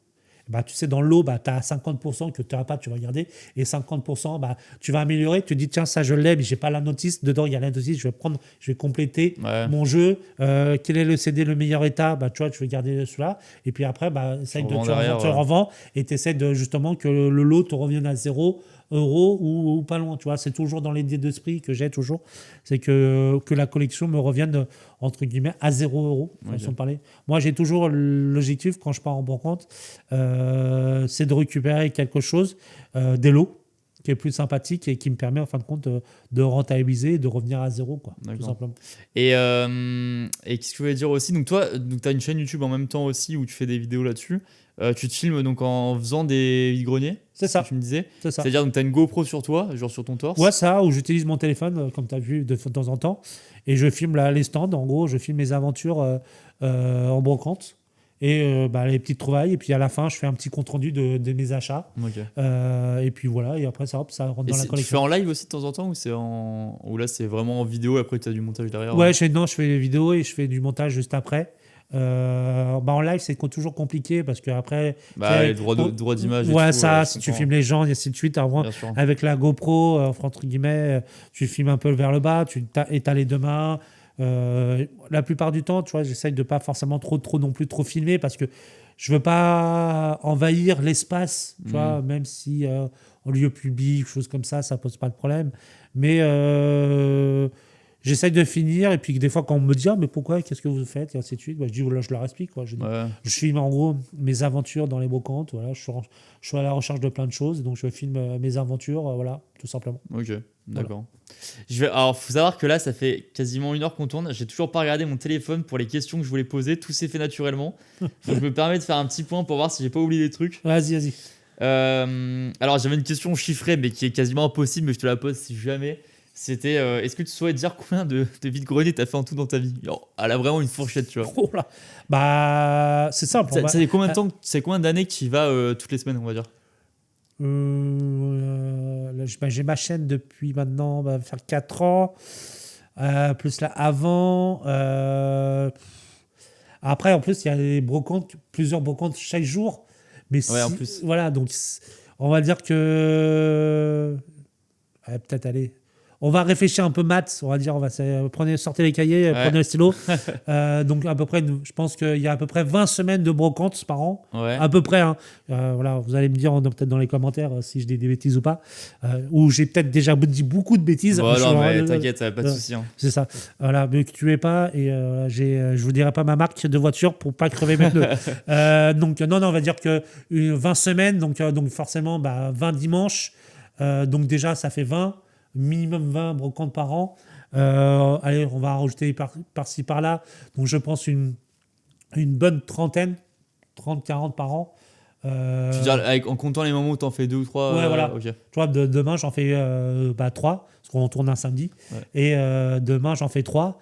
Tu sais, dans le lot, tu as 50% que tu n'auras pas, tu vas garder. Et 50%, tu vas améliorer. Tu te dis, tiens, ça, je l'ai, mais je n'ai pas la notice. Dedans, il y a la notice. Je vais compléter Ouais. mon jeu. Quel est le CD, le meilleur état? Tu vois, je vais garder celui-là. Et puis après, essaye revends derrière, tu revends et tu essaies justement que le lot te revienne à 0 euros ou pas loin. Tu vois, c'est toujours dans l'idée d'esprit que j'ai toujours. C'est que la collection me revienne, entre guillemets, à 0 euros, façon de parler. Moi, j'ai toujours l'objectif, quand je pars en brocante, c'est de récupérer quelque chose, des lots, qui est plus sympathique et qui me permet, en fin de compte, de rentabiliser et de revenir à zéro, quoi, tout simplement. Et qu'est-ce que je voulais dire aussi? Donc, toi, tu as une chaîne YouTube en même temps aussi où tu fais des vidéos là-dessus. Tu te filmes donc en faisant des vide-greniers? C'est ça. Que tu me disais. C'est ça. C'est-à-dire, tu as une GoPro sur toi, genre sur ton torse? Ouais, ça, où j'utilise mon téléphone, comme tu as vu de temps en temps, et je filme les stands. En gros, je filme mes aventures en brocante et les petites trouvailles. Et puis à la fin, je fais un petit compte rendu de mes achats. Ok. Et puis voilà, et après ça, hop, ça rentre Et dans la tu fais collection. en live aussi de temps en temps ou là c'est vraiment en vidéo et après tu as du montage derrière? Ouais, je fais des vidéos et je fais du montage juste après. En live, c'est toujours compliqué parce que après, les droits d'image et ouais, tout, ça, je si tu comprends. filmes les gens et ainsi de suite, avant, Bien sûr. avec la GoPro, entre guillemets, tu filmes un peu vers le bas, tu étales les deux mains. La plupart du temps, tu vois, j'essaye de pas forcément trop non plus trop filmer parce que je veux pas envahir l'espace, tu vois, même si en lieu public, choses comme ça pose pas de problème. Mais j'essaye de finir et puis des fois quand on me dit mais pourquoi, qu'est-ce que vous faites et ainsi de suite, je dis voilà, je leur explique quoi. Je filme en gros mes aventures dans les brocantes, voilà, je suis à la recherche de plein de choses, donc je filme mes aventures, voilà, tout simplement. Ok, d'accord. Alors, faut savoir que là, ça fait quasiment 1 heure qu'on tourne. J'ai toujours pas regardé mon téléphone pour les questions que je voulais poser. Tout s'est fait naturellement. Donc, je me permets de faire un petit point pour voir si j'ai pas oublié des trucs. Vas-y. Alors, j'avais une question chiffrée, mais qui est quasiment impossible, mais je te la pose si jamais. C'était, est-ce que tu saurais dire combien de vide-greniers t'as fait en tout dans ta vie? Alors, elle a vraiment une fourchette, tu vois. Oh là. C'est simple. Ça fait combien de temps, c'est combien d'années que tu y vas toutes les semaines, on va dire? J'ai ma chaîne depuis maintenant, va faire 4 ans. Plus là, avant. Après, en plus, il y a des brocantes, plusieurs brocantes chaque jour. Mais Ouais, en plus. voilà, donc on va dire que peut-être aller. On va réfléchir un peu maths, on va dire, sortez les cahiers, prenez le stylo. Donc à peu près, je pense qu'il y a à peu près 20 semaines de brocantes par an. Ouais. À peu près. Hein. Voilà, vous allez me dire peut-être dans les commentaires si je dis des bêtises ou pas. Ou j'ai peut-être déjà dit beaucoup de bêtises. Bon, non, mais t'inquiète, pas de souci. Hein. C'est ça. Voilà, mais que tu es pas. Et je vous dirai pas ma marque de voiture pour pas crever mes pneus. Donc non, on va dire que 20 semaines, donc forcément 20 dimanches. Donc déjà, ça fait 20. Minimum 20 brocantes par an. Allez, on va rajouter par-ci, par-là. Donc, je pense une bonne trentaine, 30-40 par an. Tu veux dire, en comptant les moments où tu en fais 2 ou 3 Ouais, voilà. Okay. Tu vois, demain, j'en fais 3, parce qu'on tourne un samedi. Ouais. Et demain, j'en fais 3.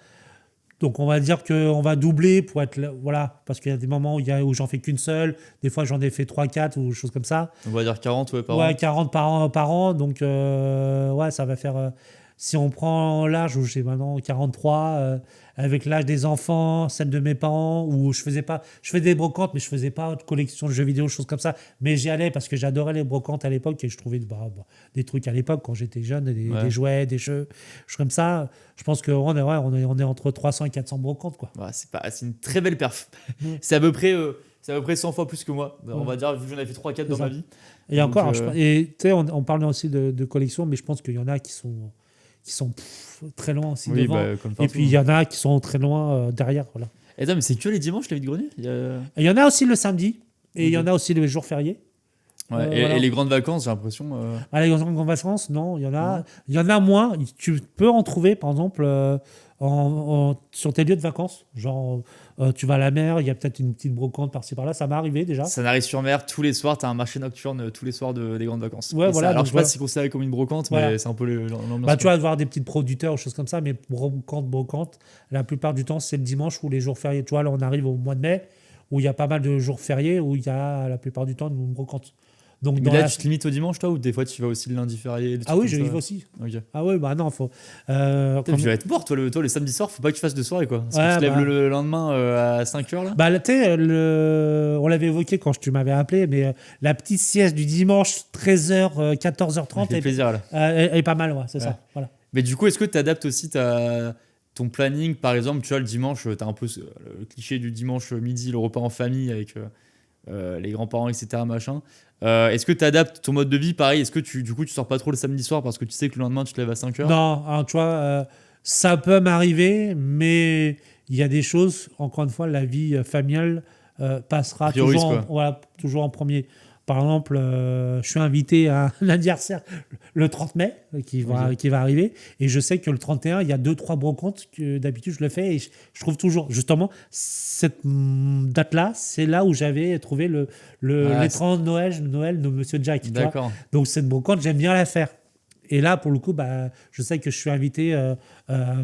Donc, on va dire qu'on va doubler pour être là, voilà, parce qu'il y a des moments où j'en fais qu'une seule. Des fois, j'en ai fait 3-4 ou choses comme ça. On va dire 40 par an. Ouais, 40 par an. Donc, ouais, ça va faire... si on prend l'âge où j'ai maintenant 43, avec l'âge des enfants, celle de mes parents, où je fais des brocantes, mais je faisais pas de collection de jeux vidéo, choses comme ça. Mais j'y allais parce que j'adorais les brocantes à l'époque et je trouvais des trucs à l'époque quand j'étais jeune, des jouets, des jeux, choses comme ça. Je pense qu'on est entre 300 et 400 brocantes, quoi. Ouais, c'est une très belle perf. C'est à peu près 100 fois plus que moi. On va dire, vu que j'en ai fait 3-4 dans ma vie. Et donc, encore, tu sais, on parle aussi de collection, mais je pense qu'il y en a qui sont très loin aussi devant. Et puis il y en a qui sont très loin derrière. Voilà. Et mais c'est que les dimanches, les vide-greniers Il y en a aussi le samedi et il y en a aussi les jours fériés. Ouais, et les grandes vacances, j'ai l'impression. Les grandes vacances, non, il y en a moins. Tu peux en trouver, par exemple, sur tes lieux de vacances. Genre, tu vas à la mer, il y a peut-être une petite brocante par-ci par-là. Ça m'est arrivé déjà. Ça n'arrive sur mer tous les soirs. Tu as un marché nocturne tous les soirs des grandes vacances. Ouais, voilà, alors, je ne sais pas si c'est considéré comme une brocante, mais c'est un peu l'ambiance. Tu vas voir des petits producteurs ou choses comme ça, mais brocante, la plupart du temps, c'est le dimanche ou les jours fériés. Tu vois, là, on arrive au mois de mai, où il y a pas mal de jours fériés, où il y a la plupart du temps une brocante. Donc, mais là, tu te limites au dimanche, toi, ou des fois tu vas aussi le lundi férié? Ah oui, je y vais aussi. Okay. Ah oui, non, faut. Tu vas être mort, toi, le samedi soir, faut pas que tu fasses de soirée, quoi. Parce que tu te lèves le lendemain à 5h, là. Tu sais, on l'avait évoqué quand tu m'avais appelé, mais la petite sieste du dimanche, 13h, 14h30, elle est pas mal, ouais, c'est ça. Voilà. Mais du coup, est-ce que tu adaptes aussi ton planning? Par exemple, tu vois, le dimanche, tu as un peu le cliché du dimanche midi, le repas en famille avec les grands-parents, etc. Machin. Est-ce que tu adaptes ton mode de vie pareil? Est-ce que tu sors pas trop le samedi soir parce que tu sais que le lendemain tu te lèves à 5h? Non, alors, tu vois, ça peut m'arriver, mais il y a des choses, encore une fois, la vie familiale passera toujours en premier. Par exemple, je suis invité à un anniversaire le 30 mai qui va arriver. Et je sais que le 31, il y a 2-3 brocantes que d'habitude je le fais. Et je trouve toujours, justement, cette date-là, c'est là où j'avais trouvé l'étrange Noël de Monsieur Jack. D'accord. Donc cette brocante, j'aime bien la faire. Et là, pour le coup, je sais que je suis invité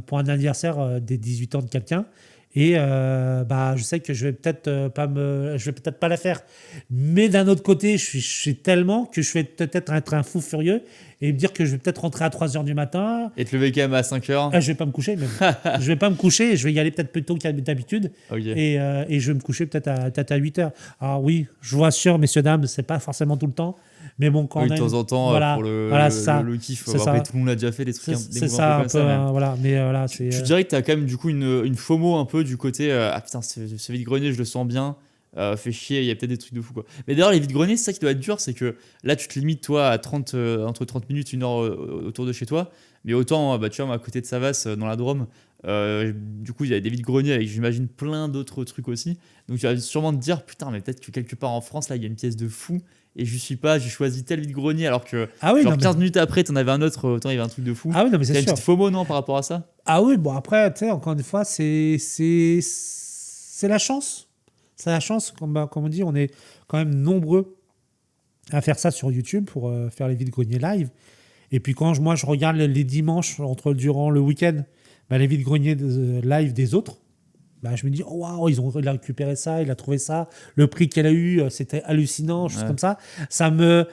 pour un anniversaire des 18 ans de quelqu'un. Et je sais que je vais peut-être pas la faire. Mais d'un autre côté, je suis tellement que je vais peut-être être un fou furieux et me dire que je vais peut-être rentrer à 3h du matin. Et te lever quand même à 5h. Je vais pas me coucher, même. Je vais pas me coucher et je vais y aller peut-être plus tôt qu'à d'habitude. Okay. Et je vais me coucher peut-être à 8h. Alors oui, je vous rassure, messieurs, dames, c'est pas forcément tout le temps. Mais bon, quand même. De temps en temps, pour le kiff. Après, tout le monde l'a déjà fait, des trucs c'est ça, un peu. Voilà. Mais voilà, tu dirais que tu as quand même du coup une FOMO un peu du côté putain, ce vide-grenier, je le sens bien. Fait chier, il y a peut-être des trucs de fou, quoi. Mais d'ailleurs, les vides-greniers, c'est ça qui doit être dur, c'est que là, tu te limites, toi, à entre 30 minutes, 1 heure autour de chez toi. Mais autant, tu vois, à côté de Savas, dans la Drôme, du coup, il y a des vides-greniers avec, j'imagine, plein d'autres trucs aussi. Donc, tu vas sûrement te dire, putain, mais peut-être que quelque part en France, là, il y a une pièce de fou. Et j'ai choisi tel vide-grenier alors que 15 minutes après, t'en avais un autre, autant il y avait un truc de fou. Ah oui, non, mais c'est sûr. T'as une petite FOMO, non, par rapport à ça? Ah oui, bon, après, tu sais, encore une fois, c'est la chance. C'est la chance, comme on dit, on est quand même nombreux à faire ça sur YouTube pour faire les vide-greniers live. Et puis quand moi je regarde les dimanches durant le week-end, les vide-greniers live des autres, je me dis, oh, waouh, il a récupéré ça, il a trouvé ça, le prix qu'elle a eu, c'était hallucinant, choses comme ça. Ça me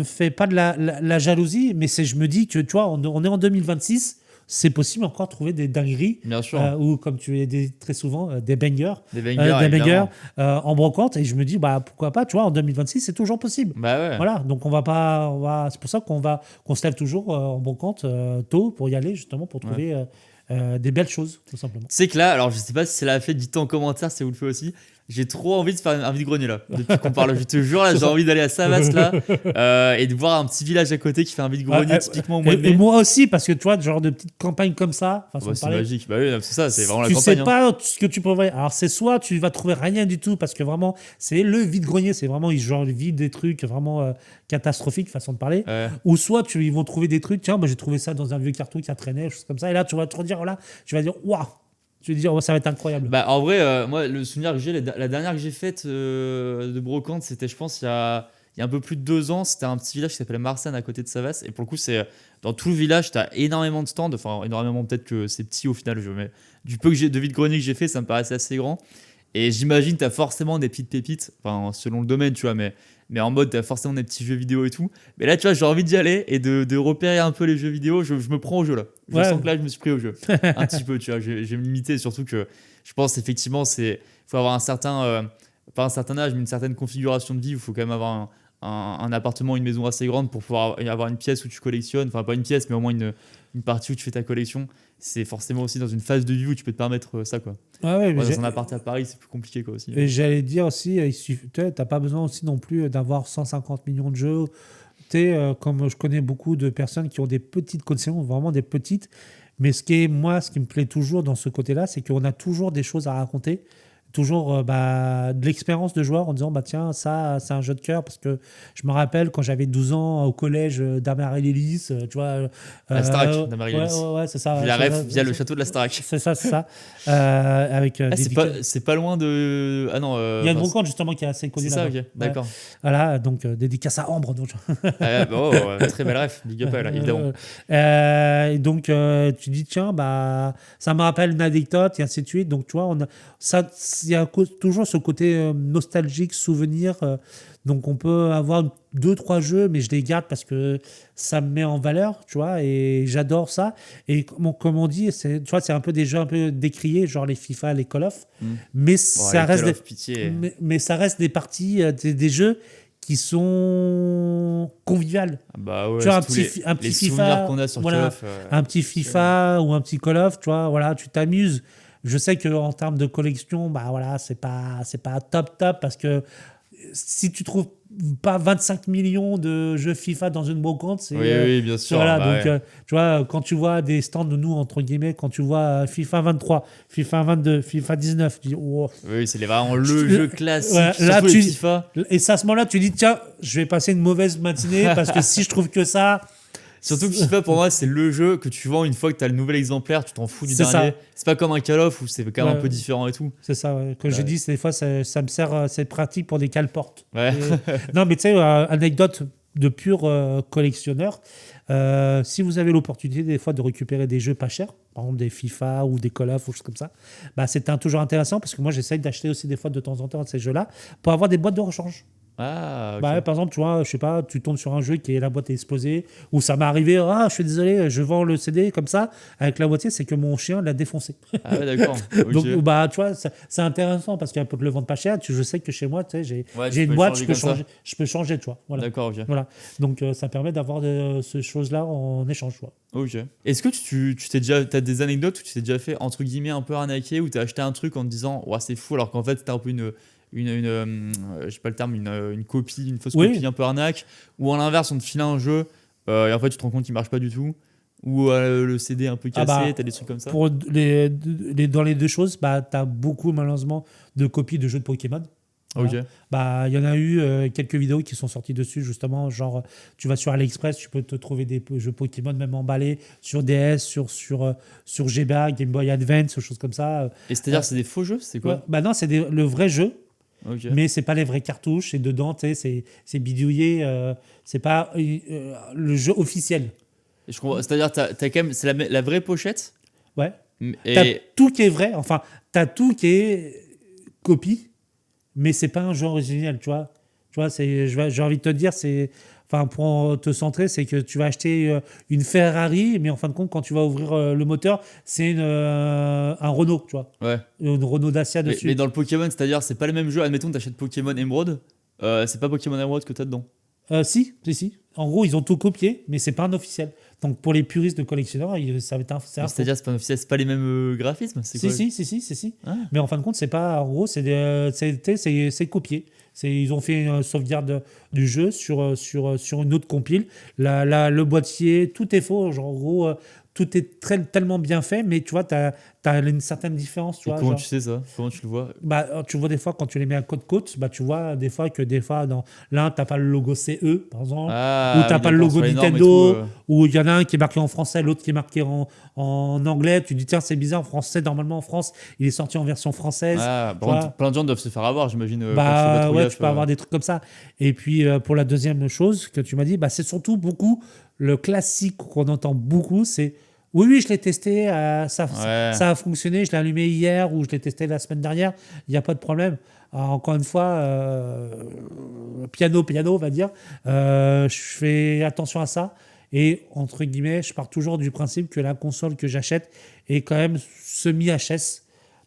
fait pas de la jalousie, mais je me dis que, tu vois, on est en 2026, c'est possible encore de trouver des dingueries. Bien sûr. Ou comme tu dis très souvent, des bangers. Des bangers, En brocante. Et je me dis, pourquoi pas, tu vois, en 2026, c'est toujours possible. Bah ouais. Voilà, donc c'est pour ça qu'on se lève toujours en brocante tôt pour y aller, justement, pour trouver des belles choses, tout simplement. Tu sais que là, alors je sais pas si c'est la fait, dites-toi en commentaire si vous le faites aussi. J'ai trop envie de faire un vide-grenier là. Depuis qu'on parle, je te jure, là, j'ai envie d'aller à Savas là et de voir un petit village à côté qui fait un vide-grenier typiquement au mois de mai. Et moi aussi, parce que tu vois, genre de petites campagnes comme ça, c'est magique. Bah oui, c'est ça, c'est vraiment la tu campagne. Tu sais pas ce que tu peux voir. Alors c'est soit tu vas trouver rien du tout parce que vraiment c'est le vide-grenier, c'est vraiment ils vident des trucs vraiment catastrophiques façon de parler. Ou soit ils vont trouver des trucs. Tiens, j'ai trouvé ça dans un vieux carton qui a traîné, choses comme ça. Et là tu vas te dire voilà, tu vas dire waouh. Tu vas dire, ça va être incroyable. Bah, en vrai, moi, le souvenir que j'ai, la dernière que j'ai faite de brocante, c'était, je pense, il y a un peu plus de 2 ans. C'était un petit village qui s'appelait Marsanne à côté de Savas. Et pour le coup, dans tout le village, tu as énormément de stands. Enfin, énormément, peut-être que c'est petit au final. Mais du peu de vide-grenier que j'ai fait, ça me paraissait assez grand. Et j'imagine, tu as forcément des petites pépites, enfin, selon le domaine, tu vois, mais en mode, tu as forcément des petits jeux vidéo et tout. Mais là, tu vois, j'ai envie d'y aller et de repérer un peu les jeux vidéo. Je me prends au jeu là. Je sens que là, je me suis pris au jeu. Un petit peu, tu vois. Je vais me limiter, surtout que je pense effectivement, il faut avoir pas un certain âge, mais une certaine configuration de vie. Il faut quand même avoir un appartement, une maison assez grande pour pouvoir avoir une pièce où tu collectionnes. Enfin, pas une pièce, mais au moins une partie où tu fais ta collection. C'est forcément aussi dans une phase de vie où tu peux te permettre ça, quoi. Dans un appart à Paris, c'est plus compliqué, quoi, aussi. Et j'allais dire aussi, t'as pas besoin aussi non plus d'avoir 150 millions de jeux. Comme je connais beaucoup de personnes qui ont des petites collections, vraiment des petites. Mais ce qui me plaît toujours dans ce côté-là, c'est qu'on a toujours des choses à raconter. Toujours de l'expérience de joueur en disant tiens, ça c'est un jeu de cœur, parce que je me rappelle quand j'avais 12 ans au collège d'Amaryllis, tu vois, la Starac d'Amaryllis. Ouais, c'est ça. Via le château de la Starac. C'est ça. Avec c'est pas loin de il y a une brocante justement qui est assez connue là-bas. C'est ça, ok, d'accord. Voilà, donc dédicace à Ambre, donc. Très belle ref, big up là, évidemment. Et donc tu dis tiens, ça me rappelle une anecdote et ainsi de suite. Donc tu vois, il y a toujours ce côté nostalgique, souvenir. Donc on peut avoir 2-3 jeux, mais je les garde parce que ça me met en valeur, tu vois, et j'adore ça. Et comme on dit, tu vois, c'est un peu des jeux un peu décriés, genre les FIFA, les Call of, mais ça reste mais ça reste des parties, des jeux qui sont conviviales. Ouais, tu vois, un petit FIFA qu'on a sur Call of, un petit FIFA ou un petit Call of, tu vois, voilà, tu t'amuses. Je sais qu'en termes de collection, c'est pas top parce que si tu trouves pas 25 millions de jeux FIFA dans une brocante, c'est oui, bien sûr. Voilà, donc tu vois, quand tu vois des stands de nous entre guillemets, quand tu vois FIFA 23, FIFA 22, FIFA 19, tu dis oh. Oui, c'est vraiment le jeu classique. Là, FIFA. Et à ce moment-là, tu dis tiens, je vais passer une mauvaise matinée parce que si je trouve que ça. Surtout que FIFA, pour moi, c'est le jeu que tu vends une fois que tu as le nouvel exemplaire, tu t'en fous du dernier. C'est pas comme un Call of où c'est quand même un peu différent et tout. C'est ça, Comme je dis, des fois, ça me sert, c'est pratique pour des cale-portes. Ouais. Non, mais tu sais, anecdote de pur collectionneur, si vous avez l'opportunité des fois de récupérer des jeux pas chers, par exemple des FIFA ou des Call of ou choses comme ça, c'est toujours intéressant parce que moi, j'essaye d'acheter aussi des fois de temps en temps ces jeux-là pour avoir des boîtes de rechange. Ah, okay. Par exemple, tu vois, je sais pas, tu tombes sur un jeu qui est la boîte est explosée, ou ça m'est arrivé, je suis désolé, je vends le CD comme ça, avec la boîtier, c'est que mon chien l'a défoncé. Ah ouais, d'accord. Okay. Donc, tu vois, c'est intéressant parce qu'elle peut te le vendre pas cher. Je sais que chez moi, tu sais, j'ai une boîte, je peux changer, tu vois. Voilà. D'accord, ok. Voilà. Donc, ça permet d'avoir ces choses-là en échange, tu vois. Ok. Est-ce que t'as des anecdotes où tu t'es déjà fait, entre guillemets, un peu arnaquer, où t'as acheté un truc en te disant, c'est fou, alors qu'en fait, c'était un peu je sais pas le terme, une copie, une fausse copie un peu arnaque, ou à l'inverse on te file un jeu et en fait tu te rends compte qu'il marche pas du tout, ou le CD un peu cassé, t'as des trucs comme ça. Pour dans les deux choses, t'as beaucoup malheureusement de copies de jeux de Pokémon. Voilà. Ok. Il y en a eu quelques vidéos qui sont sorties dessus justement, genre tu vas sur AliExpress, tu peux te trouver des jeux Pokémon même emballés sur DS, sur GBA, Game Boy Advance, choses comme ça. Et c'est-à-dire c'est des faux jeux, c'est quoi? Non, c'est le vrai jeu. Okay. Mais c'est pas les vraies cartouches, et dedans c'est bidouillé, c'est pas le jeu officiel. Je comprends. C'est-à-dire t'as quand même c'est la vraie pochette. Ouais. T'as tout qui est vrai, enfin t'as tout qui est copie, mais c'est pas un jeu original, tu vois. J'ai envie de te dire, c'est enfin pour te centrer, c'est que tu vas acheter une Ferrari, mais en fin de compte, quand tu vas ouvrir le moteur, c'est un Renault, tu vois. Ouais. Une Renault Dacia Mais, dessus. mais dans le Pokémon, c'est-à-dire, c'est pas le même jeu. Admettons que t'achètes Pokémon Emerald, c'est pas Pokémon Emerald que t'as dedans. Si. En gros, ils ont tout copié, mais c'est pas un officiel. Donc pour les puristes de collectionneurs, ça va être Mais c'est-à-dire, c'est pas un officiel, c'est pas les mêmes graphismes, c'est quoi? Si. Ah, Mais en fin de compte, c'est pas. En gros, c'est copié. Ils ont fait une sauvegarde du jeu sur une autre compile. Le boîtier, tout est faux. Genre, en gros, tout est tellement bien fait, mais tu vois, t'as une certaine différence. Tu et vois, comment genre, tu sais ça? Comment tu le vois? bah, tu vois des fois, quand tu les mets à côte-côte, bah, tu vois des fois que dans l'un, t'as pas le logo CE, par exemple, ou Ah t'as oui, pas le d'accord, logo sur les normes et tout. Nintendo, ou il y en a un qui est marqué en français, l'autre qui est marqué en anglais. Tu dis, tiens, c'est bizarre, en français, normalement en France, il est sorti en version française. Ah, Tu par contre, vois. plein de gens doivent se faire avoir, j'imagine, quand tu fais pas Bah trop ouais, tu gaffe. peux avoir des trucs comme ça. Et puis pour la deuxième chose que tu m'as dit, bah, c'est surtout beaucoup le classique qu'on entend beaucoup, c'est oui, je l'ai testé, Ouais. ça a fonctionné, je l'ai allumé hier ou je l'ai testé la semaine dernière, il n'y a pas de problème. Alors, encore une fois, piano, on va dire, je fais attention à ça. Et entre guillemets, je pars toujours du principe que la console que j'achète est quand même semi-HS.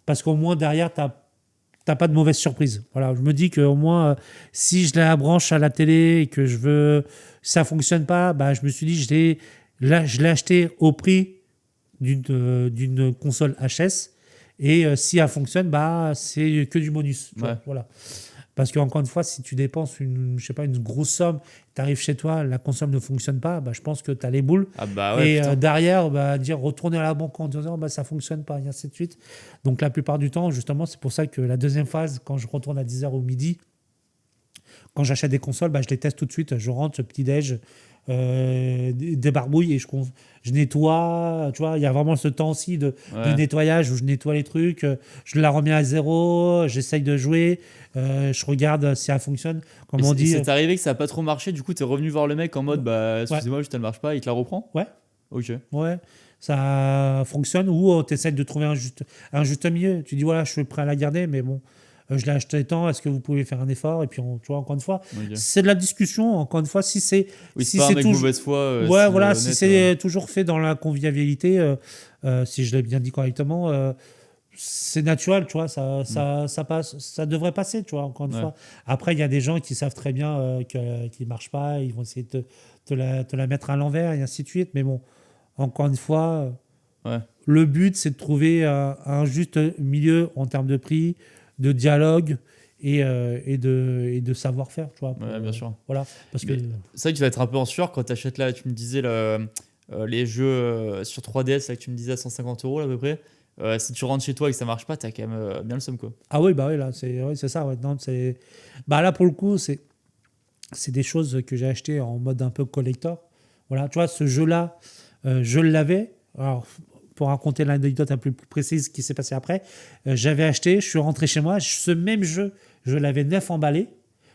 Parce qu'au moins derrière, t'as pas de mauvaise surprise. Voilà, je me dis qu'au moins, si je la branche à la télé et que ça fonctionne pas, bah, je me suis dit, je l'ai acheté au prix d'une console HS. Et si elle fonctionne, bah, c'est que du bonus. Tu vois, Ouais. voilà. Parce qu'encore une fois, si tu dépenses je sais pas, une grosse somme, tu arrives chez toi, la console ne fonctionne pas, bah, je pense que tu as les boules. Ah bah ouais, Et putain. derrière, bah, dire retourner à la banque en disant bah, ça fonctionne pas, et ainsi de suite. Donc la plupart du temps, justement, c'est pour ça que la deuxième phase, quand je retourne à 10h au midi, quand j'achète des consoles, bah, je les teste tout de suite. Je rentre, ce petit-déj, débarbouille et je nettoie. Tu vois, il y a vraiment ce temps aussi de Ouais. nettoyage où je nettoie les trucs, je la remets à zéro, j'essaye de jouer, je regarde si elle fonctionne. Comme Et on dit. c'est arrivé que ça a pas trop marché, du coup, t'es revenu voir le mec en mode, bah, Ouais, excusez-moi, juste elle marche pas, il te la reprend? ouais, Ok. ouais. Ça fonctionne ou tu essaies de trouver un juste milieu. Tu dis voilà, je suis prêt à la garder, mais bon, je l'ai acheté tant, est-ce que vous pouvez faire un effort? Et puis, tu vois, encore une fois, Ok. c'est de la discussion. Encore une fois, si c'est Oui, c'est si pas un c'est mec de toujours mauvaise foi, ouais, si voilà, si honnête. c'est toujours fait dans la convivialité, si je l'ai bien dit correctement, c'est naturel, tu vois, ça passe, ça devrait passer, tu vois, encore une Ouais. fois. Après, il y a des gens qui savent très bien qu'il ne marche pas, ils vont essayer de te la mettre à l'envers et ainsi de suite. Mais bon, encore une fois, Ouais. le but, c'est de trouver un juste milieu en termes de prix, de dialogue et de savoir-faire, tu vois. Ouais, bien sûr. Voilà, parce que... Mais c'est vrai que tu vas être un peu en sueur quand tu achètes là, tu me disais les jeux sur 3DS, là, que tu me disais à 150 € à peu près. Si tu rentres chez toi et que ça marche pas, t'as quand même bien le seum quoi. Ah oui, bah oui, là, c'est ça. Ouais, non, bah là, pour le coup, c'est des choses que j'ai achetées en mode un peu collector. Voilà, tu vois, ce jeu-là, je l'avais. Alors, pour raconter l'anecdote un peu plus précise qui s'est passée après, j'avais acheté, je suis rentré chez moi, ce même jeu, je l'avais neuf emballé.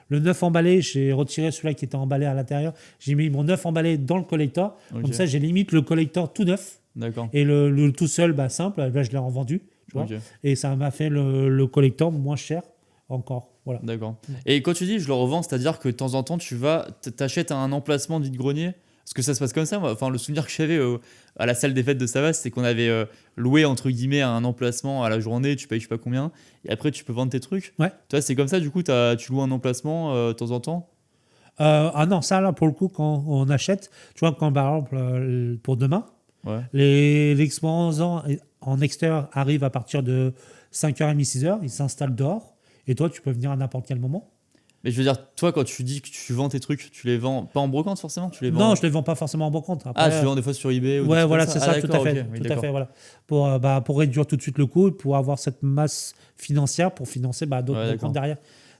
Le neuf emballé, j'ai retiré celui-là qui était emballé à l'intérieur. J'ai mis mon neuf emballé dans le collector. Ok. Comme ça, j'ai limite le collector tout neuf. D'accord. Et le tout seul, bah, simple, là, je l'ai revendu. Tu vois. Ok. Et ça m'a fait le collector moins cher encore. Voilà. D'accord. Et quand tu dis je le revends, c'est-à-dire que de temps en temps tu t'achètes un emplacement vide-grenier. Parce que ça se passe comme ça. Enfin, le souvenir que j'avais à la salle des fêtes de Savas, c'est qu'on avait loué entre guillemets un emplacement à la journée. Tu payes je sais pas combien. Et après tu peux vendre tes trucs. Ouais. Toi, c'est comme ça. Du coup, tu loues un emplacement de temps en temps. Ah non, ça là, pour le coup, quand on achète, tu vois, quand par exemple, pour demain, Ouais. l'exposant en extérieur arrive à partir de 5h30, 6h, il s'installe dehors. Et toi, tu peux venir à n'importe quel moment. Mais je veux dire, toi, quand tu dis que tu vends tes trucs, tu les vends pas en brocante forcément, tu les vends. Non, je ne les vends pas forcément en bon compte. Après, Ah, tu les vends des fois sur eBay ou des ouais, trucs voilà, comme c'est ça. ça, Ah, tout à d'accord, fait. ok, oui, Tout à d'accord. fait, voilà. Pour réduire tout de suite le coût, pour avoir cette masse financière pour financer d'autres Ouais, d'accord. brocantes derrière.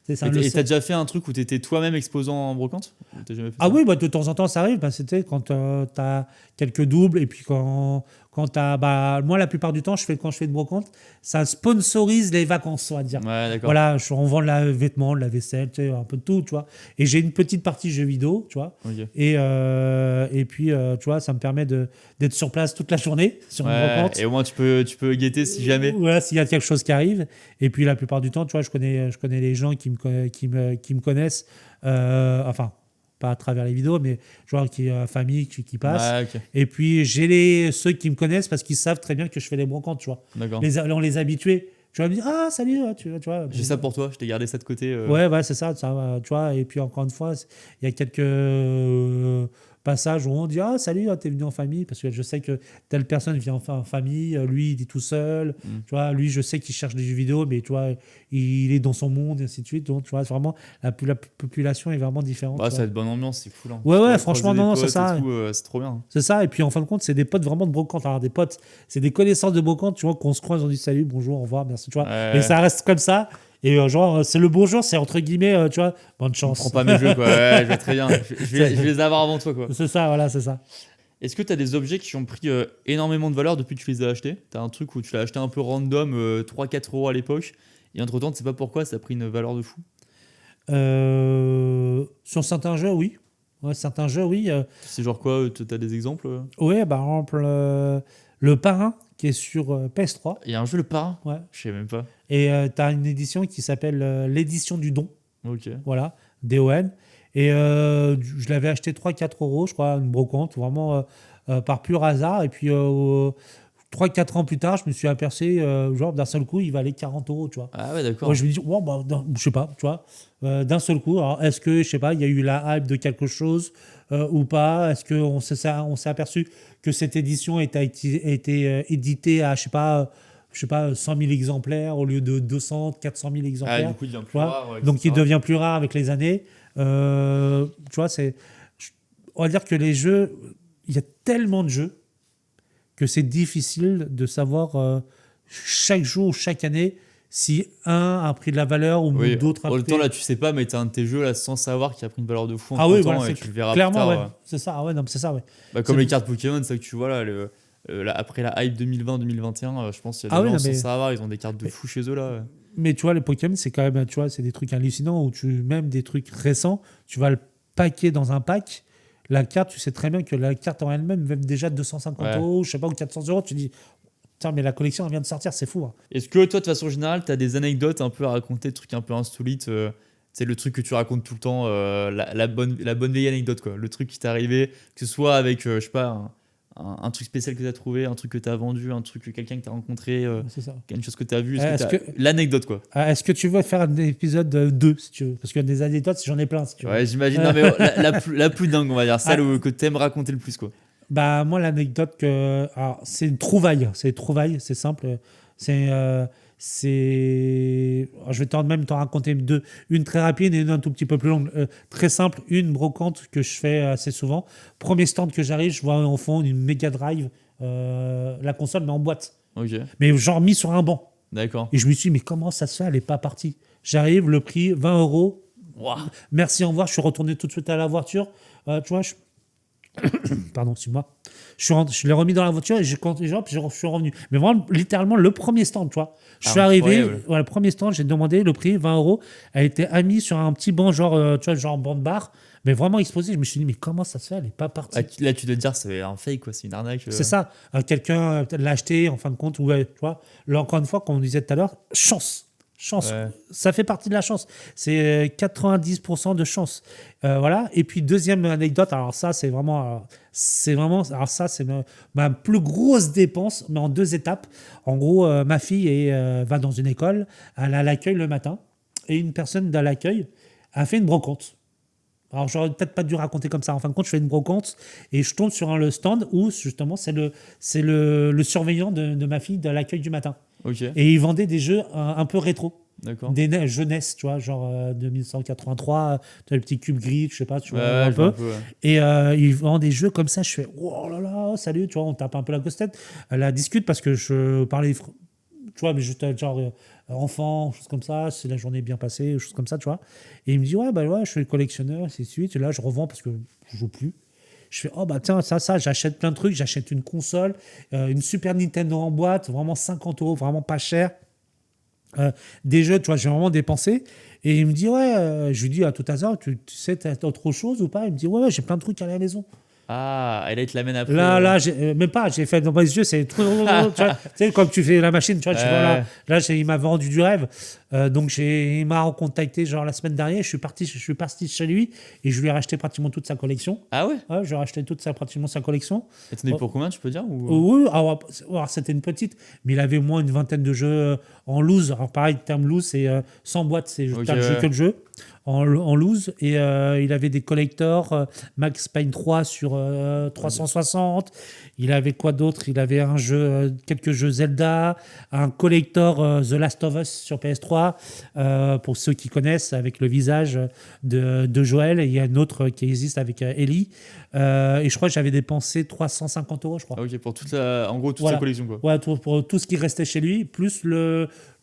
C'est ça, Et t'as déjà fait un truc où t'étais toi-même exposant en brocante? Ou t'as jamais fait Ah ça? oui, bah, de temps en temps, ça arrive. Bah, c'était quand tu as quelques doubles et puis quand tu as. Bah, moi, la plupart du temps, quand je fais de brocante, ça sponsorise les vacances, on va dire. Ouais, d'accord. Voilà, on vend de vêtements, de la vaisselle, tu sais, un peu de tout, tu vois. Et j'ai une petite partie jeux vidéo, tu vois. Ok. Et puis, tu vois, ça me permet d'être sur place toute la journée sur une Ouais, brocante. et au moins tu peux guetter si jamais. Voilà, s'il y a quelque chose qui arrive. Et puis, la plupart du temps, tu vois, je connais les gens qui me connaissent. Enfin, pas à travers les vidéos, mais genre qui famille qui passe. Ouais, ok. Et puis j'ai ceux qui me connaissent parce qu'ils savent très bien que je fais les brocantes, tu vois. D'accord. On les habitués. Tu vas me dire, ah, salut, tu vois. J'ai ça pour toi, je t'ai gardé ça de côté. Ouais, c'est ça, tu vois. Et puis encore une fois, il y a quelques passages où on dit, ah, salut, t'es venu en famille, parce que je sais que telle personne vient en famille, lui, il est tout seul, tu vois, lui, je sais qu'il cherche des jeux vidéo, mais tu vois, il est dans son monde, et ainsi de suite. Donc, tu vois, vraiment, la population est vraiment différente. Bah, ça va être bonne ambiance, c'est cool. Hein. Ouais, franchement, non, c'est ça. C'est trop bien. C'est ça, et puis en fin de compte, c'est des potes vraiment de brocante. Alors, des potes, c'est des connaissances de brocante, tu vois, qu'on se croise, on dit salut, bonjour, au revoir, merci, tu vois. Ouais. Et ça reste comme ça. Et genre, c'est le bonjour, c'est entre guillemets, tu vois, bonne chance. Je prends pas mes jeux, quoi. Ouais, je vais très bien. Je vais les avoir avant toi, quoi. C'est ça, voilà, c'est ça. Est-ce que tu as des objets qui ont pris énormément de valeur depuis que tu les as achetés? Tu as un truc où tu l'as acheté un peu random, 3-4 euros à l'époque, et entre-temps, tu sais pas pourquoi, ça a pris une valeur de fou? Sur certains jeux, oui. Ouais, certains jeux, oui. C'est genre quoi? Tu as des exemples? Ouais, par exemple, le Parrain, qui est sur PS3. Il y a un jeu, le Parrain? Ouais. Je sais même pas. Et tu as une édition qui s'appelle l'édition du don. Ok. Voilà, DON. Et je l'avais acheté 3-4 euros, je crois, une brocante, vraiment par pur hasard. Et puis 3-4 ans plus tard, je me suis aperçu, genre d'un seul coup, il valait 40 euros, tu vois. Ah ouais, d'accord. Ouais, je me dis, wow, bah, je sais pas, tu vois, d'un seul coup. Alors, est-ce que, je sais pas, il y a eu la hype de quelque chose ou pas? Est-ce qu'on s'est aperçu que cette édition été éditée à, je sais pas, 100 000 exemplaires au lieu de 200, 400 000 Ah, exemplaires. du coup, il devient Tu plus vois. rare. Ouais, Donc, il etc. devient plus rare avec les années. Tu vois, on va dire que les jeux, il y a tellement de jeux que c'est difficile de savoir chaque jour, chaque année, si un a pris de la valeur ou Oui, d'autres a en pris. même temps, là, tu sais pas, mais t'as un de tes jeux là sans savoir qui a pris une valeur de fou en Ah oui, temps voilà, et c'est tu le verras clairement, plus tard. ouais. C'est ça, ah ouais, non, c'est ça, ouais. Bah, comme C'est- les cartes Pokémon, c'est ça que tu vois là, après la hype 2020-2021, je pense qu'il y a Ah des oui, gens non, sans mais- savoir, ils ont des cartes de fou chez eux là. Mais tu vois, les Pokémon, c'est quand même, tu vois, c'est des trucs hallucinants où même des trucs récents, tu vas le paquer dans un pack. La carte, tu sais très bien que la carte en elle-même, même déjà 250 Ouais. euros, je sais pas, ou 400 euros, tu dis, tiens, mais la collection, elle vient de sortir, c'est fou. Hein. Est-ce que toi, de façon générale, t'as des anecdotes un peu à raconter, des trucs un peu insolites c'est le truc que tu racontes tout le temps, la bonne vieille anecdote, quoi. Le truc qui t'est arrivé, que ce soit avec, je sais pas, un truc spécial que t'as trouvé, un truc que t'as vendu, un truc, quelqu'un que t'as rencontré, C'est ça. une chose que t'as vue. Est-ce que- L'anecdote, quoi. Est-ce que tu veux faire un épisode 2, si tu veux? Parce que des anecdotes, j'en ai plein, si tu veux. Ouais, j'imagine. Non, mais la plus dingue, on va dire. Celle que t'aimes raconter le plus, quoi. Bah, moi, l'anecdote alors, c'est une trouvaille. C'est simple. Je vais même t'en raconter deux. Une très rapide et une un tout petit peu plus longue. Très simple, une brocante que je fais assez souvent. Premier stand que j'arrive, je vois en fond une Mega Drive, la console, mais en boîte. Ok, Mais genre mis sur un banc. d'accord. Et je me suis dit, mais comment ça se fait? Elle n'est pas partie. J'arrive, le prix, 20 euros. Ouah. Merci, au revoir. Je suis retourné tout de suite à la voiture. Tu vois, pardon, excuse-moi. Je l'ai remis dans la voiture et puis je suis revenu. Mais vraiment, littéralement, le premier stand, tu vois. Je suis arrivé, Incroyable. voilà, le premier stand, j'ai demandé le prix, 20 euros. Elle était amie sur un petit banc, genre, tu vois, genre banc de bar, mais vraiment exposé. Je me suis dit, mais comment ça se fait? Elle n'est pas partie. Là, tu dois te dire, c'est un fake, quoi. C'est une arnaque. C'est ça. Quelqu'un l'a acheté, en fin de compte, ou, tu vois. Là, encore une fois, comme on disait tout à l'heure, chance. Chance. Ouais. Ça fait partie de la chance. C'est 90% de chance. Voilà. Et puis, deuxième anecdote, alors ça, c'est vraiment, alors ça, c'est ma plus grosse dépense, mais en 2 étapes. En gros, ma fille va dans une école, elle a l'accueil le matin, et une personne de l'accueil a fait une brocante. Alors, j'aurais peut-être pas dû raconter comme ça. En fin de compte, je fais une brocante et je tombe sur le stand où, justement, c'est le surveillant de ma fille de l'accueil du matin. Ok, Et il vendait des jeux un peu rétro. d'accord. Des jeunesse, tu vois, genre 1983, tu as le petit cube gris, je sais pas, tu vois, Ouais, un je vois peu. ouais. Et il vend des jeux comme ça, je fais, oh là là, salut, tu vois, on tape un peu la costette. Elle la discute parce que je parlais, tu vois, mais juste genre enfant, choses comme ça, c'est la journée bien passée, choses comme ça, tu vois. Et il me dit, ouais, bah ouais, je suis collectionneur, c'est suite. Et là, je revends parce que je joue plus. Je fais, oh bah tiens, ça, j'achète plein de trucs, j'achète une console, une Super Nintendo en boîte, vraiment 50 euros, vraiment pas cher. Des jeux, tu vois, j'ai vraiment dépensé. Et il me dit, ouais, je lui dis à tout hasard, tu sais, t'as autre chose ou pas? Il me dit, ouais, j'ai plein de trucs à la maison. Ah, et là, il te l'amène après. Là, même pas, j'ai fait dans mes yeux, c'est trop. Tu vois, tu sais, comme tu fais la machine, tu vois, tu vois là il m'a vendu du rêve. Donc, il m'a recontacté genre la semaine dernière. Je suis parti chez lui et je lui ai racheté pratiquement toute sa collection. Ah ouais? Ouais, je lui ai racheté pratiquement sa collection. Et t'en as eu pour combien, tu peux dire ou... Oui, alors, c'était une petite, mais il avait au moins une vingtaine de jeux en loose. Alors, pareil, le terme loose, c'est 100 boîtes, c'est Ok, que le jeu. En loose, et il avait des collectors, Max Payne 3 sur 360. Il avait quoi d'autre? Il avait un jeu, quelques jeux Zelda, un collector The Last of Us sur PS3, pour ceux qui connaissent, avec le visage de Joël. Et il y a un autre qui existe avec Ellie. Et je crois que j'avais dépensé 350 €, je crois. Ok, pour en gros, toute sa collection, quoi. Ouais, pour tout ce qui restait chez lui, plus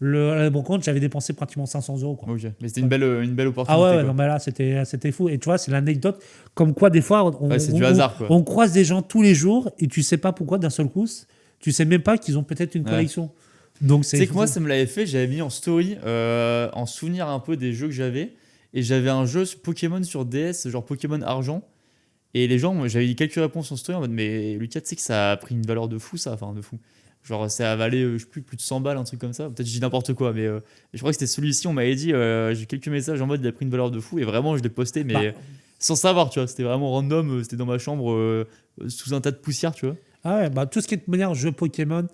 à bon compte, j'avais dépensé pratiquement 500 €, quoi. Ok, mais c'était une belle opportunité. Ah ouais, quoi. non, mais là, c'était fou. Et tu vois, c'est l'anecdote. Comme quoi, des fois, c'est du hasard, quoi. on croise des gens tous les jours et tu sais pas pourquoi, d'un seul coup, tu sais même pas qu'ils ont peut-être une collection. Donc, c'est que moi, ça me l'avait fait. J'avais mis en story, en souvenir un peu des jeux que j'avais. Et j'avais un jeu Pokémon sur DS, genre Pokémon Argent. Et les gens, j'avais eu quelques réponses en story en mode, mais Lucas, tu sais que ça a pris une valeur de fou, ça. Enfin, de fou. Genre, ça a valé, je sais plus de 100 balles, un truc comme ça. Peut-être je dis n'importe quoi, mais je crois que c'était celui-ci. On m'avait dit, j'ai quelques messages en mode, il a pris une valeur de fou. Et vraiment, je l'ai posté, mais sans savoir, tu vois. C'était vraiment random. C'était dans ma chambre, sous un tas de poussière, tu vois. Ah ouais, tout ce qui est de manière jeu Pokémon,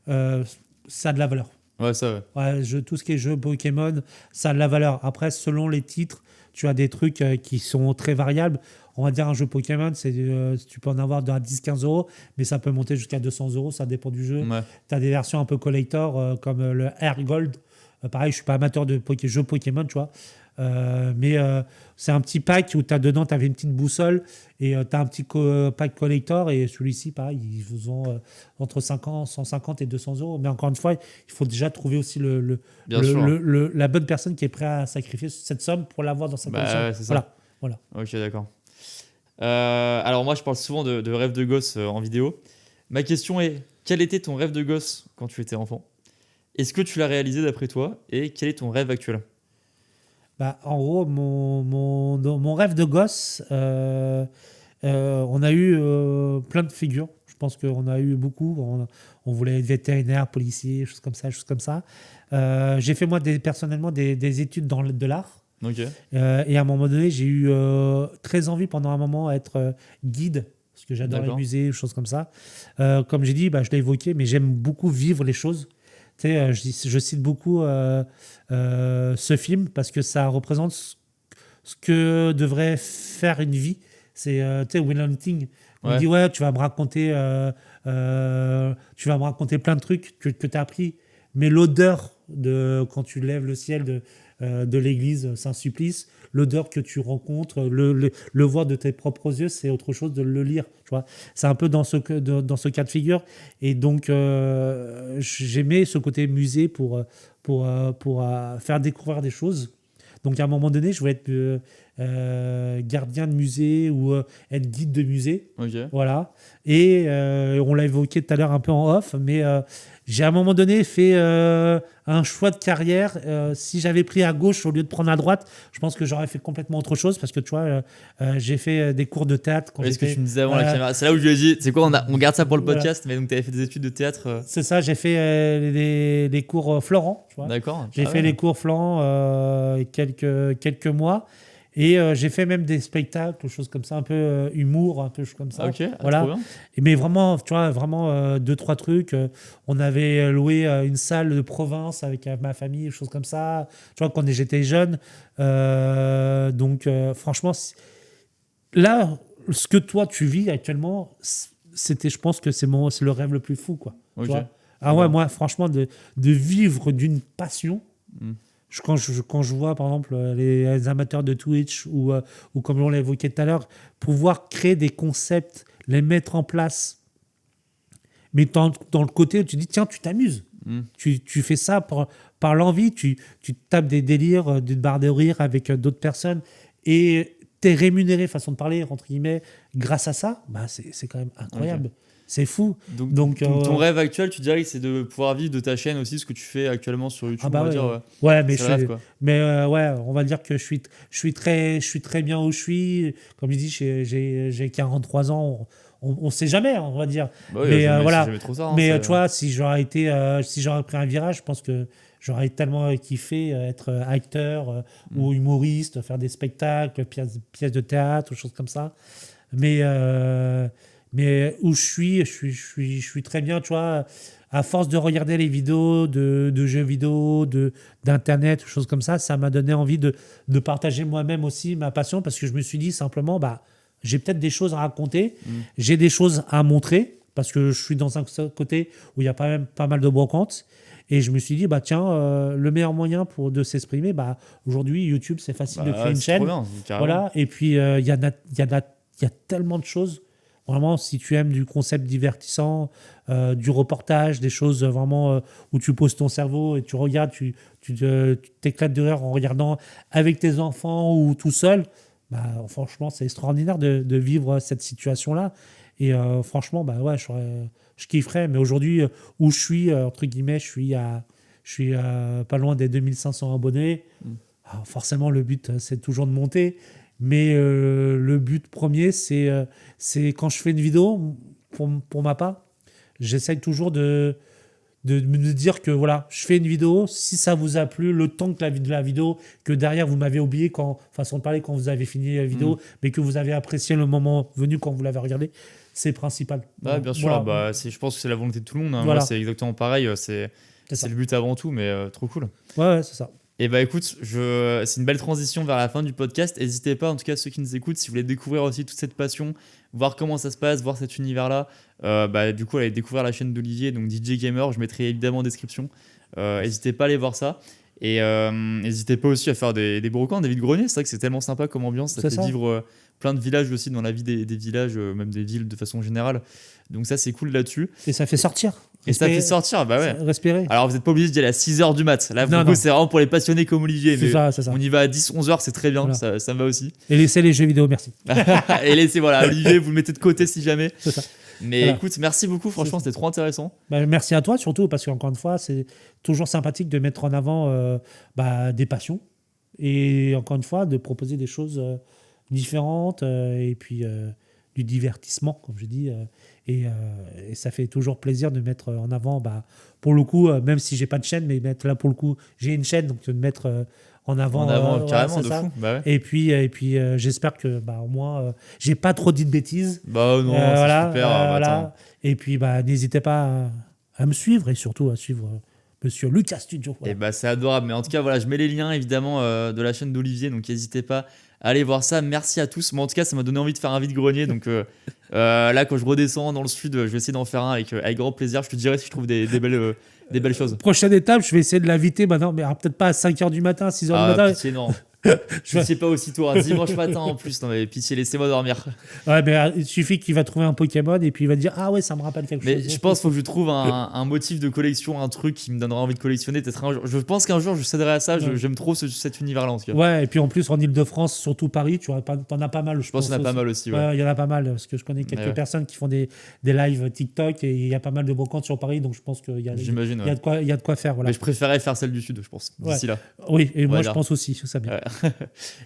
ça a de la valeur. Ouais, ça, ouais. Tout ce qui est jeu Pokémon, ça a de la valeur. Après, selon les titres, tu as des trucs qui sont très variables. On va dire un jeu Pokémon, tu peux en avoir à 10-15 €, mais ça peut monter jusqu'à 200 €, ça dépend du jeu. Ouais. Tu as des versions un peu collector, comme le Air Gold. Pareil, je suis pas amateur de jeux Pokémon, tu vois. Mais c'est un petit pack où dedans, tu avais une petite boussole et tu as un petit pack collector. Et celui-ci, pareil, ils vous ont entre 150 et 200 €. Mais encore une fois, il faut déjà trouver aussi la bonne personne qui est prête à sacrifier cette somme pour l'avoir dans sa collection. Ouais, c'est ça. Voilà. Ok, d'accord. Alors moi, je parle souvent de rêve de gosse en vidéo. Ma question est, quel était ton rêve de gosse quand tu étais enfant? Est-ce que tu l'as réalisé d'après toi? Et quel est ton rêve actuel? En gros, mon rêve de gosse, on a eu plein de figures. Je pense qu'on a eu beaucoup. On voulait être vétérinaire, policier, choses comme ça. J'ai fait moi personnellement des études de l'art. Okay. Et à un moment donné, j'ai eu très envie pendant un moment d'être guide, parce que j'adore les musées, choses comme ça. Comme j'ai dit, je l'ai évoqué, mais j'aime beaucoup vivre les choses. Tu sais, je cite beaucoup ce film parce que ça représente ce que devrait faire une vie. C'est Will Hunting. On dit tu vas me raconter plein de trucs que tu as appris, mais l'odeur de quand tu lèves le ciel de l'église Saint-Sulpice, l'odeur que tu rencontres, le voir de tes propres yeux, c'est autre chose de le lire. Tu vois, c'est un peu dans ce cas de figure. Et donc, j'aimais ce côté musée pour faire découvrir des choses. Donc, à un moment donné, je voulais être gardien de musée ou être guide de musée. Okay. Voilà. Et on l'a évoqué tout à l'heure un peu en off, mais j'ai à un moment donné fait un choix de carrière. Si j'avais pris à gauche au lieu de prendre à droite, je pense que j'aurais fait complètement autre chose parce que tu vois, j'ai fait des cours de théâtre. Ce que tu me disais avant la caméra, c'est là où je lui ai dit, c'est quoi, on garde ça pour le podcast, mais donc tu avais fait des études de théâtre. C'est ça, j'ai fait les cours Florent. Tu vois. D'accord. J'ai fait les cours Florent quelques mois. Et j'ai fait même des spectacles, choses comme ça, un peu humour, un peu comme ça. Ok, voilà. trop bien. Mais vraiment, tu vois, vraiment 2-3 trucs. On avait loué une salle de province avec ma famille, choses comme ça. Tu vois, quand j'étais jeune. Donc, franchement, là, ce que toi, tu vis actuellement, je pense que c'est le rêve le plus fou, quoi. Okay. Tu vois ouais, moi, franchement, de vivre d'une passion. Quand je vois, par exemple, les amateurs de Twitch ou comme on l'a évoqué tout à l'heure, pouvoir créer des concepts, les mettre en place, mais dans le côté où tu dis, tiens, tu t'amuses. Tu fais ça par l'envie, tu tapes des délires, des barres de rire avec d'autres personnes et t'es rémunéré, façon de parler, entre guillemets, grâce à ça, c'est quand même incroyable. C'est fou. Donc, ton rêve actuel, tu dirais que c'est de pouvoir vivre de ta chaîne aussi, ce que tu fais actuellement sur YouTube, bah on va ouais. dire. Ouais, mais c'est le rêve, quoi. ouais, on va dire que je suis très bien où je suis. Comme je dis, j'ai 43 ans. On sait jamais, on va dire. Bah oui, Mais jamais, voilà. c'est jamais trop ça. Hein, Mais c'est- tu vois, si j'aurais pris un virage, je pense que j'aurais tellement kiffé être acteur ou humoriste, faire des spectacles, pièces de théâtre, ou choses comme ça. Mais, mais où je suis très bien, tu vois. À force de regarder les vidéos de jeux vidéo, d'internet, choses comme ça m'a donné envie de partager moi-même aussi ma passion parce que je me suis dit simplement, bah, j'ai peut-être des choses à raconter, j'ai des choses à montrer parce que je suis dans un côté où il y a pas mal de brocantes. Et je me suis dit, bah tiens, le meilleur moyen de s'exprimer, bah, aujourd'hui, YouTube, c'est facile de créer une c'est chaîne. trop bien, carrément. Voilà. Et puis, il y a tellement de choses. Vraiment, si tu aimes du concept divertissant, du reportage, des choses vraiment où tu poses ton cerveau et tu regardes, tu t'éclates de rire en regardant avec tes enfants ou tout seul, bah, franchement, c'est extraordinaire de vivre cette situation-là. Et franchement, bah, ouais, je kifferais. Mais aujourd'hui, où je suis, entre guillemets, je suis pas loin des 2500 abonnés. Alors, forcément, le but, c'est toujours de monter. Mais le but premier, c'est quand je fais une vidéo, pour ma part, j'essaye toujours de me dire que voilà, je fais une vidéo, si ça vous a plu, le temps que la vidéo, que derrière vous m'avez oublié, façon de parler, quand vous avez fini la vidéo, mais que vous avez apprécié le moment venu quand vous l'avez regardé, c'est principal. Ouais, bien sûr, Voilà. bah, je pense que c'est la volonté de tout le monde. Hein. Voilà. Moi, c'est exactement pareil. C'est ça. Le but avant tout, mais trop cool. Ouais, c'est ça. Et bah écoute, c'est une belle transition vers la fin du podcast. N'hésitez pas, en tout cas ceux qui nous écoutent, si vous voulez découvrir aussi toute cette passion, voir comment ça se passe, voir cet univers-là, bah du coup allez découvrir la chaîne d'Olivier, donc DJ Gamer, je mettrai évidemment en description. N'hésitez pas à aller voir ça. Et n'hésitez pas aussi à faire des brocantes, des vides-greniers. C'est vrai que c'est tellement sympa comme ambiance, ça fait vivre plein de villages aussi dans la vie des villages, même des villes de façon générale. Donc ça c'est cool là-dessus. Et ça fait sortir. Et ça fait sortir, bah ouais. Respirer. Alors vous n'êtes pas obligé d'y aller à 6h du mat. Là, pour vous, c'est vraiment pour les passionnés comme Olivier. C'est mais ça. on y va à 10-11h, c'est très bien, Voilà. ça me va aussi. Et laissez les jeux vidéo, merci. Et laissez, voilà, Olivier, vous le mettez de côté si jamais. C'est ça. Mais Voilà. écoute, merci beaucoup, franchement, c'était trop intéressant. Bah, merci à toi surtout, parce qu'encore une fois, c'est toujours sympathique de mettre en avant des passions. Et encore une fois, de proposer des choses différentes et puis du divertissement, comme je dis. Et ça fait toujours plaisir de mettre en avant, pour le coup, même si j'ai pas de chaîne, mais mettre là pour le coup, j'ai une chaîne, donc de mettre en avant. Carrément, ouais, de ça. fou. Bah ouais. Et puis j'espère que au moins, j'ai pas trop dit de bêtises. Bah non, c'est voilà, super. voilà. Et puis n'hésitez pas à me suivre et surtout à suivre Monsieur Lucas Studio. Voilà. Et bah c'est adorable. Mais en tout cas, voilà, je mets les liens évidemment de la chaîne d'Olivier, donc n'hésitez pas à aller voir ça. Merci à tous. Moi, en tout cas, ça m'a donné envie de faire un vide-grenier. Donc là, quand je redescends dans le sud, je vais essayer d'en faire un avec grand plaisir. Je te dirai si je trouve des belles choses. Prochaine étape, je vais essayer de l'inviter maintenant, mais alors, peut-être pas à 5h du matin, 6h du matin. Pitié, non. Je sais pas aussitôt, un dimanche matin en plus. Non, mais pitié, laissez-moi dormir. Ouais, mais il suffit qu'il va trouver un Pokémon et puis il va dire ah ouais, ça me rappelle quelque chose. Mais je pense qu'il faut que je trouve un motif de collection, un truc qui me donnera envie de collectionner. Peut-être un jour. Je pense qu'un jour je céderai à ça. Ouais. J'aime trop cet univers-là en tout cas. Ouais, et puis en plus en Ile-de-France, surtout Paris, t'en as pas mal. Je pense qu'il y en a pas mal aussi. Ouais. Ouais, il y en a pas mal parce que je connais quelques personnes qui font des lives TikTok et il y a pas mal de brocantes sur Paris, donc je pense qu'il y a, J'imagine, il y a de quoi faire. Voilà. Mais je préférais faire celle du sud, je pense, d'ici là. Oui, et moi dire. je pense aussi, ça bien.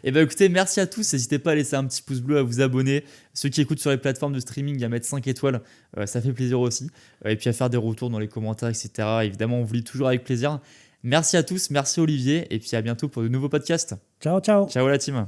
Et bah écoutez, merci à tous. N'hésitez pas à laisser un petit pouce bleu, à vous abonner. Ceux qui écoutent sur les plateformes de streaming, à mettre 5 étoiles, ça fait plaisir aussi. Et puis à faire des retours dans les commentaires, etc. Évidemment, on vous lit toujours avec plaisir. Merci à tous, merci Olivier, et puis à bientôt pour de nouveaux podcasts. Ciao, ciao. Ciao la team.